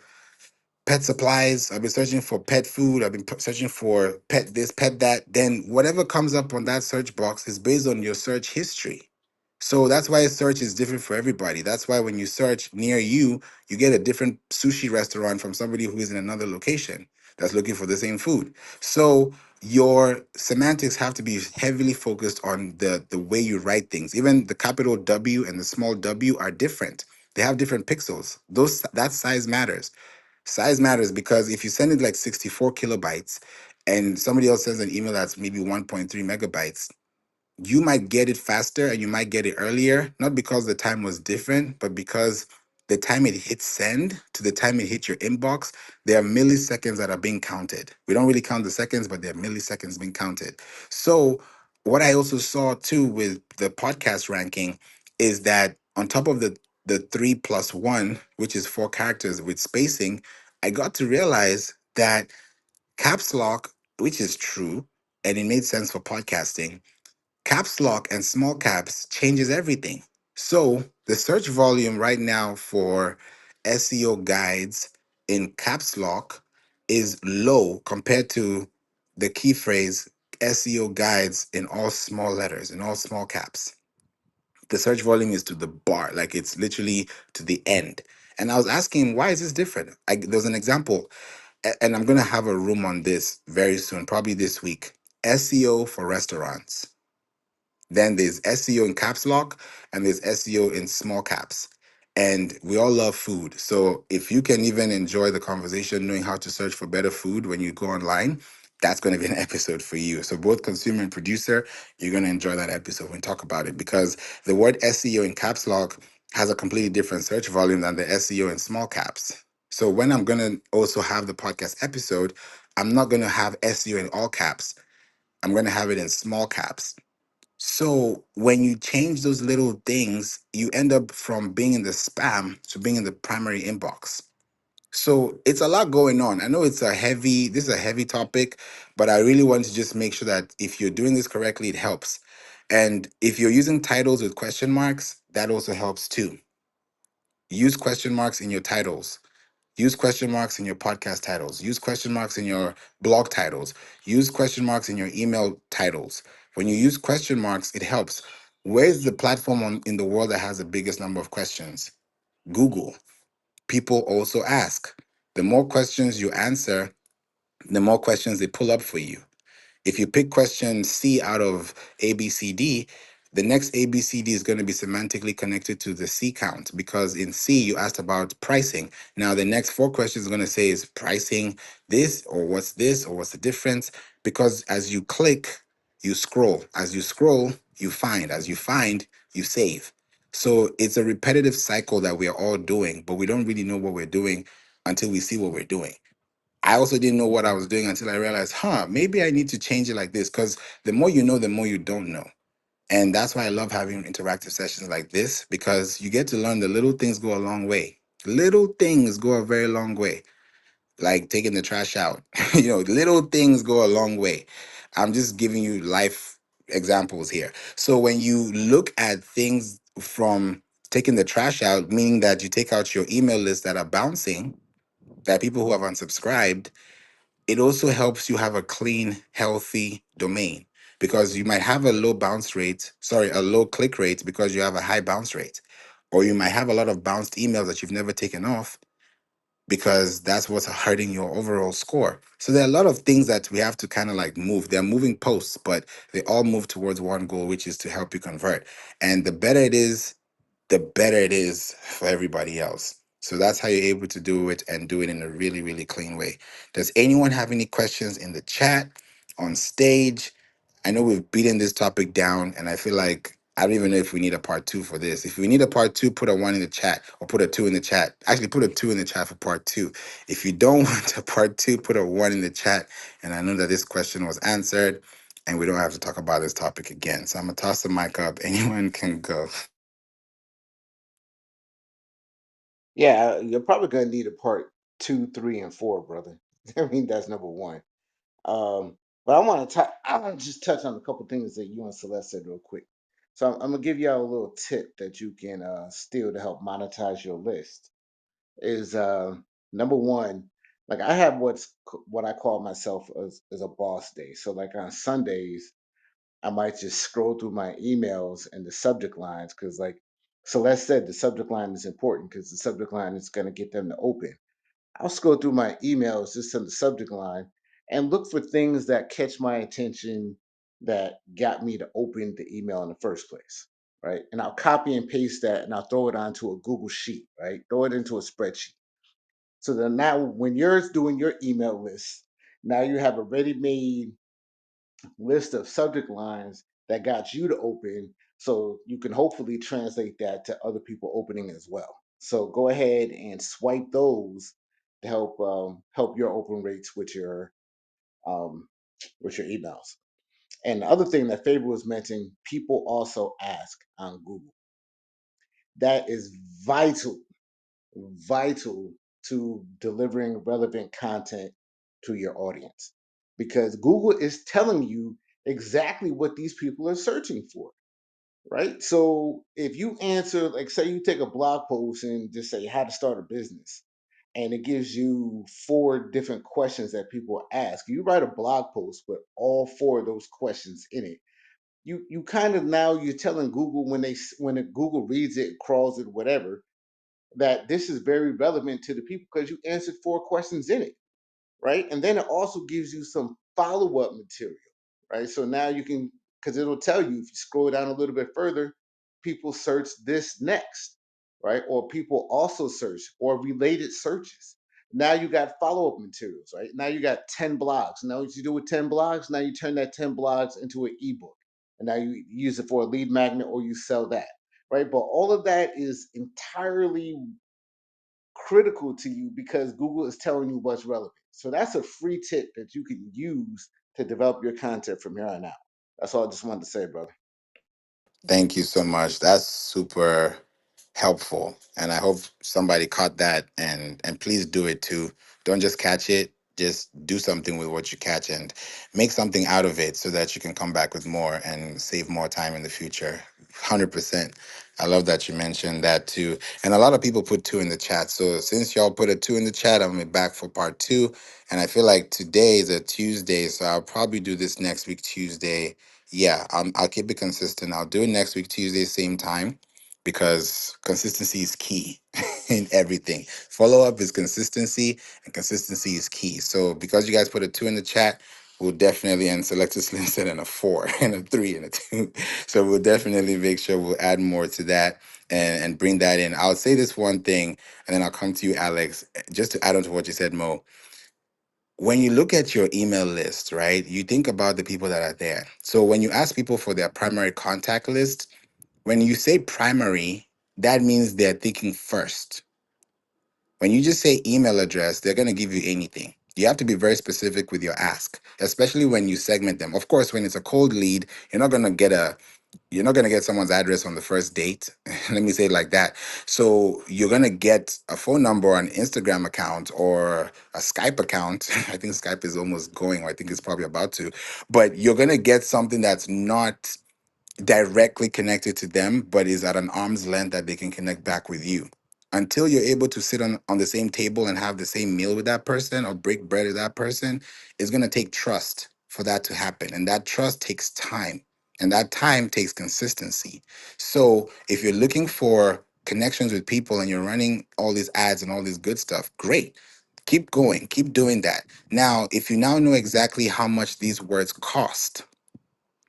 pet supplies, I've been searching for pet food, I've been searching for pet this, pet that, then whatever comes up on that search box is based on your search history. So that's why search is different for everybody. That's why when you search near you, you get a different sushi restaurant from somebody who is in another location that's looking for the same food. So your semantics have to be heavily focused on the way you write things. Even the capital W and the small w are different. They have different pixels. Those that size matters. Size matters because if you send it like 64 kilobytes and somebody else sends an email that's maybe 1.3 megabytes, you might get it faster and you might get it earlier, not because the time was different, but because the time it hit send to the time it hit your inbox, there are milliseconds that are being counted. We don't really count the seconds, but there are milliseconds being counted. So, what I also saw too with the podcast ranking is that on top of the 3+1, which is 4 characters with spacing, I got to realize that caps lock, which is true, and it made sense for podcasting, caps lock and small caps changes everything. So the search volume right now for SEO guides in caps lock is low compared to the key phrase SEO guides in all small letters, in all small caps. The search volume is to the bar, like it's literally to the end. And I was asking, why is this different? There's an example, and I'm going to have a room on this very soon, probably this week. SEO for restaurants. Then there's SEO in caps lock and there's SEO in small caps. And we all love food. So if you can even enjoy the conversation knowing how to search for better food when you go online, that's going to be an episode for you. So both consumer and producer, you're going to enjoy that episode when we talk about it because the word SEO in caps lock has a completely different search volume than the SEO in small caps. So when I'm going to also have the podcast episode, I'm not going to have SEO in all caps. I'm going to have it in small caps, so when you change those little things, you end up from being in the spam to being in the primary inbox. So it's a lot going on. I know this is a heavy topic, but I really want to just make sure that if you're doing this correctly, it helps. And if you're using titles with question marks, that also helps too. Use question marks in your titles. Use question marks in your podcast titles. Use question marks in your blog titles. Use question marks in your email titles. When you use question marks, it helps. Where's the platform in the world that has the biggest number of questions? Google. People also ask. The more questions you answer, the more questions they pull up for you. If you pick question C out of ABCD, the next ABCD is going to be semantically connected to the C count because in C you asked about pricing. Now the next 4 questions are going to say is pricing this or what's the difference? Because as you click, you scroll. As you scroll, you find. As you find, you save. So it's a repetitive cycle that we are all doing, but we don't really know what we're doing until we see what we're doing. I also didn't know what I was doing until I realized, maybe I need to change it like this. Because the more you know, the more you don't know. And that's why I love having interactive sessions like this, because you get to learn the little things go a long way. Little things go a very long way, like taking the trash out. Little things go a long way. I'm just giving you life examples here. So when you look at things from taking the trash out, meaning that you take out your email list that are bouncing, that people who have unsubscribed, it also helps you have a clean, healthy domain because you might have a low click rate because you have a high bounce rate. Or you might have a lot of bounced emails that you've never taken off because that's what's hurting your overall score. So there are a lot of things that we have to kind of like move. They're moving posts, but they all move towards one goal, which is to help you convert. And the better it is, the better it is for everybody else. So that's how you're able to do it and do it in a really, really clean way. Does anyone have any questions in the chat, on stage? I know we've beaten this topic down, and I feel like I don't even know if we need a part two for this. If we need a part two, put a 1 in the chat or put a 2 in the chat. Actually, put a 2 in the chat for part two. If you don't want a part two, put a 1 in the chat. And I know that this question was answered, and we don't have to talk about this topic again. So I'm going to toss the mic up. Anyone can go. Yeah, you're probably gonna need a part two, three, and four, brother. I mean, that's number one. But I want to just touch on a couple things that you and Celeste said real quick. So I'm gonna give y'all a little tip that you can steal to help monetize your list. Is number one, like I have what I call myself as a boss day. So like on Sundays, I might just scroll through my emails and the subject lines because like Celeste said, the subject line is important because the subject line is gonna get them to open. I'll scroll through my emails just on the subject line, and look for things that catch my attention that got me to open the email in the first place, right? And I'll copy and paste that and I'll throw it onto a Google Sheet, right? Throw it into a spreadsheet. So then now when you're doing your email list, now you have a ready-made list of subject lines that got you to open, so you can hopefully translate that to other people opening as well. So go ahead and swipe those to help your open rates um, with your emails. And the other thing that Faber was mentioning, people also ask on Google. That is vital, vital to delivering relevant content to your audience, because Google is telling you exactly what these people are searching for, right? So if you answer, like, say you take a blog post and just say how to start a business, and it gives you four different questions that people ask, you write a blog post with all four of those questions in it. You kind of, now you're telling Google, when when Google reads it, crawls it, whatever, that this is very relevant to the people because you answered four questions in it, right? And then it also gives you some follow up material, right? So now you can, because it'll tell you if you scroll down a little bit further, people search this next, right? Or people also search, or related searches. Now you got follow up materials, right? Now you got 10 blogs. Now what you do with 10 blogs, now you turn that 10 blogs into an ebook. And now you use it for a lead magnet or you sell that, right? But all of that is entirely critical to you because Google is telling you what's relevant. So that's a free tip that you can use to develop your content from here on out. That's all I just wanted to say, brother. Thank you so much. That's super helpful. And I hope somebody caught that, and please do it too. Don't just catch it, just do something with what you catch and make something out of it so that you can come back with more and save more time in the future. 100%. I love that you mentioned that too. And a lot of people put two in the chat. So since y'all put a two in the chat, I'm gonna be back for part two. And I feel like today is a Tuesday, so I'll probably do this next week, Tuesday. Yeah, I'll keep it consistent. I'll do it next week, Tuesday, same time, because consistency is key in everything. Follow up is consistency, and consistency is key. So because you guys put a two in the chat, we'll definitely, and Selector Slim said and a four and a three and a two. So we'll definitely make sure we'll add more to that and bring that in. I'll say this one thing, and then I'll come to you, Alex, just to add on to what you said, Mo. When you look at your email list, right, you think about the people that are there. So when you ask people for their primary contact list, when you say primary, that means they're thinking first. When you just say email address, they're going to give you anything. You have to be very specific with your ask, especially when you segment them. Of course, when it's a cold lead, you're not going to get someone's address on the first date. Let me say it like that. So you're going to get a phone number or an Instagram account or a Skype account. I think Skype is almost going, or I think it's probably about to. But you're going to get something that's not directly connected to them, but is at an arm's length that they can connect back with you. Until you're able to sit on the same table and have the same meal with that person or break bread with that person, it's going to take trust for that to happen. And that trust takes time. And that time takes consistency. So if you're looking for connections with people and you're running all these ads and all this good stuff, great. Keep going, keep doing that. Now, if you now know exactly how much these words cost,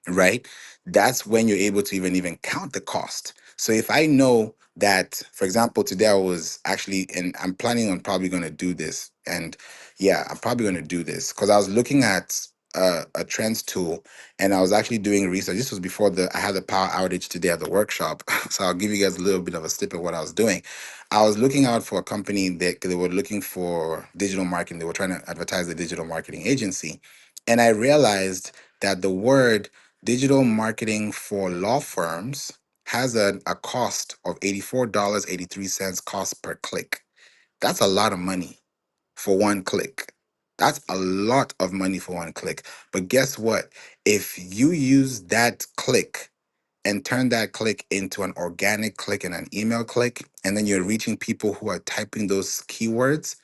right? That's when you're able to even count the cost. So if I know that, for example, today I was actually, and I'm planning on probably going to do this, and yeah, I'm probably going to do this because I was looking at a trends tool, and I was actually doing research. This was before I had the power outage today at the workshop, so I'll give you guys a little bit of a snip of what I was doing. I was looking out for a company that they were looking for digital marketing. They were trying to advertise a digital marketing agency, and I realized that the word digital marketing for law firms has a cost of $84.83 cost per click. That's a lot of money for one click. That's a lot of money for one click. But guess what? If you use that click and turn that click into an organic click and an email click, and then you're reaching people who are typing those keywords,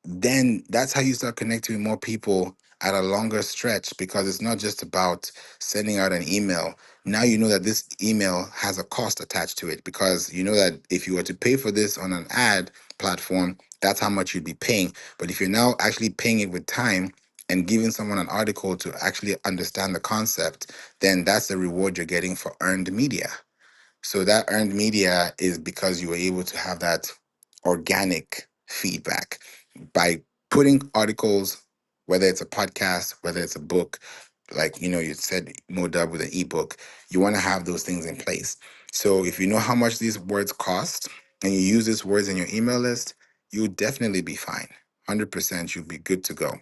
then that's how you start connecting with more people at a longer stretch, because it's not just about sending out an email. Now you know that this email has a cost attached to it, because you know that if you were to pay for this on an ad platform, that's how much you'd be paying. But if you're now actually paying it with time, and giving someone an article to actually understand the concept, then that's the reward you're getting for earned media. So that earned media is because you were able to have that organic feedback by putting articles, whether it's a podcast, whether it's a book, like you said, Modub with an ebook, you want to have those things in place. So if you know how much these words cost and you use these words in your email list, you'll definitely be fine. 100% you'll be good to go,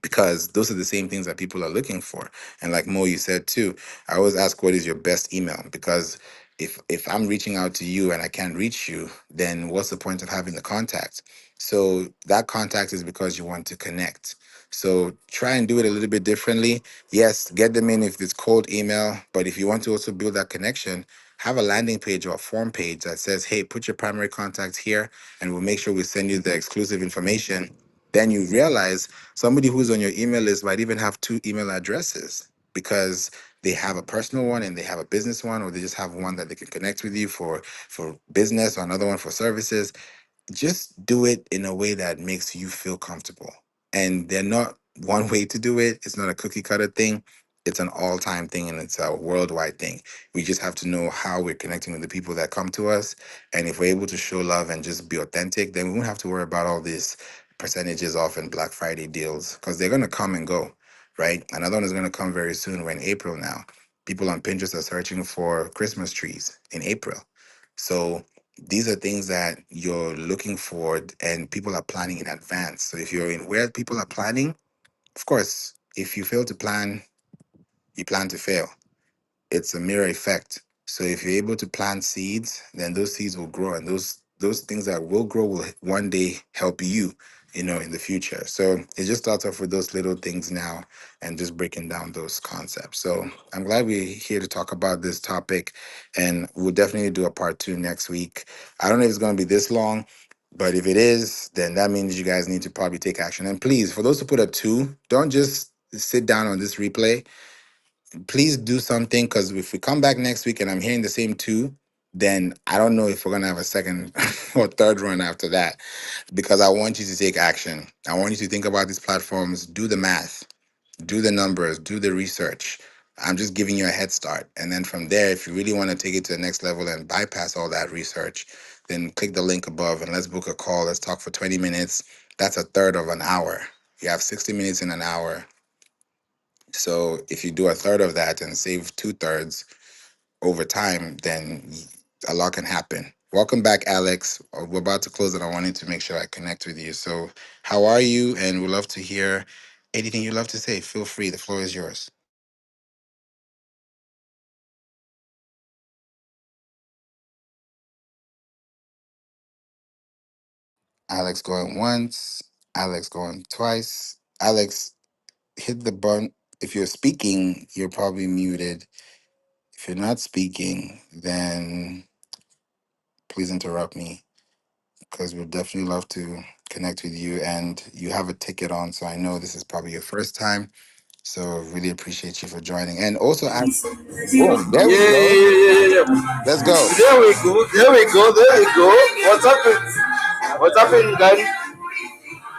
because those are the same things that people are looking for. And like Mo, you said too, I always ask, what is your best email? Because if I'm reaching out to you and I can't reach you, then what's the point of having the contact? So that contact is because you want to connect. So try and do it a little bit differently. Yes, get them in if it's cold email, but if you want to also build that connection, have a landing page or a form page that says, hey, put your primary contact here and we'll make sure we send you the exclusive information. Then you realize somebody who's on your email list might even have two email addresses, because they have a personal one and they have a business one, or they just have one that they can connect with you for business, or another one for services. Just do it in a way that makes you feel comfortable. And they're not one way to do it. It's not a cookie cutter thing. It's an all time thing and it's a worldwide thing. We just have to know how we're connecting with the people that come to us. And if we're able to show love and just be authentic, then we won't have to worry about all these percentages off and Black Friday deals, because they're going to come and go, right? Another one is going to come very soon. We're in April now. People on Pinterest are searching for Christmas trees in April. So these are things that you're looking for and people are planning in advance. So if you're in where people are planning, of course, if you fail to plan, you plan to fail. It's a mirror effect. So if you're able to plant seeds, then those seeds will grow, and those things that will grow will one day help you, in the future. So it just starts off with those little things now and just breaking down those concepts. So I'm glad we're here to talk about this topic, and we'll definitely do a part 2 next week. I don't know if it's going to be this long, but if it is, then that means you guys need to probably take action. And please, for those who put a 2, don't just sit down on this replay. Please do something, because if we come back next week and I'm hearing the same 2, then I don't know if we're going to have a second or third run after that, because I want you to take action. I want you to think about these platforms, do the math, do the numbers, do the research. I'm just giving you a head start. And then from there, if you really want to take it to the next level and bypass all that research, then click the link above and let's book a call. Let's talk for 20 minutes. That's a third of an hour. You have 60 minutes in an hour. So if you do a third of that and save two-thirds over time, then a lot can happen. Welcome back, Alex. We're about to close, and I wanted to make sure I connect with you. So, how are you? And we'd love to hear anything you'd love to say. Feel free. The floor is yours. Alex going once. Alex going twice. Alex, hit the button. If you're speaking, you're probably muted. If you're not speaking, then please interrupt me, because we'd definitely love to connect with you. And you have a ticket on, so I know this is probably your first time. So really appreciate you for joining. And also, boom, there Yeah, we yeah, go. yeah, yeah, yeah, yeah. Let's go. There we go, there we go, there we go. What's happening? What's happening, guys?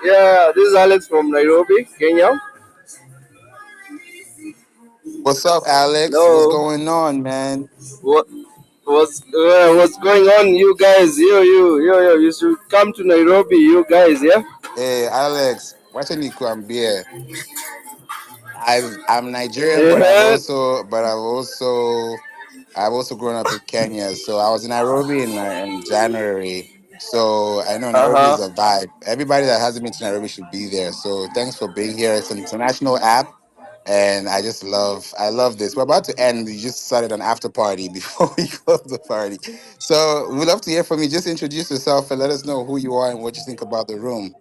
Yeah, this is Alex from Nairobi, Kenya. What's up, Alex? What's Hello. going on, man? What? What's going on, you guys? You should come to Nairobi, you guys. Yeah. Hey, Alex, watching you come beer. I'm Nigerian, but Yeah. I've also grown up in Kenya. So I was in Nairobi in January. So I know Uh Nairobi is huh. a vibe. Everybody that hasn't been to Nairobi should be there. So thanks for being here. It's an international app. And I love this. We're about to end. You just started an after party before we close the party. So we'd love to hear from you. Just introduce yourself and let us know who you are and what you think about the room.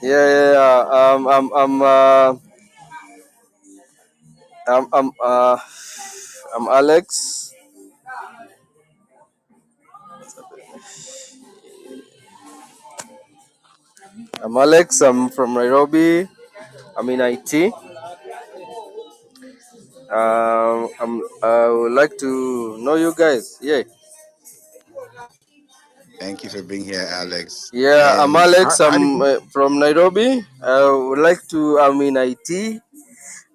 Yeah, yeah, yeah. I'm, I'm, uh, I'm Alex. I'm Alex. I'm from Nairobi. I'm in IT. I would like to know you guys. Yeah. Thank you for being here, Alex. Yeah, I'm And Alex. how did I'm you? from Nairobi. I would like to. I'm in IT.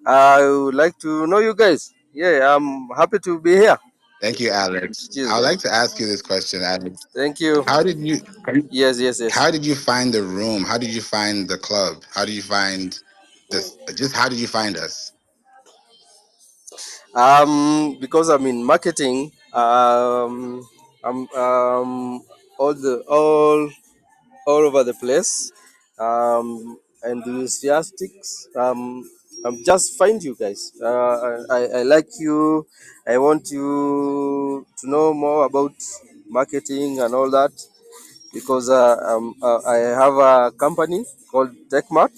I would like to know you guys. Yeah, I'm happy to be here. Thank you, Alex. Cheers, I would like guys. to ask you this question, Alex. Thank you. How did you? Yes, yes, yes. How did you find the room? How did you find the club? How did you find this? Just how did you find us? Because I'm in marketing. I'm all over the place. Enthusiastics. I'm just find you guys. I like you. I want you to know more about marketing and all that because I have a company called TechMart.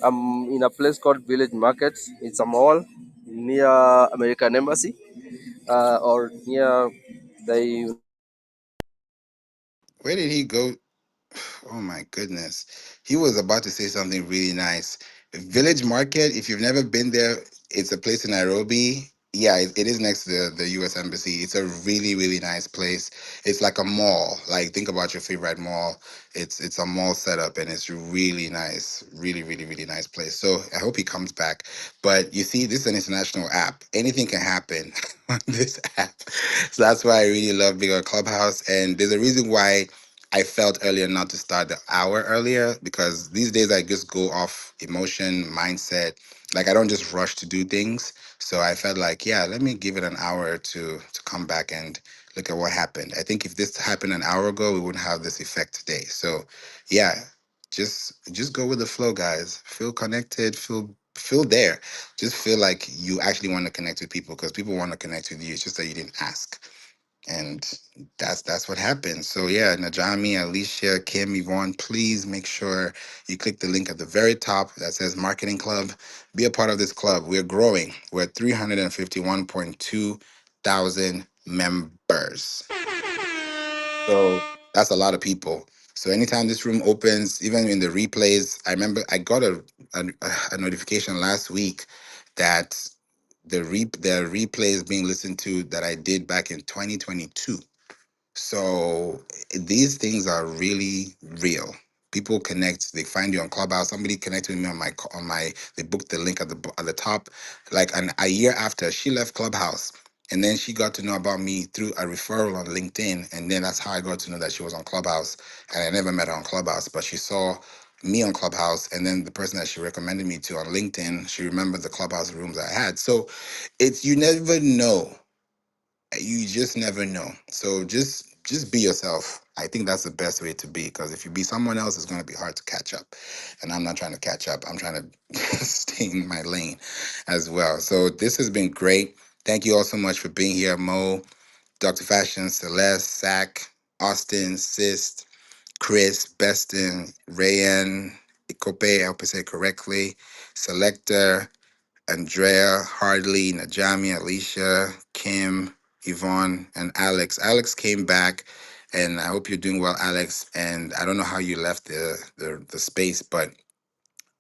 I'm in a place called Village Market. It's a mall near American Embassy or near the. Where did he go? Oh my goodness. He was about to say something really nice. Village Market, if you've never been there, it's a place in Nairobi. Yeah, it is next to the US Embassy. It's a really, really nice place. It's like a mall. Like think about your favorite mall. It's a mall setup and it's really nice. Really, really, really nice place. So I hope he comes back. But you see, this is an international app. Anything can happen on this app. So that's why I really love being on Clubhouse. And there's a reason why I felt earlier not to start the hour earlier because these days I just go off emotion, mindset. Like I don't just rush to do things. So I felt like, yeah, let me give it an hour to come back and look at what happened. I think if this happened an hour ago, we wouldn't have this effect today. So yeah, just go with the flow, guys. Feel connected, feel there. Just feel like you actually want to connect with people because people want to connect with you. It's just that you didn't ask, and that's what happened. So yeah, Najami, Alicia, Kim, Yvonne, please make sure you click the link at the very top that says Marketing Club. Be a part of this club. We're growing. We're at 351.2 thousand members. So that's a lot of people. So anytime this room opens, even in the replays, I remember I got a, a notification last week that the replay is being listened to that I did back in 2022. So these things are really real. People connect. They find you on Clubhouse. Somebody connected with me on my. They booked the link at the top. Like a year after she left Clubhouse, and then she got to know about me through a referral on LinkedIn, and then that's how I got to know that she was on Clubhouse. And I never met her on Clubhouse, but she saw me on Clubhouse, and then the person that she recommended me to on LinkedIn, she remembered the Clubhouse rooms I had. So it's you never know, you just never know. So just be yourself. I think that's the best way to be, because if you be someone else, it's going to be hard to catch up, and I'm not trying to catch up. I'm trying to stay in my lane as well. So this has been great. Thank you all so much for being here. Mo, Dr. Fashion, Celeste, Sack, Austin, Sist, Chris, Beston, Rayan, Ikope, I hope I said it correctly, Selector, Andrea, Hardly, Najami, Alicia, Kim, Yvonne, and Alex. Alex came back, and I hope you're doing well, Alex. And I don't know how you left the space, but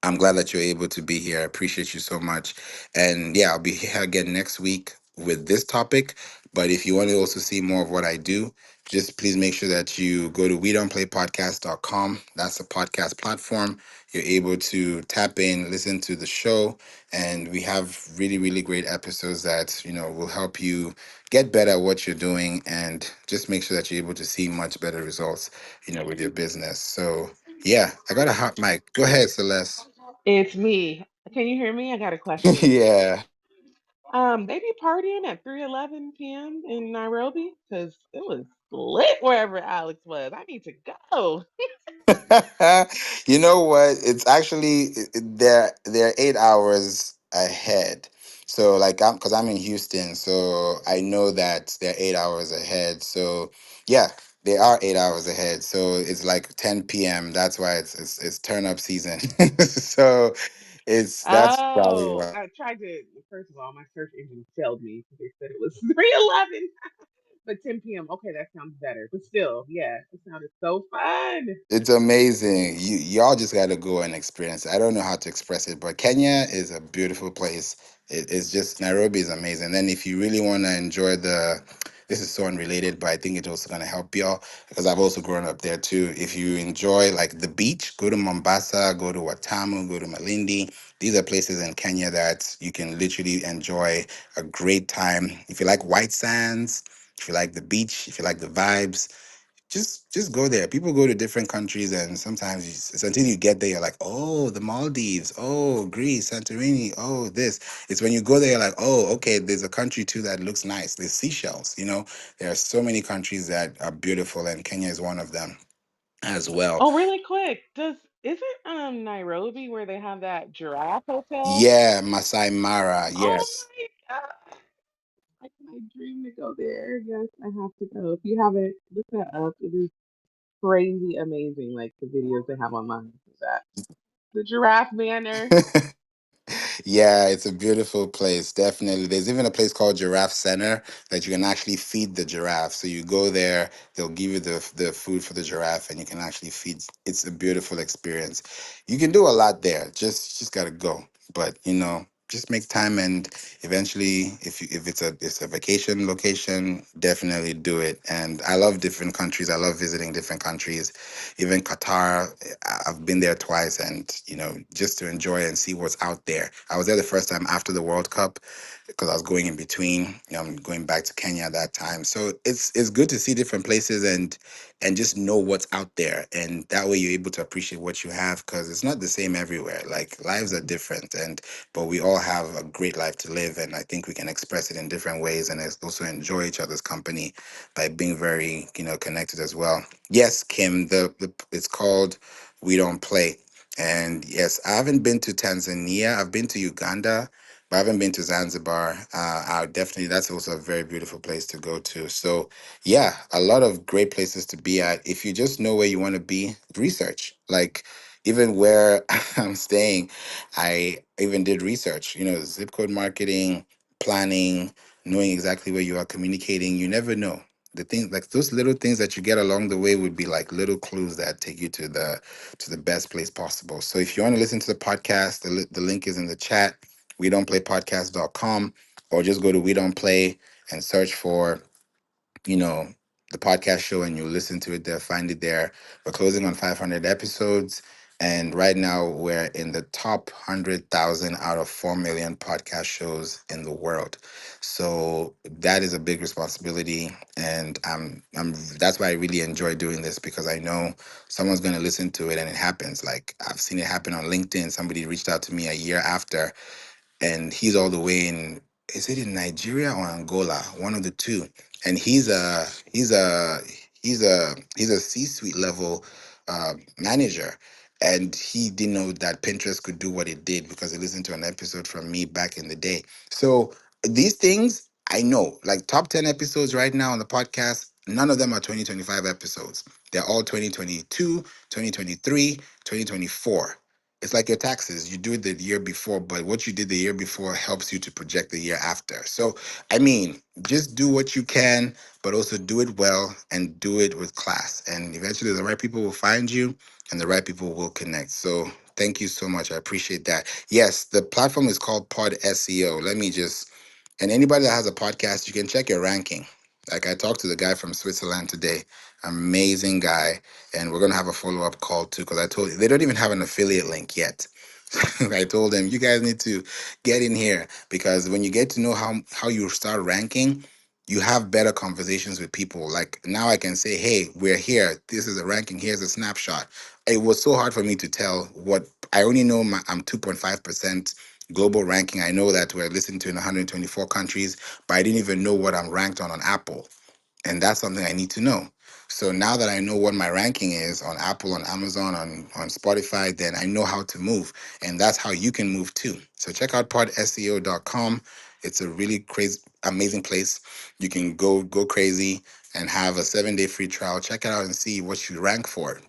I'm glad that you're able to be here. I appreciate you so much. And yeah, I'll be here again next week with this topic. But if you want to also see more of what I do, just please make sure that you go to we don't play podcast.com. That's a podcast platform. You're able to tap in, listen to the show, and we have really, really great episodes that, will help you get better at what you're doing and just make sure that you're able to see much better results, with your business. So yeah, I got a hot mic. Go ahead, Celeste. It's me. Can you hear me? I got a question. Yeah. They be partying at 3:11 p.m. in Nairobi because it was lit wherever Alex was. I need to go. You know what? It's actually they're 8 hours ahead. So like I'm in Houston, so I know that they're 8 hours ahead. So yeah, they are 8 hours ahead. So it's like 10 p.m. That's why it's turn up season. So that's probably Oh, why. I tried to. First of all, my search engine failed me because they said it was 3:11, but 10 p.m. Okay, that sounds better. But still, yeah, it sounded so fun. It's amazing. Y'all just got to go and experience it. I don't know how to express it, but Kenya is a beautiful place. It's just Nairobi is amazing. Then if you really want to enjoy This is so unrelated, but I think it's also gonna help y'all because I've also grown up there too. If you enjoy like the beach, go to Mombasa, go to Watamu, go to Malindi. These are places in Kenya that you can literally enjoy a great time. If you like white sands, if you like the beach, if you like the vibes, just go there. People go to different countries, and sometimes it's until you get there, you're like, oh, the Maldives, oh, Greece, Santorini, oh, this. It's when you go there, you're like, oh, okay, there's a country too that looks nice. There's Seychelles. There are so many countries that are beautiful, and Kenya is one of them as well. Oh, really quick, isn't Nairobi where they have that giraffe hotel? Yeah, Masai Mara. Oh Yes. my god, I dream to go there. Yes, I have to go. If you haven't, look that up. It is crazy amazing, like the videos they have online of that. The giraffe manor. Yeah, it's a beautiful place. Definitely. There's even a place called Giraffe Center that you can actually feed the giraffe. So you go there, they'll give you the food for the giraffe and you can actually feed. It's a beautiful experience. You can do a lot there. Just gotta go. But just make time and eventually if it's a vacation location, definitely do it. And I love different countries. I love visiting different countries. Even Qatar, I've been there twice, and just to enjoy and see what's out there. I was there the first time after the World Cup because I was going in between. I'm going back to Kenya at that time, so it's good to see different places and just know what's out there, and that way you're able to appreciate what you have because it's not the same everywhere. Like lives are different, and but we all have a great life to live, and I think we can express it in different ways, and also enjoy each other's company by being very connected as well. Yes, Kim, the it's called We Don't Play. And yes, I haven't been to Tanzania. I've been to Uganda, but I haven't been to Zanzibar. I definitely that's also a very beautiful place to go to. So yeah, a lot of great places to be at. If you just know where you want to be, research. Like even where I'm staying, I even did research. Zip code marketing, planning, knowing exactly where you are communicating. You never know the things like those little things that you get along the way would be like little clues that take you to the best place possible. So if you want to listen to the podcast, the link is in the chat. We don't play podcast.com, or just go to we don't play and search for you know, the podcast show and you listen to it there, find it there. We're closing on 500 episodes. And right now we're in the top 100,000 out of 4 million podcast shows in the world. So that is a big responsibility. And that's why I really enjoy doing this because I know someone's going to listen to it and it happens. Like I've seen it happen on LinkedIn. Somebody reached out to me a year after and he's all the way in is it in Nigeria or Angola, one of the two. And he's a C-suite level manager, and he didn't know that Pinterest could do what it did because he listened to an episode from me back in the day. So these things I know, like top 10 episodes right now on the podcast, none of them are 2025 episodes. They're all 2022, 2023, 2024. It's like your taxes. You do it the year before, but what you did the year before helps you to project the year after. So, I mean, just do what you can, but also do it well and do it with class. And eventually, the right people will find you and the right people will connect. So, thank you so much. I appreciate that. Yes, the platform is called Pod SEO. And anybody that has a podcast, you can check your ranking. Like I talked to the guy from Switzerland today, amazing guy, and we're gonna have a follow up call too because I told you they don't even have an affiliate link yet. I told them you guys need to get in here because when you get to know how you start ranking, you have better conversations with people. Like now I can say, hey, we're here. This is a ranking. Here's a snapshot. It was so hard for me to tell what I only know. I'm 2.5% global ranking. I know that we're listened to in 124 countries, but I didn't even know what I'm ranked on Apple. And that's something I need to know. So now that I know what my ranking is on Apple, on Amazon, on Spotify, then I know how to move. And that's how you can move too. So check out podseo.com. It's a really crazy, amazing place. You can go crazy and have a 7-day free trial. Check it out and see what you rank for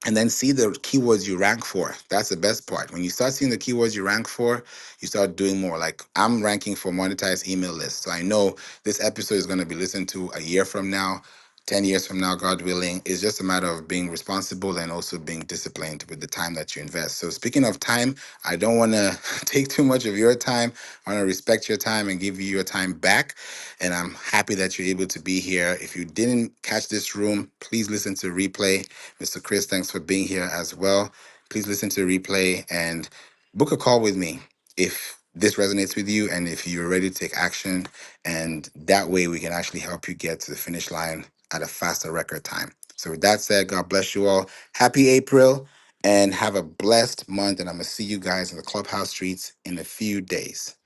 and then see the keywords you rank for. That's the best part. When you start seeing the keywords you rank for, you start doing more. Like I'm ranking for monetized email lists. So I know this episode is going to be listened to a year from now. 10 years from now, God willing. It's just a matter of being responsible and also being disciplined with the time that you invest. So, speaking of time, I don't want to take too much of your time. I want to respect your time and give you your time back. And I'm happy that you're able to be here. If you didn't catch this room, please listen to replay. Mr. Chris, thanks for being here as well. Please listen to replay and book a call with me if this resonates with you and if you're ready to take action. And that way we can actually help you get to the finish line at a faster record time. So with that said, God bless you all. Happy April and have a blessed month. And I'm going to see you guys in the clubhouse streets in a few days.